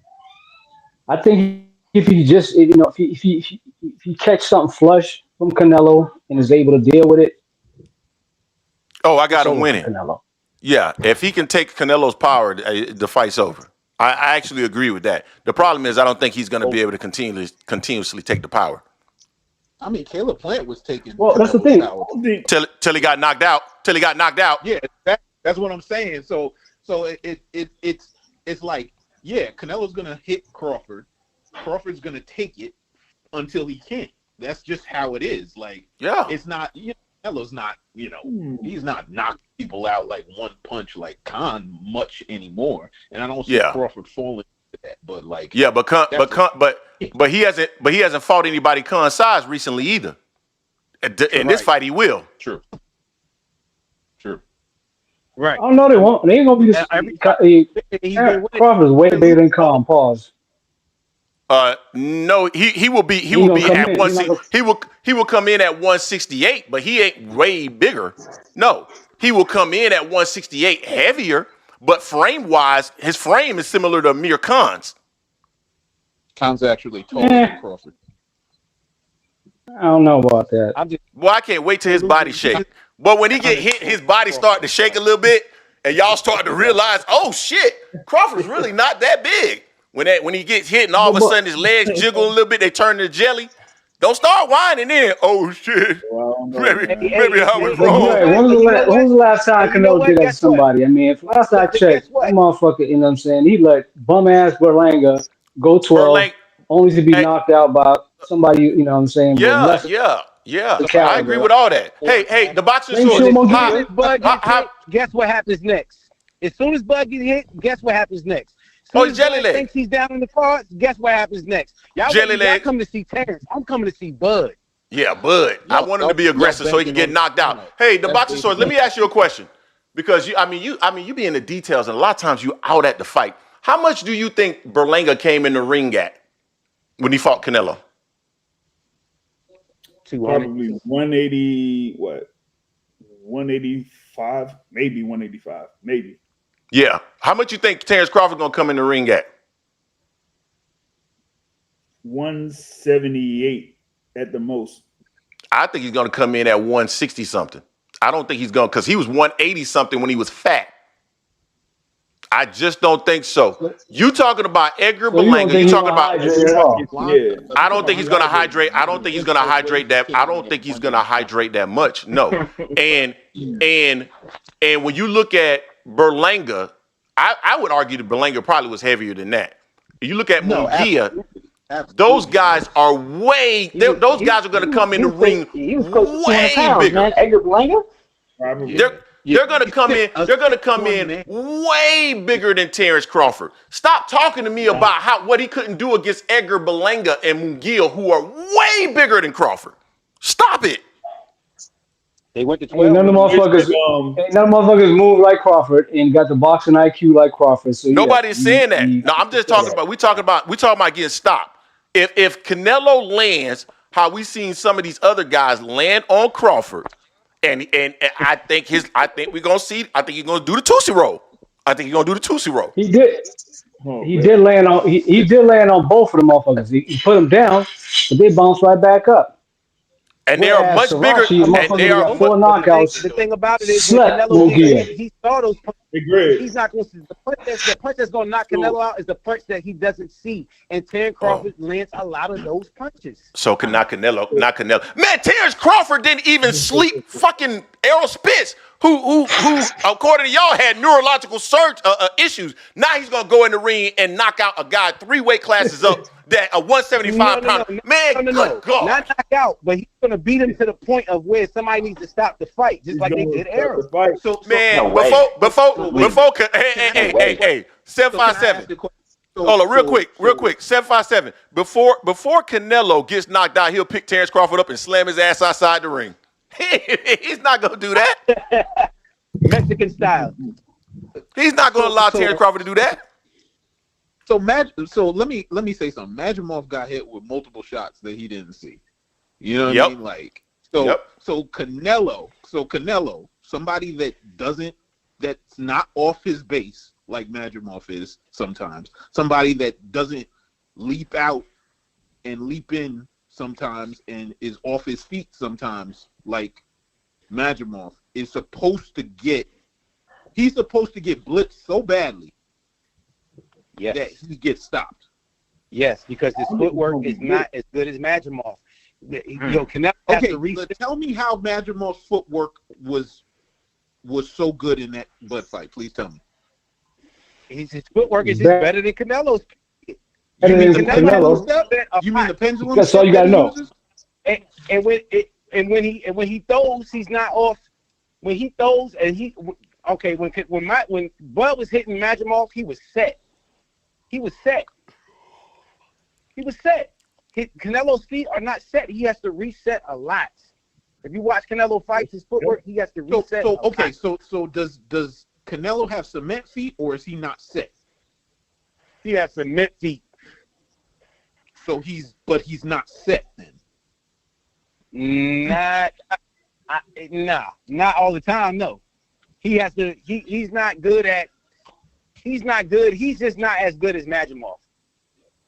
Speaker 14: I think if he just, if he catch something flush from Canelo and is able to deal with it,
Speaker 1: Oh, I got
Speaker 14: It's
Speaker 1: him
Speaker 14: over for
Speaker 1: winning.
Speaker 14: Canelo.
Speaker 1: Yeah, if he can take Canelo's power, the fight's over. I actually agree with that. The problem is I don't think he's going to be able to continuously take the power.
Speaker 10: I mean, Caleb Plant was taking.
Speaker 14: Well, that's the
Speaker 10: Canelo's
Speaker 14: thing.
Speaker 10: power.
Speaker 1: Till he got knocked out.
Speaker 10: Yeah, that's what I'm saying. So it's like, yeah, Canelo's gonna hit Crawford. Crawford's gonna take it until he can't. That's just how it is. Like,
Speaker 1: yeah,
Speaker 10: it's not. Canelo's not. He's not knocking people out like one punch like Khan much anymore. And I don't see Crawford falling into that. But like,
Speaker 1: yeah, but he hasn't fought anybody Khan's size recently either. In this fight, he will.
Speaker 10: True.
Speaker 5: Right.
Speaker 14: Oh no, they won't. They ain't gonna be the Crawford's way bigger than Khan. Pause.
Speaker 1: No, he will be at 160. He will come in at 168, but he ain't way bigger. No, he will come in at 168 heavier, but frame wise, his frame is similar to Amir Khan's.
Speaker 10: Khan's actually taller than Crawford.
Speaker 14: I don't know about that.
Speaker 1: I can't wait till his body shake. But when he get hit, his body start to shake a little bit, and y'all start to realize, oh shit, Crawford's really not that big. When he gets hit and all of a sudden his legs jiggle a little bit, they turn to jelly. Don't start whining in. Oh shit. Maybe I was wrong.
Speaker 14: When was the last time Canelo did that to somebody? I mean, if last I checked, that motherfucker, you know what I'm saying? He let bum ass Berlanga go 12, only to be knocked out by somebody, you know what I'm saying?
Speaker 1: Yeah. I agree with all that. Hey, the boxing short.
Speaker 5: Guess what happens next? As soon as Bud gets hit, guess what happens next?
Speaker 1: Oh, jelly leg.
Speaker 5: Thinks he's down in the cards. Guess what happens next? Y'all come to see Terence. I'm coming to see Bud.
Speaker 1: Yeah, Bud. I want him to be aggressive so he can get knocked out. Hey, the boxing shorts. Let me ask you a question, because you be in the details, and a lot of times you out at the fight. How much do you think Berlanga came in the ring at when he fought Canelo?
Speaker 12: Probably 180. What? 185, maybe 185, maybe.
Speaker 1: Yeah. How much you think Terence Crawford gonna come in the ring at?
Speaker 12: 178 at the most.
Speaker 1: I think he's gonna come in at 160 something. I don't think he's gonna, because he was 180 something when he was fat. I just don't think so. You talking about Edgar Berlanga? You talking about? I don't think he's gonna hydrate. I don't think he's gonna hydrate that. I don't think he's gonna hydrate that much. No. And when you look at Berlanga, I would argue that Berlanga probably was heavier than that. You look at Munguia, those guys are way. Those guys are going to come in the ring way bigger.
Speaker 13: Man. Edgar Berlanga?
Speaker 1: They're going to come in. They're going to come in way bigger than Terence Crawford. Stop talking to me about what he couldn't do against Edgar Berlanga and Munguia, who are way bigger than Crawford. Stop it.
Speaker 5: They went to 12.
Speaker 14: Ain't none of motherfuckers move like Crawford and got the boxing IQ like Crawford. So
Speaker 1: nobody's saying that. No, I'm just talking about. We talking about getting stopped. If Canelo lands how we seen some of these other guys land on Crawford, and I think we're gonna see. I think he's gonna do the Tootsie Roll. He did.
Speaker 14: He did land on. He did land on both of them motherfuckers. He put them down, but they bounced right back up.
Speaker 1: And they are much bigger. And they are
Speaker 14: 4 knockouts.
Speaker 5: The thing about it is, Canelo, he saw those punches. He's not going to. The punch that's going to knock Canelo out is the punch that he doesn't see. And Terence Crawford lands a lot of those punches.
Speaker 1: So not Canelo. Man, Terence Crawford didn't even sleep fucking Errol Spence, who according to y'all had neurological issues. Now he's going to go in the ring and knock out a guy 3 weight classes up. That a 175 pounder. Man, good God.
Speaker 5: Not knock out, but he's going to beat him to the point of where somebody needs to stop the fight, just like they did Errol.
Speaker 1: Man, before, hey, 757. Hold on, real quick, 757. Before Canelo gets knocked out, he'll pick Terence Crawford up and slam his ass outside the ring. He's not going to do that.
Speaker 5: Mexican style.
Speaker 1: He's not going to allow Terence Crawford to do that.
Speaker 10: So let me say something. Majimov got hit with multiple shots that he didn't see. You know what I mean? Like so Canelo, somebody that's not off his base like Majimov is sometimes. Somebody that doesn't leap out and leap in sometimes and is off his feet sometimes like Majimov.
Speaker 15: is supposed to get blitzed so badly that he gets stopped.
Speaker 5: Yes, because his footwork is not as good as Majimov. Canelo has to reach.
Speaker 15: Tell me how Majimov's footwork was so good in that Bud fight. Please tell me.
Speaker 5: His footwork is just better than Canelo's.
Speaker 14: You mean the
Speaker 15: pendulum?
Speaker 14: That's all you gotta know.
Speaker 5: And when he throws, he's not off. When he throws when Bud was hitting Majimov, he was set. Canelo's feet are not set. He has to reset a lot. If you watch Canelo fights, his footwork, he has to reset.
Speaker 15: So does Canelo have cement feet, or is he not set?
Speaker 5: He has cement feet.
Speaker 15: So he's not set then.
Speaker 5: Not all the time. No, he has to. He's not good. He's just not as good as Majimov.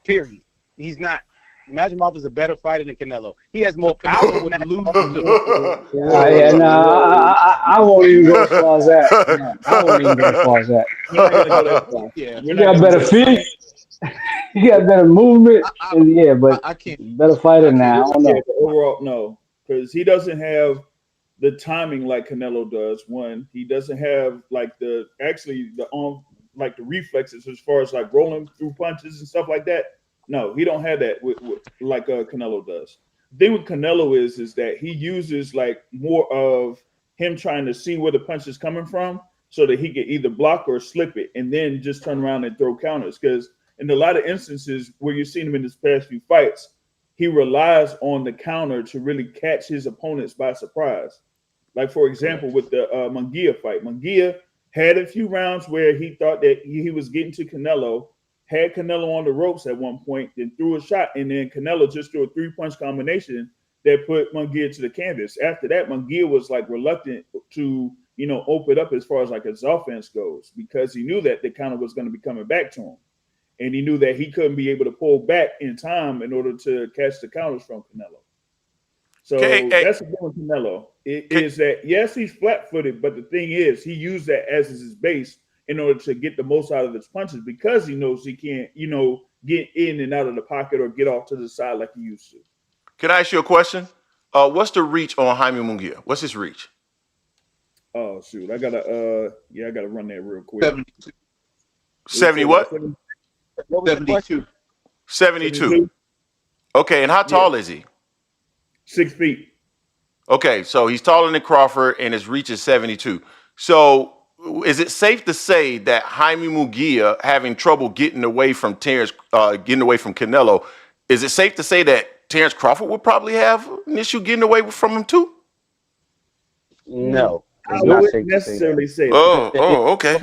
Speaker 5: Period. He's not. Majimov is a better fighter than Canelo. He has more power.
Speaker 14: I won't even go as far as that. I won't even go as far as that. You got better feet. You got better movement. But
Speaker 15: I can't.
Speaker 14: Better fighter now. I don't know.
Speaker 12: Overall, no, because he doesn't have the timing like Canelo does. One, he doesn't have like the reflexes as far as like rolling through punches and stuff like that. No, he don't have that like Canelo does. The thing with Canelo is that he uses like more of him trying to see where the punch is coming from so that he can either block or slip it and then just turn around and throw counters. Because in a lot of instances where you've seen him in his past few fights, he relies on the counter to really catch his opponents by surprise. Like, for example, with the Munguia fight. Munguia had a few rounds where he thought that he was getting to Canelo, had Canelo on the ropes at one point, then threw a shot, and then Canelo just threw a 3-punch combination that put Munguia to the canvas. After that, Munguia was like reluctant to, open up as far as like his offense goes, because he knew that the counter was going to be coming back to him. And he knew that he couldn't be able to pull back in time in order to catch the counters from Canelo. So that's the thing with Canelo. Is that, yes, he's flat-footed, but the thing is, he used that as his base in order to get the most out of his punches, because he knows he can't, get in and out of the pocket or get off to the side like he used to.
Speaker 1: Can I ask you a question? What's the reach on Jaime Munguia? What's his reach?
Speaker 12: Oh shoot, I gotta run that real quick.
Speaker 1: 70 what?
Speaker 5: 72.
Speaker 1: 72. Okay, and how tall is he?
Speaker 12: 6 feet.
Speaker 1: Okay, so he's taller than Crawford and his reach is 72. So is it safe to say that Jaime Munguia having trouble getting away from Canelo, is it safe to say that Terence Crawford would probably have an issue getting away from him too?
Speaker 5: No.
Speaker 12: I wouldn't necessarily say that.
Speaker 1: Okay.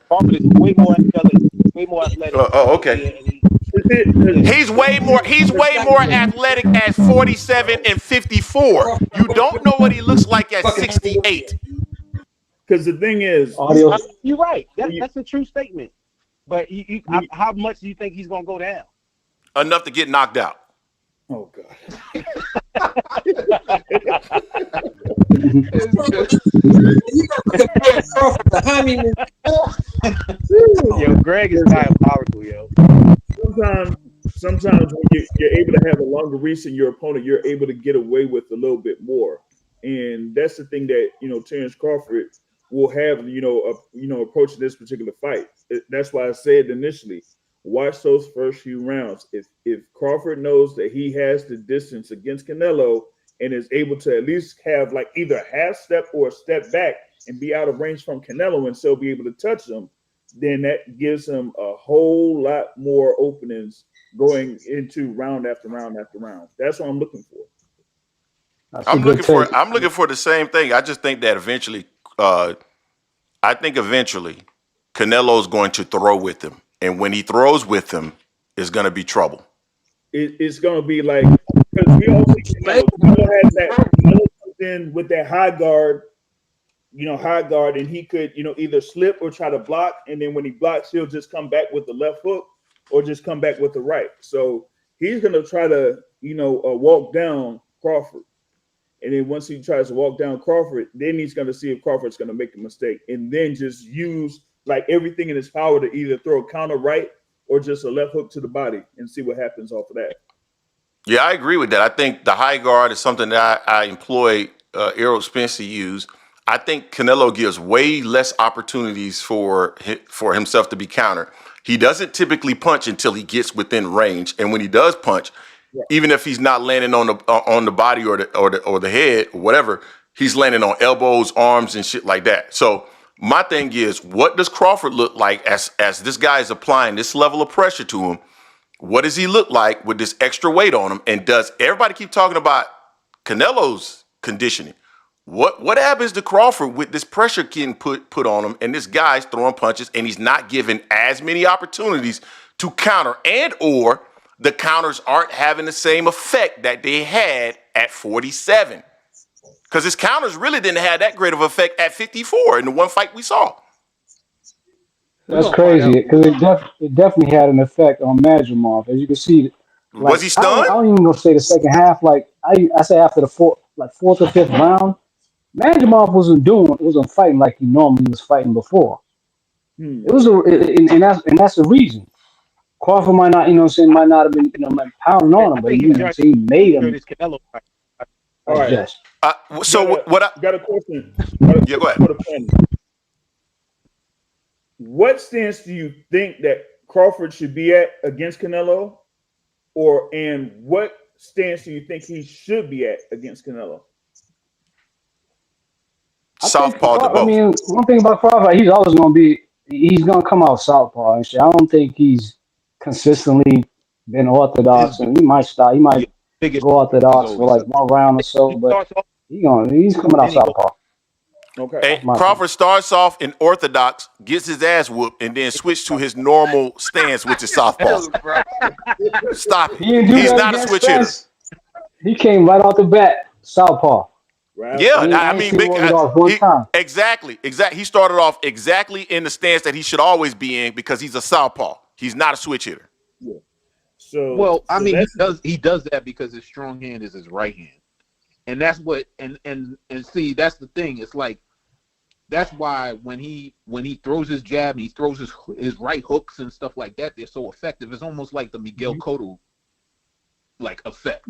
Speaker 5: Crawford is way more athletic.
Speaker 1: Okay. He's way more athletic at 47 and 54. You don't know what he looks like at 68.
Speaker 12: Because the thing is,
Speaker 5: you're right. That's a true statement. But how much do you think he's gonna go down?
Speaker 1: Enough to get knocked out.
Speaker 12: Oh God.
Speaker 5: Yo, Greg is diabolical, yo.
Speaker 12: Sometimes when you're able to have a longer reach than your opponent, you're able to get away with a little bit more. And that's the thing that, Terence Crawford will have, approaching this particular fight. That's why I said initially, watch those first few rounds. If Crawford knows that he has the distance against Canelo and is able to at least have like either a half step or a step back and be out of range from Canelo and still be able to touch him, then that gives him a whole lot more openings going into round after round after round. That's what I'm looking for.
Speaker 1: I'm looking for the same thing. I just think that eventually Canelo's going to throw with him. And when he throws with him, it's going to be trouble.
Speaker 12: It's going to be like, because we all see Canelo has that, Canelo comes in with that high guard, and he could, either slip or try to block. And then when he blocks, he'll just come back with the left hook or just come back with the right. So he's going to try to, walk down Crawford. And then once he tries to walk down Crawford, then he's going to see if Crawford's going to make a mistake, and then just use like everything in his power to either throw a counter right or just a left hook to the body and see what happens off of that.
Speaker 1: Yeah, I agree with that. I think the high guard is something that I employ Errol Spence to use. I think Canelo gives way less opportunities for himself to be countered. He doesn't typically punch until he gets within range, and when he does punch, even if he's not landing on the body or the head or whatever, he's landing on elbows, arms, and shit like that. So my thing is, what does Crawford look like as this guy is applying this level of pressure to him? What does he look like with this extra weight on him? And does everybody keep talking about Canelo's conditioning? What happens to Crawford with this pressure getting put on him and this guy's throwing punches and he's not given as many opportunities to counter, and or the counters aren't having the same effect that they had at 47? Because his counters really didn't have that great of effect at 54 in the one fight we saw.
Speaker 14: That's crazy because it definitely had an effect on Madrimov. As you can see, like,
Speaker 1: was he stunned?
Speaker 14: I don't even gonna say the second half. Like I say after the fourth or fifth round, Madrimov wasn't fighting like he normally was fighting before. It was and that's the reason. Crawford might not, might not have been, pounding on him, but he made him.
Speaker 12: All right.
Speaker 1: So what I
Speaker 12: got a question.
Speaker 1: Yeah, go ahead.
Speaker 12: What stance do you think that Crawford should be at against Canelo, and what stance do you think he should be at against Canelo?
Speaker 1: Southpaw to both.
Speaker 14: I mean, one thing about Crawford, he's going to come out southpaw and shit. I don't think he's consistently been orthodox, and he might go orthodox for like one round or so, but he's coming out southpaw.
Speaker 12: Okay.
Speaker 1: And Crawford starts off in orthodox, gets his ass whooped, and then switch to his normal stance, which is southpaw. Stop it. He's not a switch hitter.
Speaker 14: He came right off the bat southpaw.
Speaker 12: Right.
Speaker 1: Yeah, I mean, exactly. He started off exactly in the stance that he should always be in because he's a southpaw. He's not a switch hitter.
Speaker 12: Yeah.
Speaker 15: He does that because his strong hand is his right hand, and that's what and see, that's the thing. It's like that's why when he throws his jab and he throws his right hooks and stuff like that, they're so effective. It's almost like the Miguel Cotto like effect.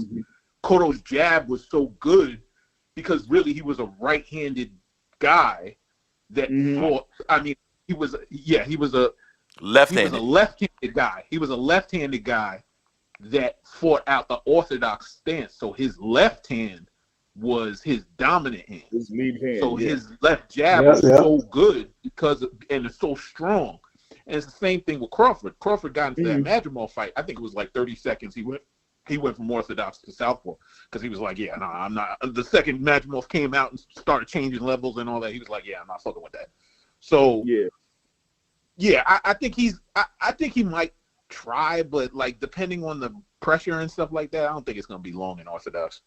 Speaker 15: Cotto's jab was so good because really he was a right-handed guy that fought. I mean, he was a left-handed guy. He was a left-handed guy that fought out the orthodox stance. So his left hand was his dominant hand.
Speaker 12: His lead hand.
Speaker 15: So his left jab was so good and it's so strong. And it's the same thing with Crawford. Crawford got into that Madrimov fight. I think it was like 30 seconds. He went from orthodox to southpaw because he was like, yeah, no, I'm not. The second Madrimov came out and started changing levels and all that, he was like, yeah, I'm not fucking with that. So I think he might try, but like depending on the pressure and stuff like that, I don't think it's gonna be long in orthodox.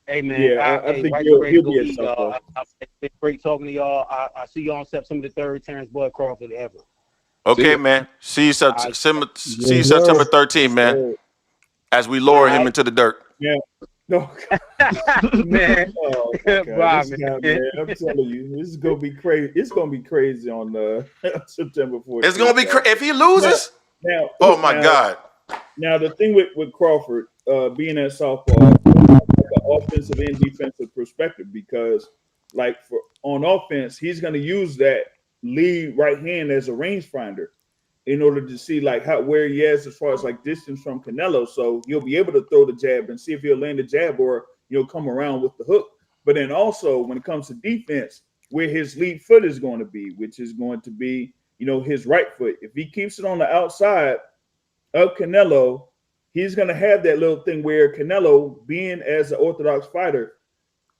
Speaker 16: Hey man,
Speaker 12: I think he'll be at southpaw.
Speaker 16: It's great talking to y'all. I see y'all on September 3rd, Terence Bud Crawford ever.
Speaker 1: Okay, man. See you September 13th, man. As we lower him into the dirt.
Speaker 12: Yeah. No.
Speaker 16: Man.
Speaker 12: Oh,
Speaker 16: Bye,
Speaker 12: man. I'm telling you, this is gonna be crazy. It's gonna be crazy on September 14th.
Speaker 1: It's gonna be crazy if he loses.
Speaker 12: Now,
Speaker 1: God.
Speaker 12: Now the thing with Crawford being at southpaw, from the offensive and defensive perspective, because like on offense, he's gonna use that lead right hand as a rangefinder in order to see like where he is as far as like distance from Canelo. So he'll be able to throw the jab and see if he'll land the jab or come around with the hook. But then also when it comes to defense, where his lead foot is going to be, which is going to be, his right foot. If he keeps it on the outside of Canelo, he's going to have that little thing where Canelo, being as an orthodox fighter,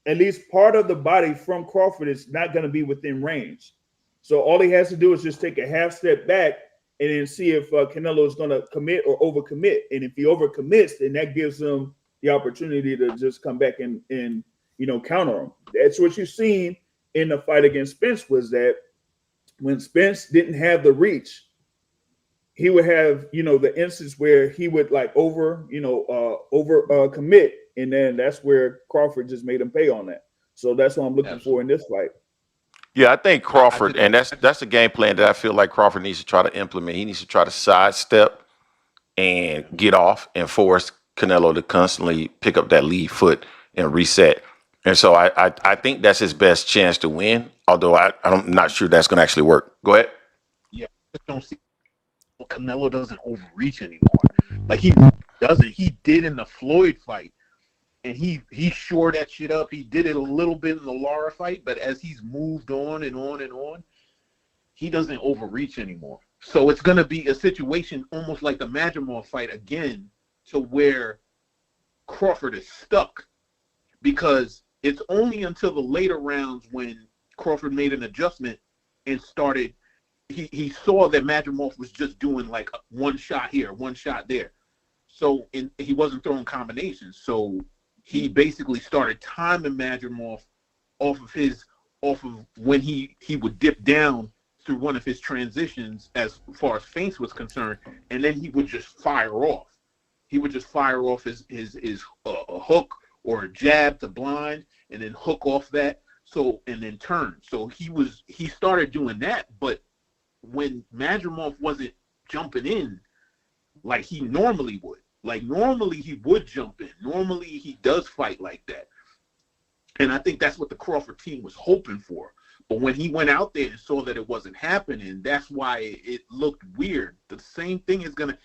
Speaker 12: at least part of the body from Crawford is not going to be within range. So all he has to do is just take a half step back and then see if Canelo is going to commit or overcommit. And if he overcommits, then that gives him the opportunity to just come back and counter him. That's what you've seen in the fight against Spence, was that when Spence didn't have the reach, he would have, the instance where he would like commit, and then that's where Crawford just made him pay on that. So that's what I'm looking for in this fight.
Speaker 1: Yeah, I think Crawford, and that's the game plan that I feel like Crawford needs to try to implement. He needs to try to sidestep and get off and force Canelo to constantly pick up that lead foot and reset. And so I think that's his best chance to win, although I'm not sure that's going to actually work. Go ahead.
Speaker 15: Yeah, I just don't see Canelo doesn't overreach anymore. Like he doesn't. He did in the Floyd fight, and he shored that shit up. He did it a little bit in the Lara fight, but as he's moved on and on and on, he doesn't overreach anymore. So it's going to be a situation almost like the Madrimov fight again, to where Crawford is stuck, because it's only until the later rounds when Crawford made an adjustment and started. He saw that Madrimov was just doing like one shot here, one shot there. So he wasn't throwing combinations. So he basically started timing Madrimov off of when he would dip down through one of his transitions as far as feints was concerned, and then he would just fire off. He would just fire off his a hook or a jab to blind, and then hook off that. So and then turn. So he started doing that, but when Madrimov wasn't jumping in like he normally would. Like normally he would jump in. Normally he does fight like that. And I think that's what the Crawford team was hoping for. But when he went out there and saw that it wasn't happening, that's why it looked weird. The same thing is gonna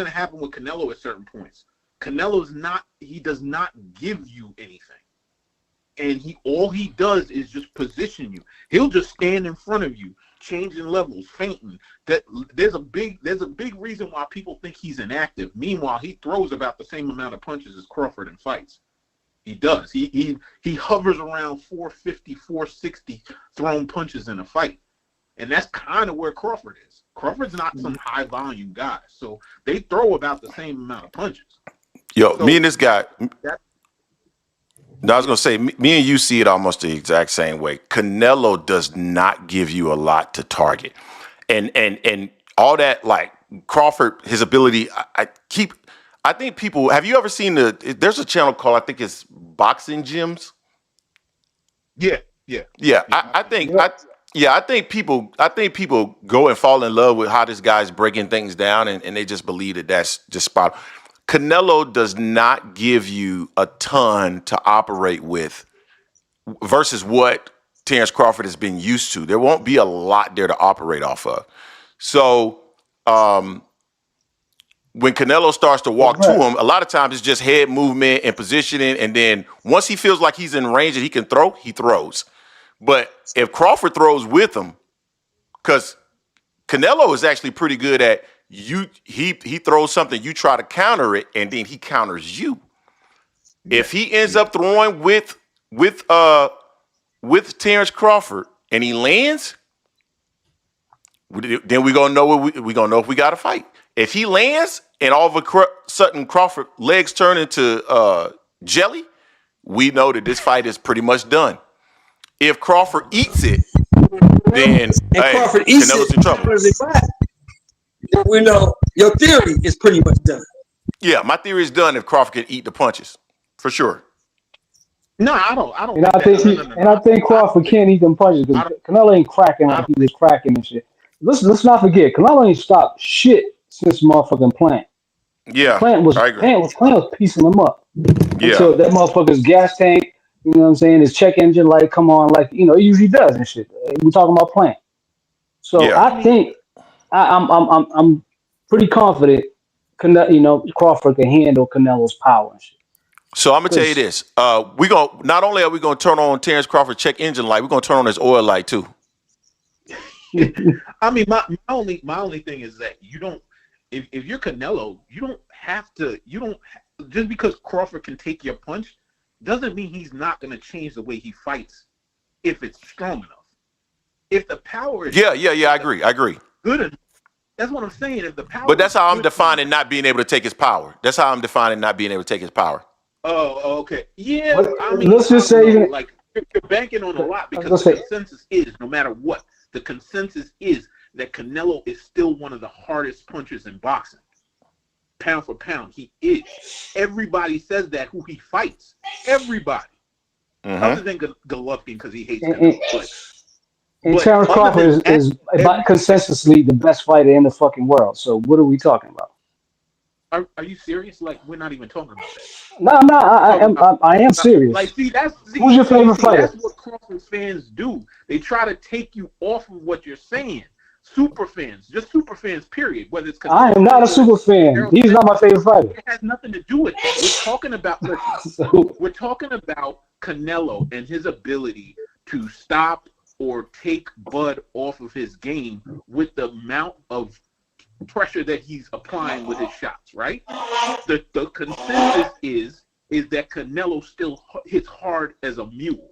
Speaker 15: happen with Canelo at certain points. He does not give you anything. And all he does is just position you. He'll just stand in front of you, changing levels, feinting. That there's a big reason why people think he's inactive. Meanwhile, he throws about the same amount of punches as Crawford in fights. He does. He hovers around 450, 460 thrown punches in a fight. And that's kind of where Crawford is. Crawford's not some high volume guy. So they throw about the same amount of punches.
Speaker 1: Yo, me and this guy, I was going to say, me and you see it almost the exact same way. Canelo does not give you a lot to target. And all that, like Crawford, his ability, I think people, have you ever seen there's a channel called, I think it's Boxing Gyms? Yeah. I think people go and fall in love with how this guy's breaking things down, and they just believe that that's just spot on. Canelo does not give you a ton to operate with versus what Terence Crawford has been used to. There won't be a lot there to operate off of. So when Canelo starts to walk to him, a lot of times it's just head movement and positioning. And then once he feels like he's in range and he can throw, he throws. But if Crawford throws with him, because Canelo is actually pretty good at he throws something, you try to counter it, and then he counters you. If he ends up throwing with Terence Crawford and he lands, then we're gonna know if we got a fight. If he lands and all of a sudden Crawford legs turn into jelly, we know that this fight is pretty much done. If Crawford eats it, then
Speaker 8: Crawford eats
Speaker 1: Canelo's in trouble.
Speaker 8: We know your theory is pretty much done.
Speaker 1: Yeah, my theory is done if Crawford can eat the punches, for sure.
Speaker 15: No, I don't.
Speaker 14: And I think Crawford can't eat them punches because Canelo ain't cracking like he was cracking and shit. Let's not forget, Canelo ain't stopped shit since motherfucking Plant.
Speaker 1: Yeah,
Speaker 14: Plant was piecing him up.
Speaker 1: Yeah,
Speaker 14: until that motherfucker's gas tank, you know what I'm saying, his check engine light come on like it usually does and shit. We talking about Plant. So yeah. I think I'm pretty confident Crawford can handle Canelo's power and shit.
Speaker 1: So I'm gonna tell you this: not only are we gonna turn on Terence Crawford's check engine light, we're gonna turn on his oil light too.
Speaker 15: I mean, my only thing is that you don't. If you're Canelo, you don't have to. Just because Crawford can take your punch doesn't mean he's not gonna change the way he fights if it's strong enough. If the power is
Speaker 1: I agree.
Speaker 15: Good enough. That's what I'm saying. If the power,
Speaker 1: but that's how I'm defining not being able to take his power. That's how I'm defining not being able to take his power.
Speaker 15: Oh, okay. Yeah, I mean,
Speaker 14: let's just say
Speaker 15: you're banking on a lot because the consensus is, no matter what, the consensus is that Canelo is still one of the hardest punchers in boxing. pound for pound, he is. Everybody says that who he fights. Everybody. Other than Golovkin because he hates Canelo.
Speaker 14: And
Speaker 15: But
Speaker 14: Terence
Speaker 15: other
Speaker 14: Crawford
Speaker 15: than
Speaker 14: is
Speaker 15: that,
Speaker 14: consensusly the best fighter in the fucking world. So what are we talking about?
Speaker 15: Are you serious? Like, we're not even talking about that.
Speaker 14: No, I'm not. I am serious.
Speaker 15: Like, see,
Speaker 14: who's your favorite fighter?
Speaker 15: That's what Crawford fans do. They try to take you off of what you're saying. Super fans, just super fans, period. Whether it's
Speaker 14: I am not a super fan. He's not my favorite fighter.
Speaker 15: It has nothing to do with that. We're talking about we're talking about Canelo and his ability to stop or take Bud off of his game with the amount of pressure that he's applying with his shots, right? The consensus is that Canelo still hits hard as a mule.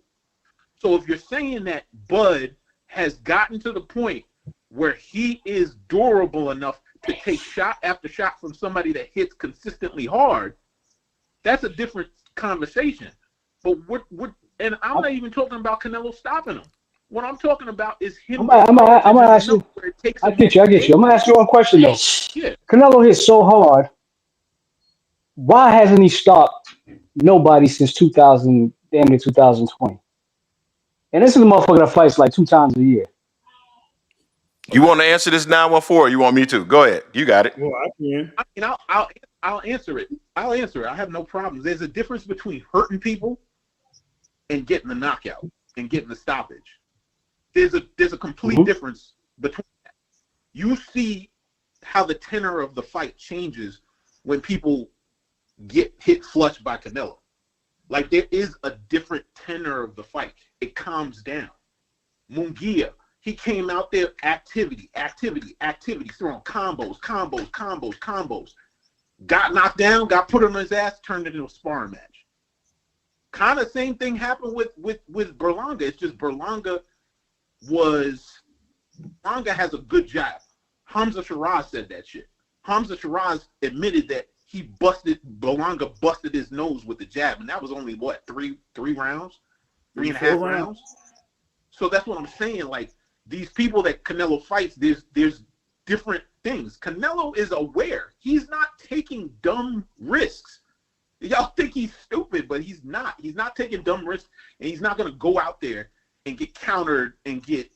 Speaker 15: So if you're saying that Bud has gotten to the point where he is durable enough to take shot after shot from somebody that hits consistently hard, that's a different conversation. But and I'm not even talking about Canelo stopping him. What I'm talking about is him.
Speaker 14: I'm gonna ask you. I get you. I'm gonna ask you one question though.
Speaker 15: Yeah.
Speaker 14: Canelo hits so hard. Why hasn't he stopped nobody since 2000, damn near 2020? And this is a motherfucker that fights like 2 times a year.
Speaker 1: You want to answer this 914 or you want me to? Go ahead. You got it.
Speaker 12: Well, I can.
Speaker 15: I'll answer it. I'll answer it. I have no problems. There's a difference between hurting people and getting the knockout and getting the stoppage. There's a complete difference between that. You see how the tenor of the fight changes when people get hit flush by Canelo. Like, there is a different tenor of the fight. It calms down. Munguia, he came out there, activity, throwing combos. Got knocked down, got put on his ass, turned it into a sparring match. Kind of same thing happened with Berlanga. It's just Berlanga has a good jab. Hamza Shiraz said that shit. Hamza Shiraz admitted that Berlanga busted his nose with the jab, and that was only what, three rounds? 3.5 rounds? So that's what I'm saying. Like, these people that Canelo fights, there's different things. Canelo is aware. He's not taking dumb risks. Y'all think he's stupid, but he's not. He's not taking dumb risks, and he's not going to go out there and get countered and get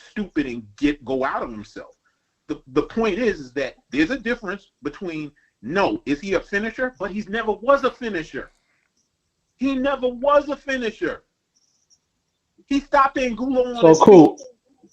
Speaker 15: stupid and go out of himself. The point is that there's a difference between, is he a finisher? But he never was a finisher. He never was a finisher. He stopped Angulo on his
Speaker 14: cool.
Speaker 15: feet.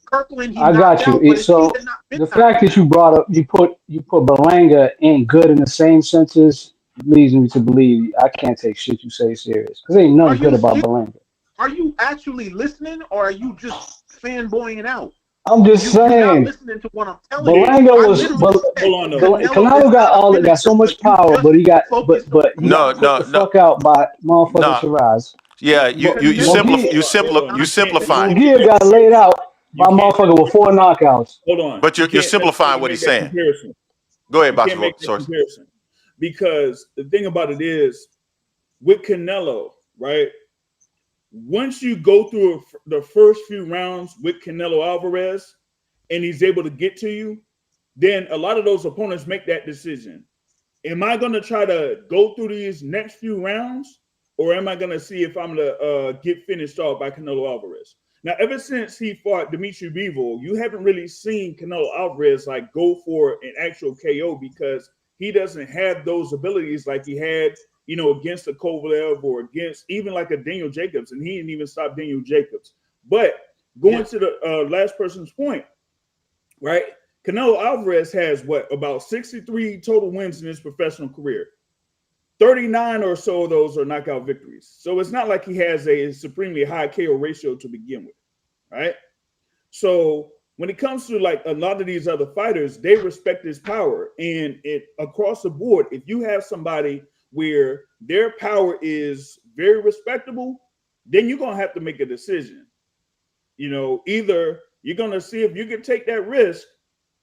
Speaker 15: Kirkland,
Speaker 14: I got you. So the fact that you brought up, you put Berlanga in good in the same senses leads me to believe I can't take shit you say serious. Because ain't nothing good about Berlanga.
Speaker 15: Are you actually listening, or are you just fanboying it out?
Speaker 14: I'm just saying.
Speaker 15: You're not listening to what I'm telling
Speaker 14: Berlanga
Speaker 15: you.
Speaker 14: Canelo got so much power, but he got put the fuck out by motherfucking Shiraz.
Speaker 1: Yeah, you simplify.
Speaker 14: Munguia got laid out by motherfucker with 4 knockouts.
Speaker 12: Hold on.
Speaker 1: But you're simplifying what he's saying. Go ahead, Basketball Source.
Speaker 12: Because the thing about it is, with Canelo, right? Once you go through the first few rounds with Canelo Alvarez and he's able to get to you, then a lot of those opponents make that decision. Am I going to try to go through these next few rounds, or am I going to see if I'm going to get finished off by Canelo Alvarez? Now, ever since he fought Dimitri Bivol, you haven't really seen Canelo Alvarez like go for an actual KO because he doesn't have those abilities like he had, against a Kovalev or against even like a Daniel Jacobs, and he didn't even stop Daniel Jacobs. But going to the last person's point, right? Canelo Alvarez has about 63 total wins in his professional career. 39 or so of those are knockout victories. So it's not like he has a supremely high KO ratio to begin with, right? So when it comes to like a lot of these other fighters, they respect his power. And across the board, if you have somebody where their power is very respectable, then you're going to have to make a decision. Either you're going to see if you can take that risk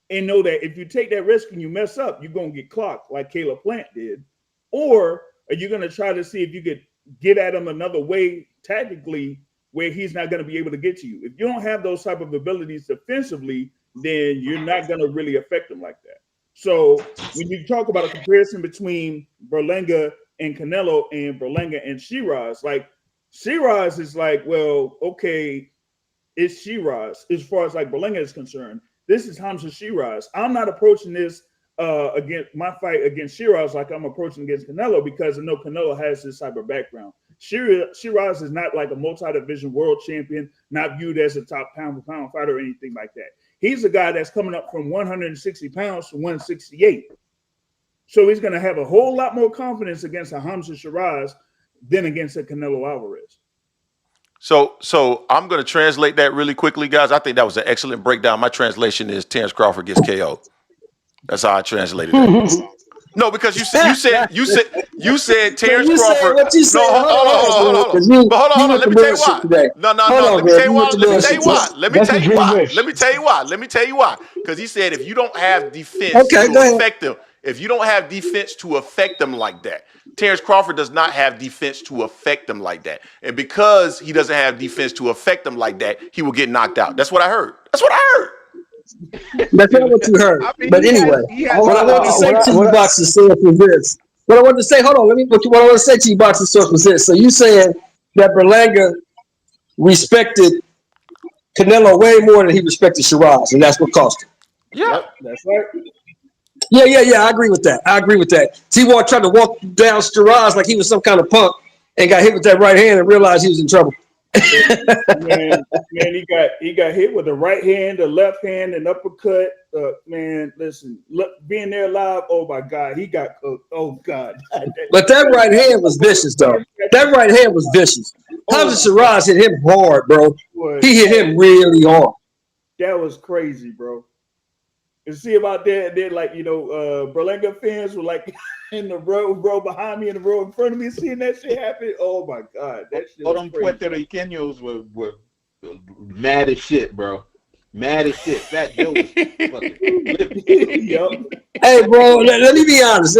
Speaker 12: and know that if you take that risk and you mess up, you're going to get clocked like Caleb Plant did. Or are you going to try to see if you could get at him another way tactically where he's not going to be able to get to you? If you don't have those type of abilities defensively, then you're not going to really affect him like that. So when you talk about a comparison between Berlanga and Canelo and Berlanga and Shiraz, like Shiraz is like, well, okay, it's Shiraz as far as like Berlanga is concerned. This is Hamza Shiraz. I'm not approaching this against my fight against Shiraz like I'm approaching against Canelo because I know Canelo has this type of background. Shiraz is not like a multi-division world champion, not viewed as a top pound-for-pound fighter or anything like that. He's a guy that's coming up from 160 pounds to 168. So he's going to have a whole lot more confidence against a Hamza Shiraz than against a Canelo Alvarez.
Speaker 1: So I'm going to translate that really quickly, guys. I think that was an excellent breakdown. My translation is Terence Crawford gets KO. That's how I translated that. No, because you said Terence Crawford. Hold on. Let me tell you why. Let me tell you why. Because he said if you don't have defense to affect them, if you don't have defense to affect them like that, Terence Crawford does not have defense to affect them like that. And because he doesn't have defense to affect them like that, he will get knocked out. That's what I heard.
Speaker 8: That's not what you heard. But anyway, what I want to say to you, Boxing Source, was this. What I want to say, hold on, what I want to say to you, Boxing Source, was this. So you saying that Berlanga respected Canelo way more than he respected Shiraz, and that's what cost him.
Speaker 1: Yeah,
Speaker 12: that's right.
Speaker 8: Yeah. I agree with that. T-War tried to walk down Shiraz like he was some kind of punk and got hit with that right hand and realized he was in trouble.
Speaker 12: man, he got hit with the right hand, the left hand, and uppercut. Man, listen, look, being there live. Oh my God, he got cooked. Oh God.
Speaker 8: But that right hand was vicious, though. That right hand was vicious. Hamza Shiraz hit him hard, bro. He hit him really hard.
Speaker 12: That was crazy, bro. And see about that, then like Berlanga fans were like in the row behind me and the row in front of me, seeing that shit happen. Oh my God, that shit.
Speaker 15: All them Puerto Ricanos were mad as shit, bro. Mad as shit. Fat Joe was fucking.
Speaker 8: Hey, bro, let me be honest.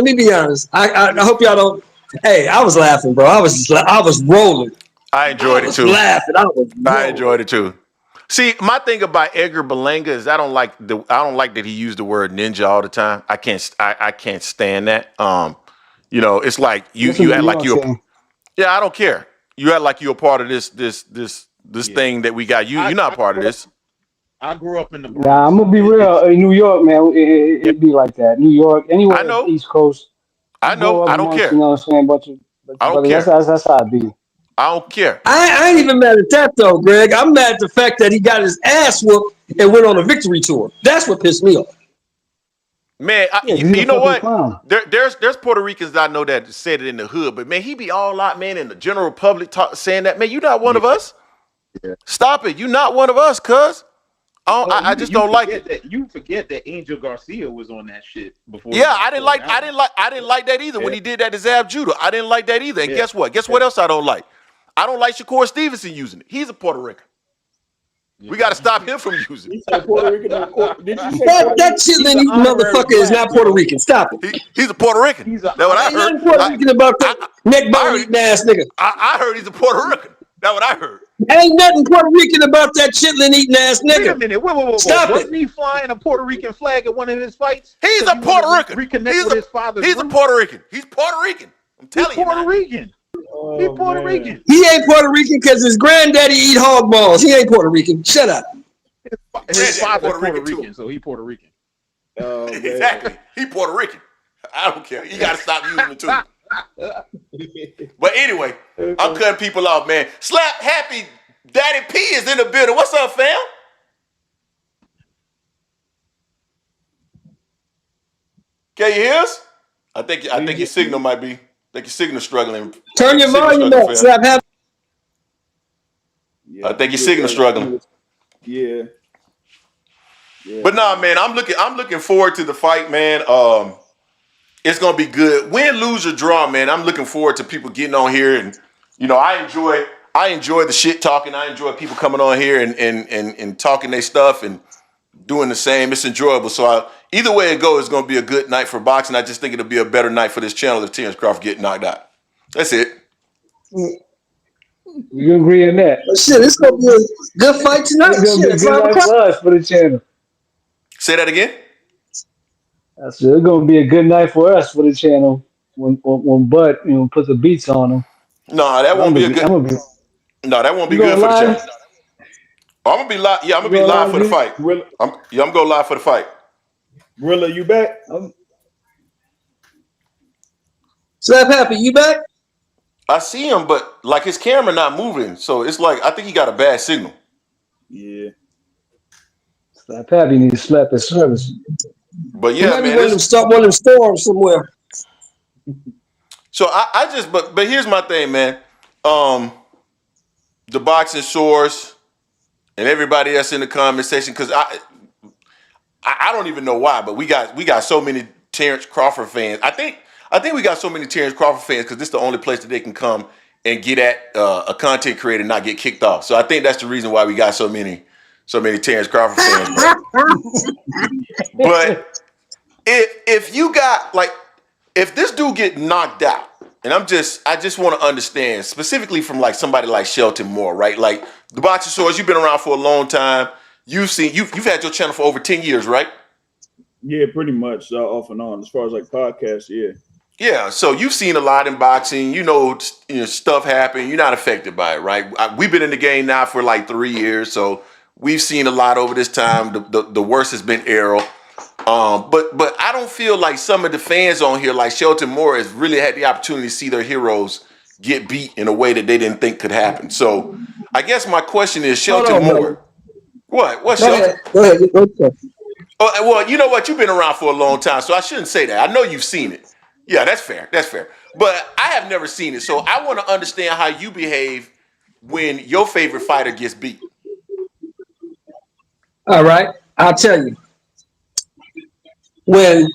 Speaker 8: I hope y'all don't. Hey, I was laughing, bro. I was rolling.
Speaker 1: I enjoyed it too.
Speaker 8: Laughing.
Speaker 1: I enjoyed it too. See, my thing about Edgar Berlanga is I don't like that he used the word ninja all the time. I can't stand that. It's like you act like you're. Yeah, I don't care. You act like you're a part of this thing that we got. You're not part of this.
Speaker 15: I grew up in the.
Speaker 14: Nah, I'm gonna be real. In New York, man, it'd be like that. New York, anywhere on the East Coast.
Speaker 1: I know. I don't care.
Speaker 14: You know what I'm saying? But
Speaker 1: I don't care.
Speaker 14: That's how it be.
Speaker 1: I don't care.
Speaker 8: I ain't even mad at that though, Greg. I'm mad at the fact that he got his ass whooped and went on a victory tour. That's what pissed me off.
Speaker 1: Man, you know what? There's Puerto Ricans that I know that said it in the hood, but man, he be all out, man, in the general public saying that, man, you're not one of us. Yeah. Stop it. You're not one of us, cuz. I just don't like it.
Speaker 15: You forget that Angel Garcia was on that shit before.
Speaker 1: Yeah, I didn't like that either when he did that to Zab Judah. I didn't like that either. And guess what? Guess what else I don't like? I don't like Shakur Stevenson using it. He's a Puerto Rican. We got to stop him from using it.
Speaker 8: That chitlin eating motherfucker is not Puerto Rican. Stop it.
Speaker 1: He's a Puerto Rican. That's what I heard.
Speaker 8: Ain't Puerto Rican about that neck bone eating ass nigga.
Speaker 1: I heard he's a Puerto Rican. That's what I heard.
Speaker 8: Ain't nothing Puerto Rican about that chitlin eating ass nigga.
Speaker 15: Wait a minute. Whoa.
Speaker 8: Stop it.
Speaker 15: Wasn't he flying a Puerto Rican flag at one of his fights?
Speaker 1: He's a Puerto Rican.
Speaker 15: Reconnect with his father's
Speaker 1: He's a Puerto Rican. He's Puerto Rican. I'm telling you.
Speaker 15: Puerto Rican. He's Puerto Rican.
Speaker 8: He ain't Puerto Rican because his granddaddy eat hog balls. He ain't Puerto Rican. Shut up.
Speaker 15: His father's Puerto Rican, so he Puerto Rican.
Speaker 1: Exactly. He Puerto Rican. I don't care. You got to stop using it too. But anyway, I'm cutting people off, man. Slap Happy Daddy P is in the building. What's up, fam? Can you hear us? I think your signal might be. I think your signal's struggling.
Speaker 8: Turn your volume up. Slap Happy.
Speaker 1: I think your signal's struggling.
Speaker 12: Yeah.
Speaker 1: But nah, man, I'm looking forward to the fight, man. It's gonna be good. Win, lose, or draw, man. I'm looking forward to people getting on here, and I enjoy the shit talking. I enjoy people coming on here and talking their stuff and doing the same. It's enjoyable. So either way it goes, it's gonna be a good night for boxing. I just think it'll be a better night for this channel if Terence Crawford get knocked out. That's it.
Speaker 14: You agree on that?
Speaker 8: Well, shit, it's gonna be a good fight tonight.
Speaker 14: It's gonna be a good night for us for the channel.
Speaker 1: Say that again.
Speaker 14: That's it's gonna be a good night for us for the channel when Bud puts the beats on him.
Speaker 1: No, that
Speaker 14: 'Cause
Speaker 1: won't be a good.
Speaker 14: I'm gonna be.
Speaker 1: No, that won't
Speaker 14: You
Speaker 1: be good
Speaker 14: going
Speaker 1: for the channel.
Speaker 14: live?
Speaker 1: I'm gonna be live. Yeah, I'm
Speaker 14: You
Speaker 1: gonna be
Speaker 14: going
Speaker 1: live
Speaker 14: live,
Speaker 1: for the
Speaker 14: G?
Speaker 1: fight. I'm gonna go live for the fight.
Speaker 12: Rilla, you back?
Speaker 8: Slap Happy, you back?
Speaker 1: I see him, but like his camera not moving, so it's like I think he got a bad signal.
Speaker 12: Yeah.
Speaker 14: Slap Happy needs to slap his service.
Speaker 1: But
Speaker 8: He
Speaker 1: yeah,
Speaker 8: might be
Speaker 1: man.
Speaker 8: one of them start one of them storms somewhere.
Speaker 1: So I just but here's my thing, man. The boxing source and everybody else in the comment section, because I don't even know why, but we got so many Terence Crawford fans. I think we got so many Terence Crawford fans because this is the only place that they can come and get at a content creator and not get kicked off. So I think that's the reason why we got so many Terence Crawford fans. But if you got if this dude get knocked out, and I just want to understand specifically from like somebody like Shelton Moore, right? Like the boxing source, you've been around for a long time. You've had your channel for over 10 years, right?
Speaker 12: Yeah, pretty much off and on. As far as like podcasts, yeah.
Speaker 1: Yeah, so you've seen a lot in boxing. You know stuff happen. You're not affected by it, right? We've been in the game now for like 3 years, so we've seen a lot over this time. The worst has been Errol. But I don't feel like some of the fans on here, like Shelton Moore, has really had the opportunity to see their heroes get beat in a way that they didn't think could happen. So I guess my question is, Shelton Moore.
Speaker 8: Brother.
Speaker 1: What,
Speaker 8: Go
Speaker 1: Shelton?
Speaker 8: ahead. Go ahead.
Speaker 1: Oh, well, you know what? You've been around for a long time, so I shouldn't say that. I know you've seen it. Yeah, that's fair. That's fair. But I have never seen it, so I want to understand how you behave when your favorite fighter gets beat.
Speaker 8: All right, I'll tell you. When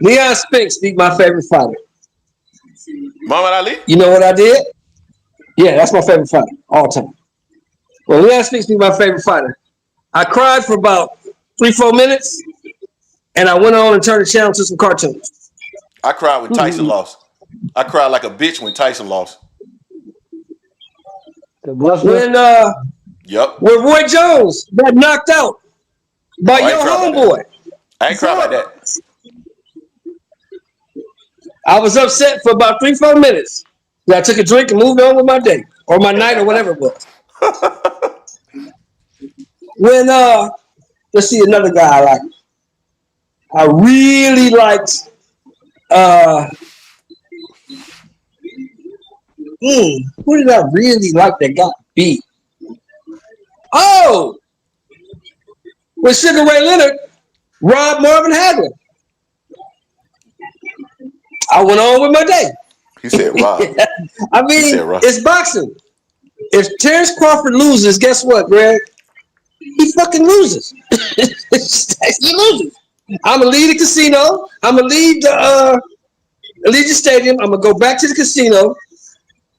Speaker 8: Leon Spinks beat my favorite fighter,
Speaker 1: Muhammad Ali?
Speaker 8: you know what I did? Yeah, that's my favorite fighter all time. When Leon Spinks beat my favorite fighter, I cried for about 3-4 minutes, and I went on and turned the channel to some cartoons.
Speaker 1: I cried when Tyson lost. I cried like a bitch when Tyson lost.
Speaker 8: When
Speaker 1: Yep.
Speaker 8: when Roy Jones got knocked out by your homeboy.
Speaker 1: I ain't cry about that.
Speaker 8: I was upset for about 3-4 minutes. I took a drink and moved on with my day or my night or whatever it was. When let's see another guy I like. I really liked who did I really like that got beat? Oh, with Sugar Ray Leonard, Rob Marvin Hagler. I went on with my day.
Speaker 1: He said Rob.
Speaker 8: I mean, it's boxing. If Terence Crawford loses, guess what, Greg? He fucking loses. He loses. I'm gonna leave the casino. I'm gonna leave the Allegiant Stadium. I'm gonna go back to the casino,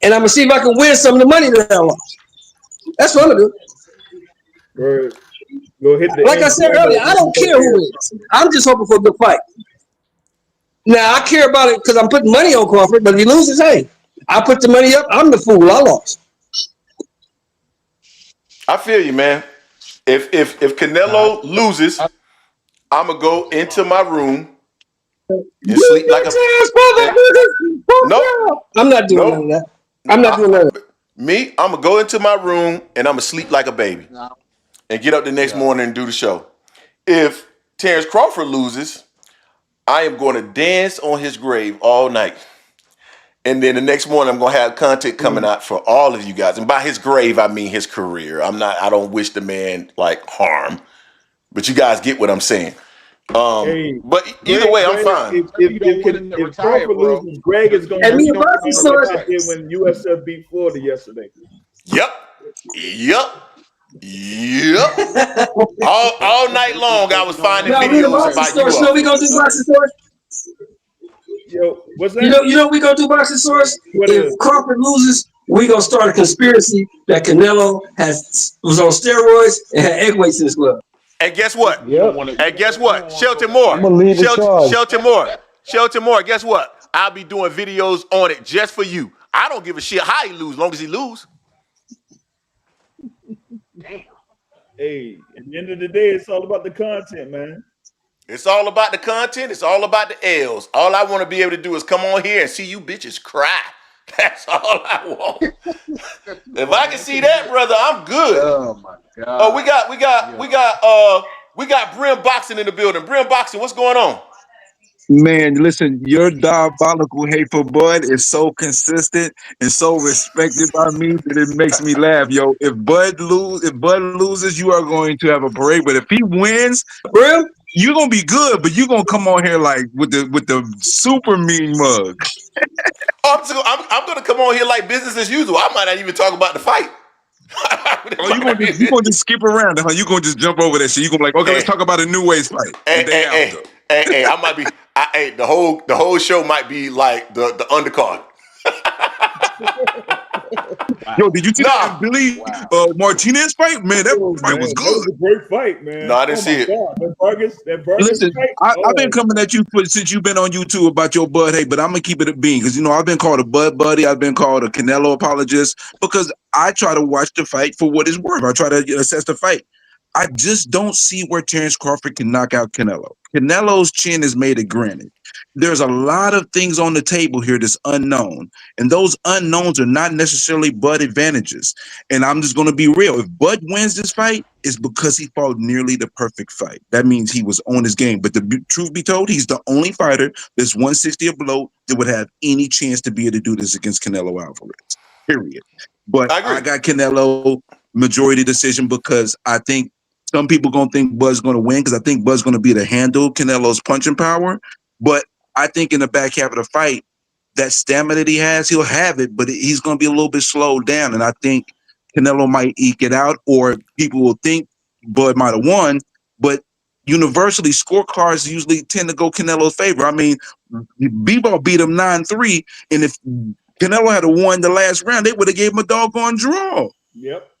Speaker 8: and I'm gonna see if I can win some of the money that I lost. That's what I'm gonna do.
Speaker 12: Go hit the
Speaker 8: like I said earlier, I don't care who wins. I'm just hoping for a good fight. Now I care about it because I'm putting money on Crawford, but if he loses, hey, I put the money up. I'm the fool. I lost.
Speaker 1: I feel you, man. If Canelo loses, I'm gonna go into my room and sleep like a. No,
Speaker 8: I'm not doing none of that. I'm not doing none of that.
Speaker 1: Me, I'm gonna go into my room and I'm gonna sleep like a baby, and get up the next morning and do the show. If Terence Crawford loses, I am going to dance on his grave all night. And then the next morning, I'm going to have content coming out for all of you guys. And by his grave, I mean his career. I don't wish the man like harm, but you guys get what I'm saying. But either way, I'm fine.
Speaker 12: If Crawford loses, Greg is going to be when USF beat Florida yesterday.
Speaker 1: Yep. All night long, I was finding videos about you.
Speaker 8: You know we gonna do boxing source?
Speaker 12: Yo, what's that?
Speaker 8: You know we gonna do boxing source? If Crawford loses, we gonna start a conspiracy that Canelo was on steroids and had egg weights in his glove.
Speaker 1: And guess what?
Speaker 14: Yep.
Speaker 1: And guess what? Shelton Moore.
Speaker 14: I'm gonna lead the charge.
Speaker 1: Shelton Moore. Guess what? I'll be doing videos on it just for you. I don't give a shit how he lose, long as he lose.
Speaker 12: Damn. Hey, at the end of the day, it's all about the content, man.
Speaker 1: It's all about the content. It's all about the L's. All I want to be able to do is come on here and see you bitches cry. That's all I want. If I can see that, brother, I'm good.
Speaker 10: Oh my God.
Speaker 1: Oh, we got Brim Boxing in the building. Brim Boxing, what's going on?
Speaker 17: Man, listen, your diabolical hate for Bud is so consistent and so respected by me that it makes me laugh, yo. If Bud loses, you are going to have a parade. But if he wins,
Speaker 8: Brim,
Speaker 17: you're gonna be good, but you're gonna come on here like with the super mean mug.
Speaker 1: I'm gonna come on here like business as usual. I might not even talk about the fight.
Speaker 17: Oh, you gonna just skip around, huh? You gonna just jump over that shit. You gonna be like, okay, let's talk about a new ways fight.
Speaker 1: Hey, I might be. The whole show might be like the undercard.
Speaker 17: Yo, did you see that Billy Martinez fight? Man, that fight was good.
Speaker 12: That was a great fight, man.
Speaker 1: No, I didn't see it.
Speaker 12: That Vargas
Speaker 17: Listen,
Speaker 12: fight.
Speaker 17: I've been coming at you since you've been on YouTube about your Bud hate, but I'm gonna keep it a bean because I've been called a Bud buddy, I've been called a Canelo apologist because I try to watch the fight for what it's worth. I try to assess the fight. I just don't see where Terence Crawford can knock out Canelo. Canelo's chin is made of granite. There's a lot of things on the table here that's unknown, and those unknowns are not necessarily Bud advantages. And I'm just going to be real. If Bud wins this fight, it's because he fought nearly the perfect fight. That means he was on his game. But the truth be told, he's the only fighter that's 160 or below that would have any chance to be able to do this against Canelo Alvarez. Period. But I got Canelo majority decision because I think some people going to think Bud's going to win because I think Bud's going to be able to handle Canelo's punching power. But I think in the back half of the fight, that stamina that he has, he'll have it, but he's going to be a little bit slowed down. And I think Canelo might eke it out, or people will think Bud might have won. But universally, scorecards usually tend to go Canelo's favor. I mean, Bivol beat him 9-3, and if Canelo had won the last round, they would have gave him a doggone draw.
Speaker 12: Yep.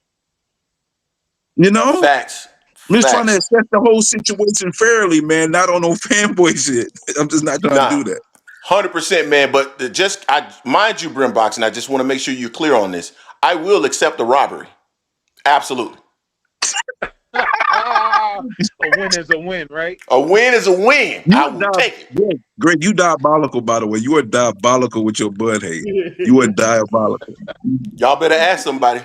Speaker 1: Facts.
Speaker 17: I'm just trying to assess the whole situation fairly, man. Not on no fanboy shit. I'm just not trying to do that.
Speaker 1: 100%, man. But mind you, Brim Boxing, I just want to make sure you're clear on this. I will accept the robbery. Absolutely.
Speaker 15: A win is a win, right?
Speaker 1: A win is a win. I will take it.
Speaker 17: Yeah, Greg, you diabolical, by the way. You are diabolical with your Bud hate. You are diabolical.
Speaker 1: Y'all better ask somebody.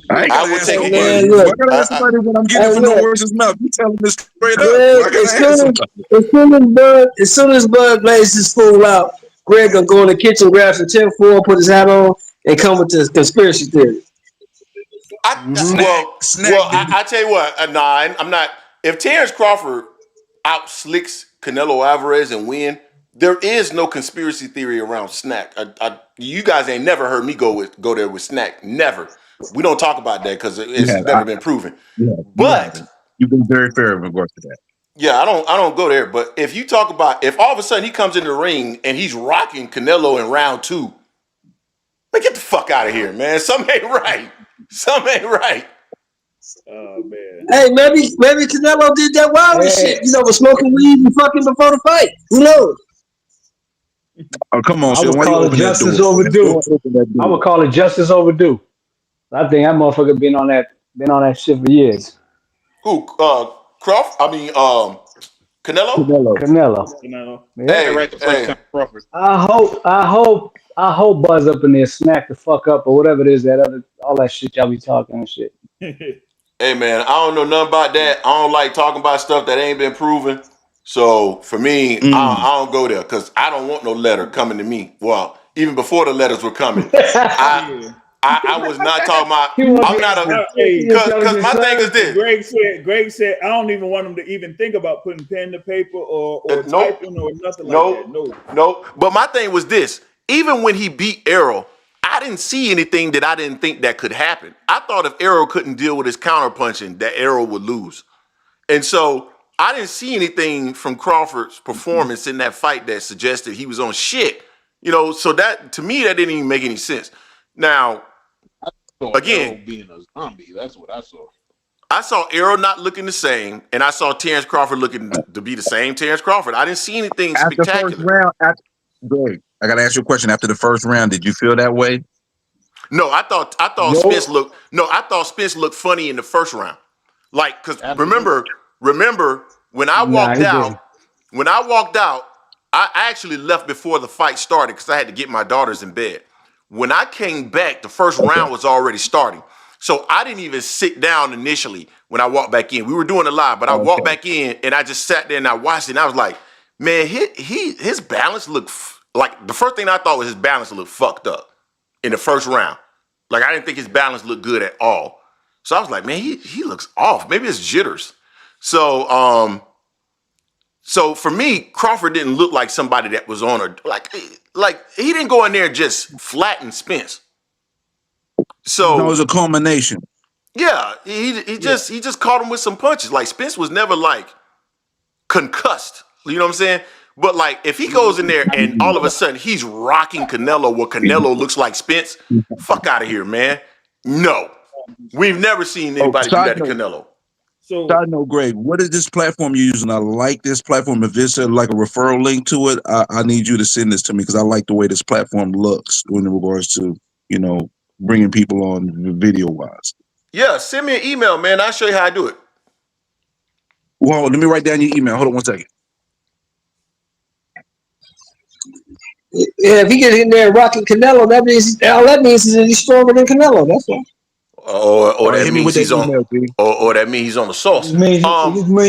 Speaker 17: I
Speaker 1: would
Speaker 17: take
Speaker 1: take
Speaker 17: it.
Speaker 1: it.
Speaker 17: I gotta ask somebody when I'm getting for no words his mouth. You telling this straight up.
Speaker 8: As soon as Bud blazes his fool out, Greg gonna go in the kitchen, grab some tinfoil, put his hat on, and come with the conspiracy theory.
Speaker 1: I tell you what, I'm not. If Terence Crawford out slicks Canelo Alvarez and win, there is no conspiracy theory around snack. You guys ain't never heard me go there with snack. Never. We don't talk about that because it's never been proven.
Speaker 17: Yeah,
Speaker 1: but
Speaker 17: you've been very fair in regards to that.
Speaker 1: Yeah, I don't go there. But if you talk about if all of a sudden he comes in the ring and he's rocking Canelo in round 2, man, get the fuck out of here, man. Something ain't right.
Speaker 12: Oh man.
Speaker 8: Hey, maybe Canelo did that wild shit. Was smoking weed and fucking before the fight. Who knows?
Speaker 17: Oh, come on,
Speaker 14: I would call it justice overdue. I would call it justice overdue. I think that motherfucker been on that shit for years.
Speaker 1: Who? Crawford? I mean, Canelo.
Speaker 12: Canelo.
Speaker 14: Yeah. I hope Buzz up in there smack the fuck up or whatever it is all that shit y'all be talking and shit.
Speaker 1: Hey man, I don't know nothing about that. I don't like talking about stuff that ain't been proven. So for me, I don't go there because I don't want no letter coming to me. Well, even before the letters were coming, I was not talking about. I'm not a because my thing is this.
Speaker 12: Greg said I don't even want him to even think about putting pen to paper or typing or nothing like that.
Speaker 1: No. But my thing was this. Even when he beat Errol, I didn't see anything that I didn't think that could happen. I thought if Errol couldn't deal with his counterpunching, that Errol would lose. And so I didn't see anything from Crawford's performance in that fight that suggested he was on shit. So that to me that didn't even make any sense. Now, again,
Speaker 15: Errol being a zombie, that's what I saw.
Speaker 1: I saw Errol not looking the same, and I saw Terence Crawford looking to be the same Terence Crawford. I didn't see anything spectacular.
Speaker 17: Greg, I gotta ask you a question. After the first round, did you feel that way?
Speaker 1: No, I thought Spence looked. No, I thought Spence looked funny in the first round. Like, because remember, When I
Speaker 14: Nah, he didn't.
Speaker 1: walked out, I actually left before the fight started because I had to get my daughters in bed. When I came back, the first round was already starting. So I didn't even sit down initially when I walked back in. We were doing it live, but I walked back in and I just sat there and I watched it and I was like, man, his balance looked like the first thing I thought was his balance looked fucked up in the first round. Like I didn't think his balance looked good at all. So I was like, man, he looks off. Maybe it's jitters. So so for me, Crawford didn't look like somebody that was on a like he didn't go in there and just flatten Spence. So
Speaker 17: no, it was a culmination.
Speaker 1: Yeah, he just caught him with some punches. Like Spence was never like concussed. You know what I'm saying? But like if he goes in there and all of a sudden he's rocking Canelo where Canelo looks like Spence, fuck out of here, man. No. We've never seen anybody do that to Canelo.
Speaker 12: So,
Speaker 17: side note, Greg, what is this platform you're using? I like this platform. If there's like a referral link to it, I need you to send this to me because I like the way this platform looks in regards to, you know, bringing people on video wise.
Speaker 1: Yeah, send me an email, man. I'll show you how I do it.
Speaker 17: Well, let me write down your email. Hold on one second.
Speaker 8: Yeah, if he gets in there rocking Canelo, that means he's stronger than Canelo. That's all.
Speaker 1: Or that means he's on, or that means he's on the sauce.
Speaker 14: It means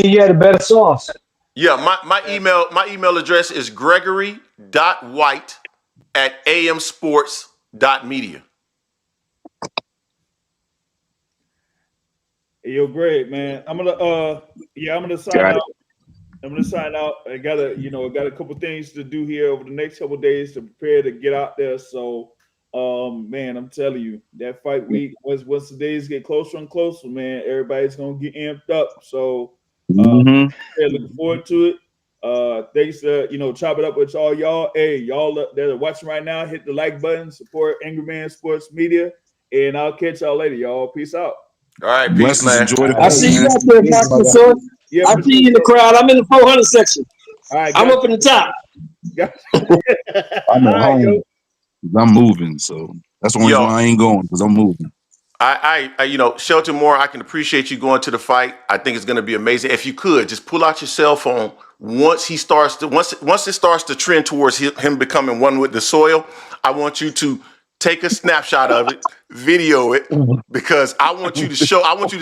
Speaker 14: you had a better sauce.
Speaker 1: Yeah, my email address is gregory.white@amsports.media.
Speaker 12: Hey, yo, Greg, man, I'm gonna sign out. I'm gonna sign out. I got a couple things to do here over the next couple of days to prepare to get out there. So, man, I'm telling you, that fight week, once the days get closer and closer, man, everybody's gonna get amped up. So, looking forward to it. Thanks to chop it up with all y'all. Hey, y'all that are watching right now, hit the like button, support Angry Man Sports Media, and I'll catch y'all later, y'all. Peace out.
Speaker 1: All right, peace, man.
Speaker 8: I see you out there, Pastor Sword.
Speaker 12: Yeah,
Speaker 8: I see you in the crowd. I'm in the 400 section.
Speaker 12: All right,
Speaker 8: I'm up in the top.
Speaker 17: I'm at home. I'm moving, so that's the only reason why I ain't going because I'm moving.
Speaker 1: I Shelton Moore, I can appreciate you going to the fight. I think it's going to be amazing. If you could just pull out your cell phone once it starts to trend towards him becoming one with the soil. I want you to take a snapshot of it, video it, because I want you to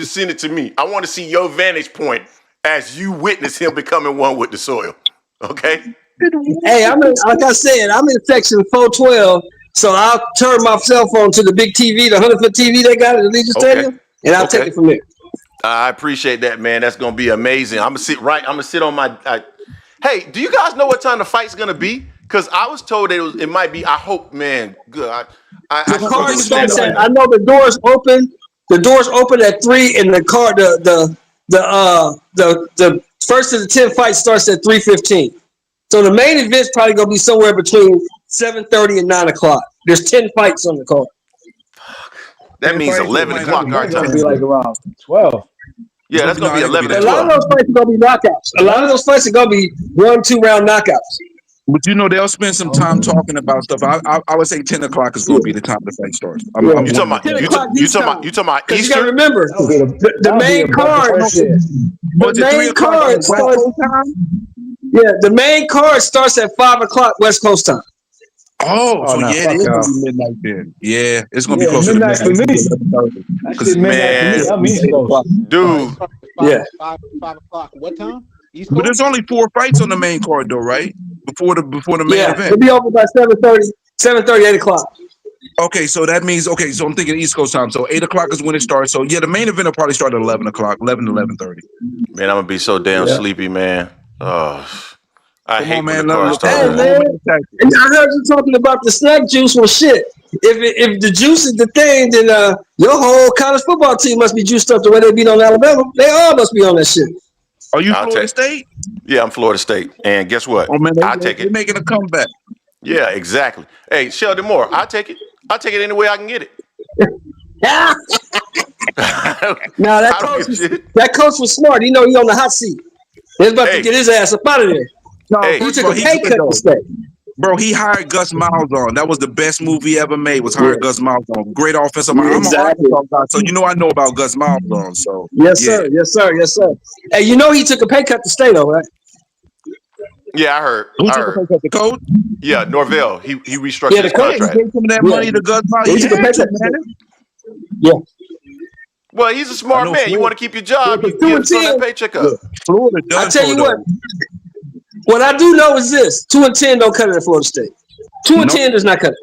Speaker 1: send it to me. I want to see your vantage point as you witness him becoming one with the soil. Okay?
Speaker 8: Hey, like I said, I'm in section 412, so I'll turn my cell phone to the big TV, the 100-foot TV they got at the Legion Stadium, and I'll take it from there.
Speaker 1: I appreciate that, man. That's gonna be amazing. I'm gonna sit on my. Hey, do you guys know what time the fight's gonna be? Because I was told that it might be. I hope, man. Good.
Speaker 8: I know the doors open. The doors open at 3, and the first of the 10 fights starts at 3:15. So the main event's probably gonna be somewhere between 7:30 and 9 o'clock. There's 10 fights on the card.
Speaker 1: That means 11 o'clock our time.
Speaker 14: It'll be like around 12.
Speaker 1: Yeah, that's gonna be 11
Speaker 8: A lot of those fights are gonna be knockouts. A lot of those fights are gonna be 1-2 round knockouts.
Speaker 17: But they'll spend some time talking about stuff. I would say 10 o'clock is going to be the time the fight starts.
Speaker 1: You talking about Eastern?
Speaker 8: You got to remember the main card. The main card starts at 5 o'clock West Coast time.
Speaker 17: It's going to be midnight then. Yeah, it's going to be closer to midnight
Speaker 14: for me. That's midnight for me. I'm East Coast.
Speaker 1: Dude.
Speaker 8: Yeah.
Speaker 15: 5 o'clock. What time?
Speaker 17: But there's only 4 fights on the main card, though, right? Before the main event.
Speaker 8: It'll be over by 7:30, 8 o'clock.
Speaker 17: Okay, so that means so I'm thinking East Coast time. So 8 o'clock is when it starts. So the main event will probably start at 11 o'clock, 11 to 11:30.
Speaker 1: Man, I'm gonna be so damn sleepy, man. I hate when the car starts.
Speaker 8: Hey, man. And I heard you talking about the snack juice. Well, shit. If the juice is the thing, then your whole college football team must be juiced up the way they beat on Alabama. They all must be on that shit.
Speaker 17: Are you Florida State?
Speaker 1: Yeah, I'm Florida State. And guess what?
Speaker 17: Oh, man,
Speaker 1: I'll take it.
Speaker 17: They're making a comeback.
Speaker 1: Yeah, exactly. Hey, Sheldon Moore, I'll take it. I'll take it any way I can get it.
Speaker 8: No, that coach was smart. He on the hot seat. He's about to get his ass up out of there.
Speaker 17: No,
Speaker 8: he took a pay cut to stay.
Speaker 17: Bro, he hired Gus Malzahn. That was the best movie ever made. Was hiring Gus Malzahn. Great offensive mind. I'm an Arkansas guy, so you know I know about Gus Malzahn. So
Speaker 8: Yes,
Speaker 17: yeah.
Speaker 8: sir. Yes, sir. Yes, sir. Hey, you know he took a pay cut to stay though, right?
Speaker 1: Yeah, I heard.
Speaker 17: Who took a pay cut? The coach?
Speaker 1: Yeah, Norvell. He restructured
Speaker 8: Yeah, the
Speaker 1: his
Speaker 8: coach.
Speaker 17: He
Speaker 1: contract.
Speaker 17: gave some of that money to Gus Malzahn.
Speaker 8: He
Speaker 17: He
Speaker 8: took a pay
Speaker 17: had to,
Speaker 8: cut.
Speaker 17: man.
Speaker 8: Yeah.
Speaker 1: Well, he's a
Speaker 17: I
Speaker 1: smart
Speaker 17: know
Speaker 1: man. You
Speaker 17: Florida.
Speaker 1: want to keep your job, you
Speaker 8: 2 and
Speaker 1: throw that
Speaker 8: 10.
Speaker 1: paycheck up.
Speaker 17: Florida
Speaker 8: I
Speaker 17: done
Speaker 8: tell
Speaker 17: for
Speaker 8: you
Speaker 17: though.
Speaker 8: what I do know is this: 2 and 10 don't cut it at Florida State. 2 and
Speaker 17: No.
Speaker 8: 10 does not cut it.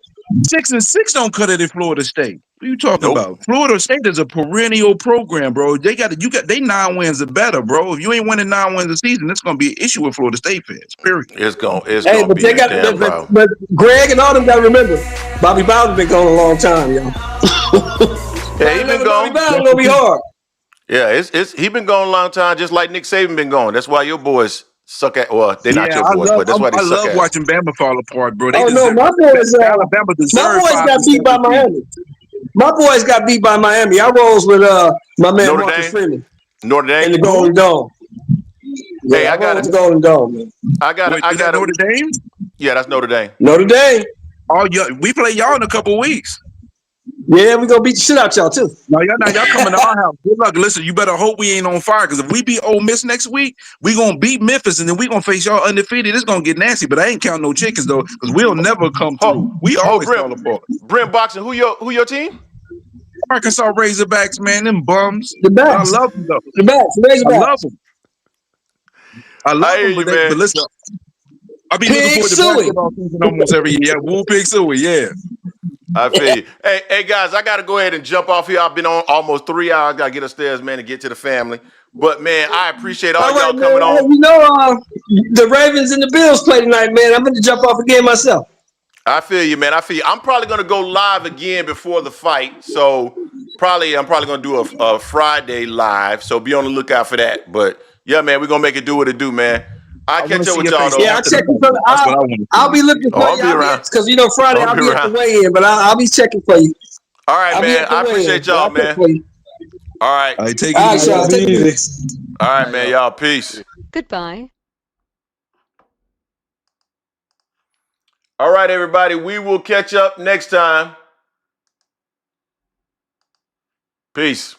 Speaker 17: 6 and 6 don't cut it at Florida State. What are you talking
Speaker 1: Nope.
Speaker 17: about? Florida State is a perennial program, bro. They 9 wins are better, bro. If you ain't winning 9 wins a season, it's gonna be an issue with Florida State fans. Period.
Speaker 1: It's
Speaker 8: Hey,
Speaker 1: gonna
Speaker 8: but
Speaker 1: be
Speaker 8: they
Speaker 1: a
Speaker 8: got
Speaker 1: damn problem.
Speaker 8: but Greg and all them got to remember, Bobby Bowden's been gone a long time, y'all.
Speaker 1: Yeah, he been
Speaker 8: Bobby
Speaker 1: gone.
Speaker 8: Bowden's gonna be hard.
Speaker 1: Yeah, he been gone a long time, just like Nick Saban been gone. That's why your boys suck at. Well, they're not
Speaker 17: Yeah,
Speaker 1: your boys, but that's why they
Speaker 17: I
Speaker 1: suck
Speaker 17: love
Speaker 1: at.
Speaker 17: watching Bama fall apart, bro. They
Speaker 8: Oh no,
Speaker 17: deserve,
Speaker 8: my boys,
Speaker 17: Alabama deserves
Speaker 8: my boys
Speaker 17: 5
Speaker 8: got beat by
Speaker 17: consecutive
Speaker 8: Miami. My boys got beat by Miami. I rolls with my man
Speaker 1: Notre
Speaker 8: Marcus
Speaker 1: Dame?
Speaker 8: Freeman
Speaker 1: Notre Dame.
Speaker 8: in the Golden Dome.
Speaker 1: Hey,
Speaker 8: Yeah,
Speaker 1: I got
Speaker 8: rolls
Speaker 1: it.
Speaker 8: the Golden Dome, man.
Speaker 1: I got
Speaker 17: Wait,
Speaker 1: it. I
Speaker 17: is that
Speaker 1: got it.
Speaker 17: Notre Dame?
Speaker 1: Yeah, that's Notre Dame.
Speaker 8: Notre Dame.
Speaker 17: Oh, yeah, we play y'all in a couple of weeks.
Speaker 8: Yeah, we gonna beat the shit out y'all too.
Speaker 17: No, y'all coming to our house. Good luck. Listen, you better hope we ain't on fire, because if we beat Ole Miss next week, we gonna beat Memphis, and then we gonna face y'all undefeated. It's gonna get nasty, but I ain't counting no chickens though, because we'll never come through. We always fall apart.
Speaker 1: Brent Boxing. Who your team?
Speaker 17: Arkansas Razorbacks, man, them bums.
Speaker 8: The
Speaker 17: But I
Speaker 8: backs.
Speaker 17: love them though.
Speaker 8: The backs.
Speaker 17: I love
Speaker 8: Razorbacks.
Speaker 17: them. I love
Speaker 1: I hear
Speaker 17: them,
Speaker 1: you,
Speaker 17: but
Speaker 1: man.
Speaker 17: listen, I be
Speaker 8: Pig
Speaker 17: looking forward to
Speaker 8: suey.
Speaker 17: basketball season almost every year. Yeah, Woo Pig Suey, yeah.
Speaker 1: I feel you. Hey guys, I gotta go ahead and jump off here. I've been on almost 3 hours. Gotta get upstairs, man, to get to the family. But man, I appreciate all y'all
Speaker 8: man.
Speaker 1: coming on.
Speaker 8: You know, the Ravens and the Bills play tonight, man. I'm gonna jump off again myself.
Speaker 1: I feel you, man. I feel you. I'm probably gonna go live again before the fight. So I'm probably gonna do a Friday live. So be on the lookout for that. But yeah, man, we're gonna make it do what it do, man. I'll catch up with y'all though.
Speaker 8: Yeah, I'll check you for I'll be looking for
Speaker 1: I'll
Speaker 8: you.
Speaker 1: be around.
Speaker 8: Because Friday I'll be at the
Speaker 1: around.
Speaker 8: weigh-in, but I'll be checking for you.
Speaker 1: All right, man. I appreciate y'all, man. All right.
Speaker 17: All right, take
Speaker 8: All
Speaker 17: it
Speaker 8: right,
Speaker 17: easy.
Speaker 8: y'all. Take it easy.
Speaker 1: All right, man. Y'all, peace.
Speaker 6: Goodbye.
Speaker 1: All right, everybody. We will catch up next time. Peace.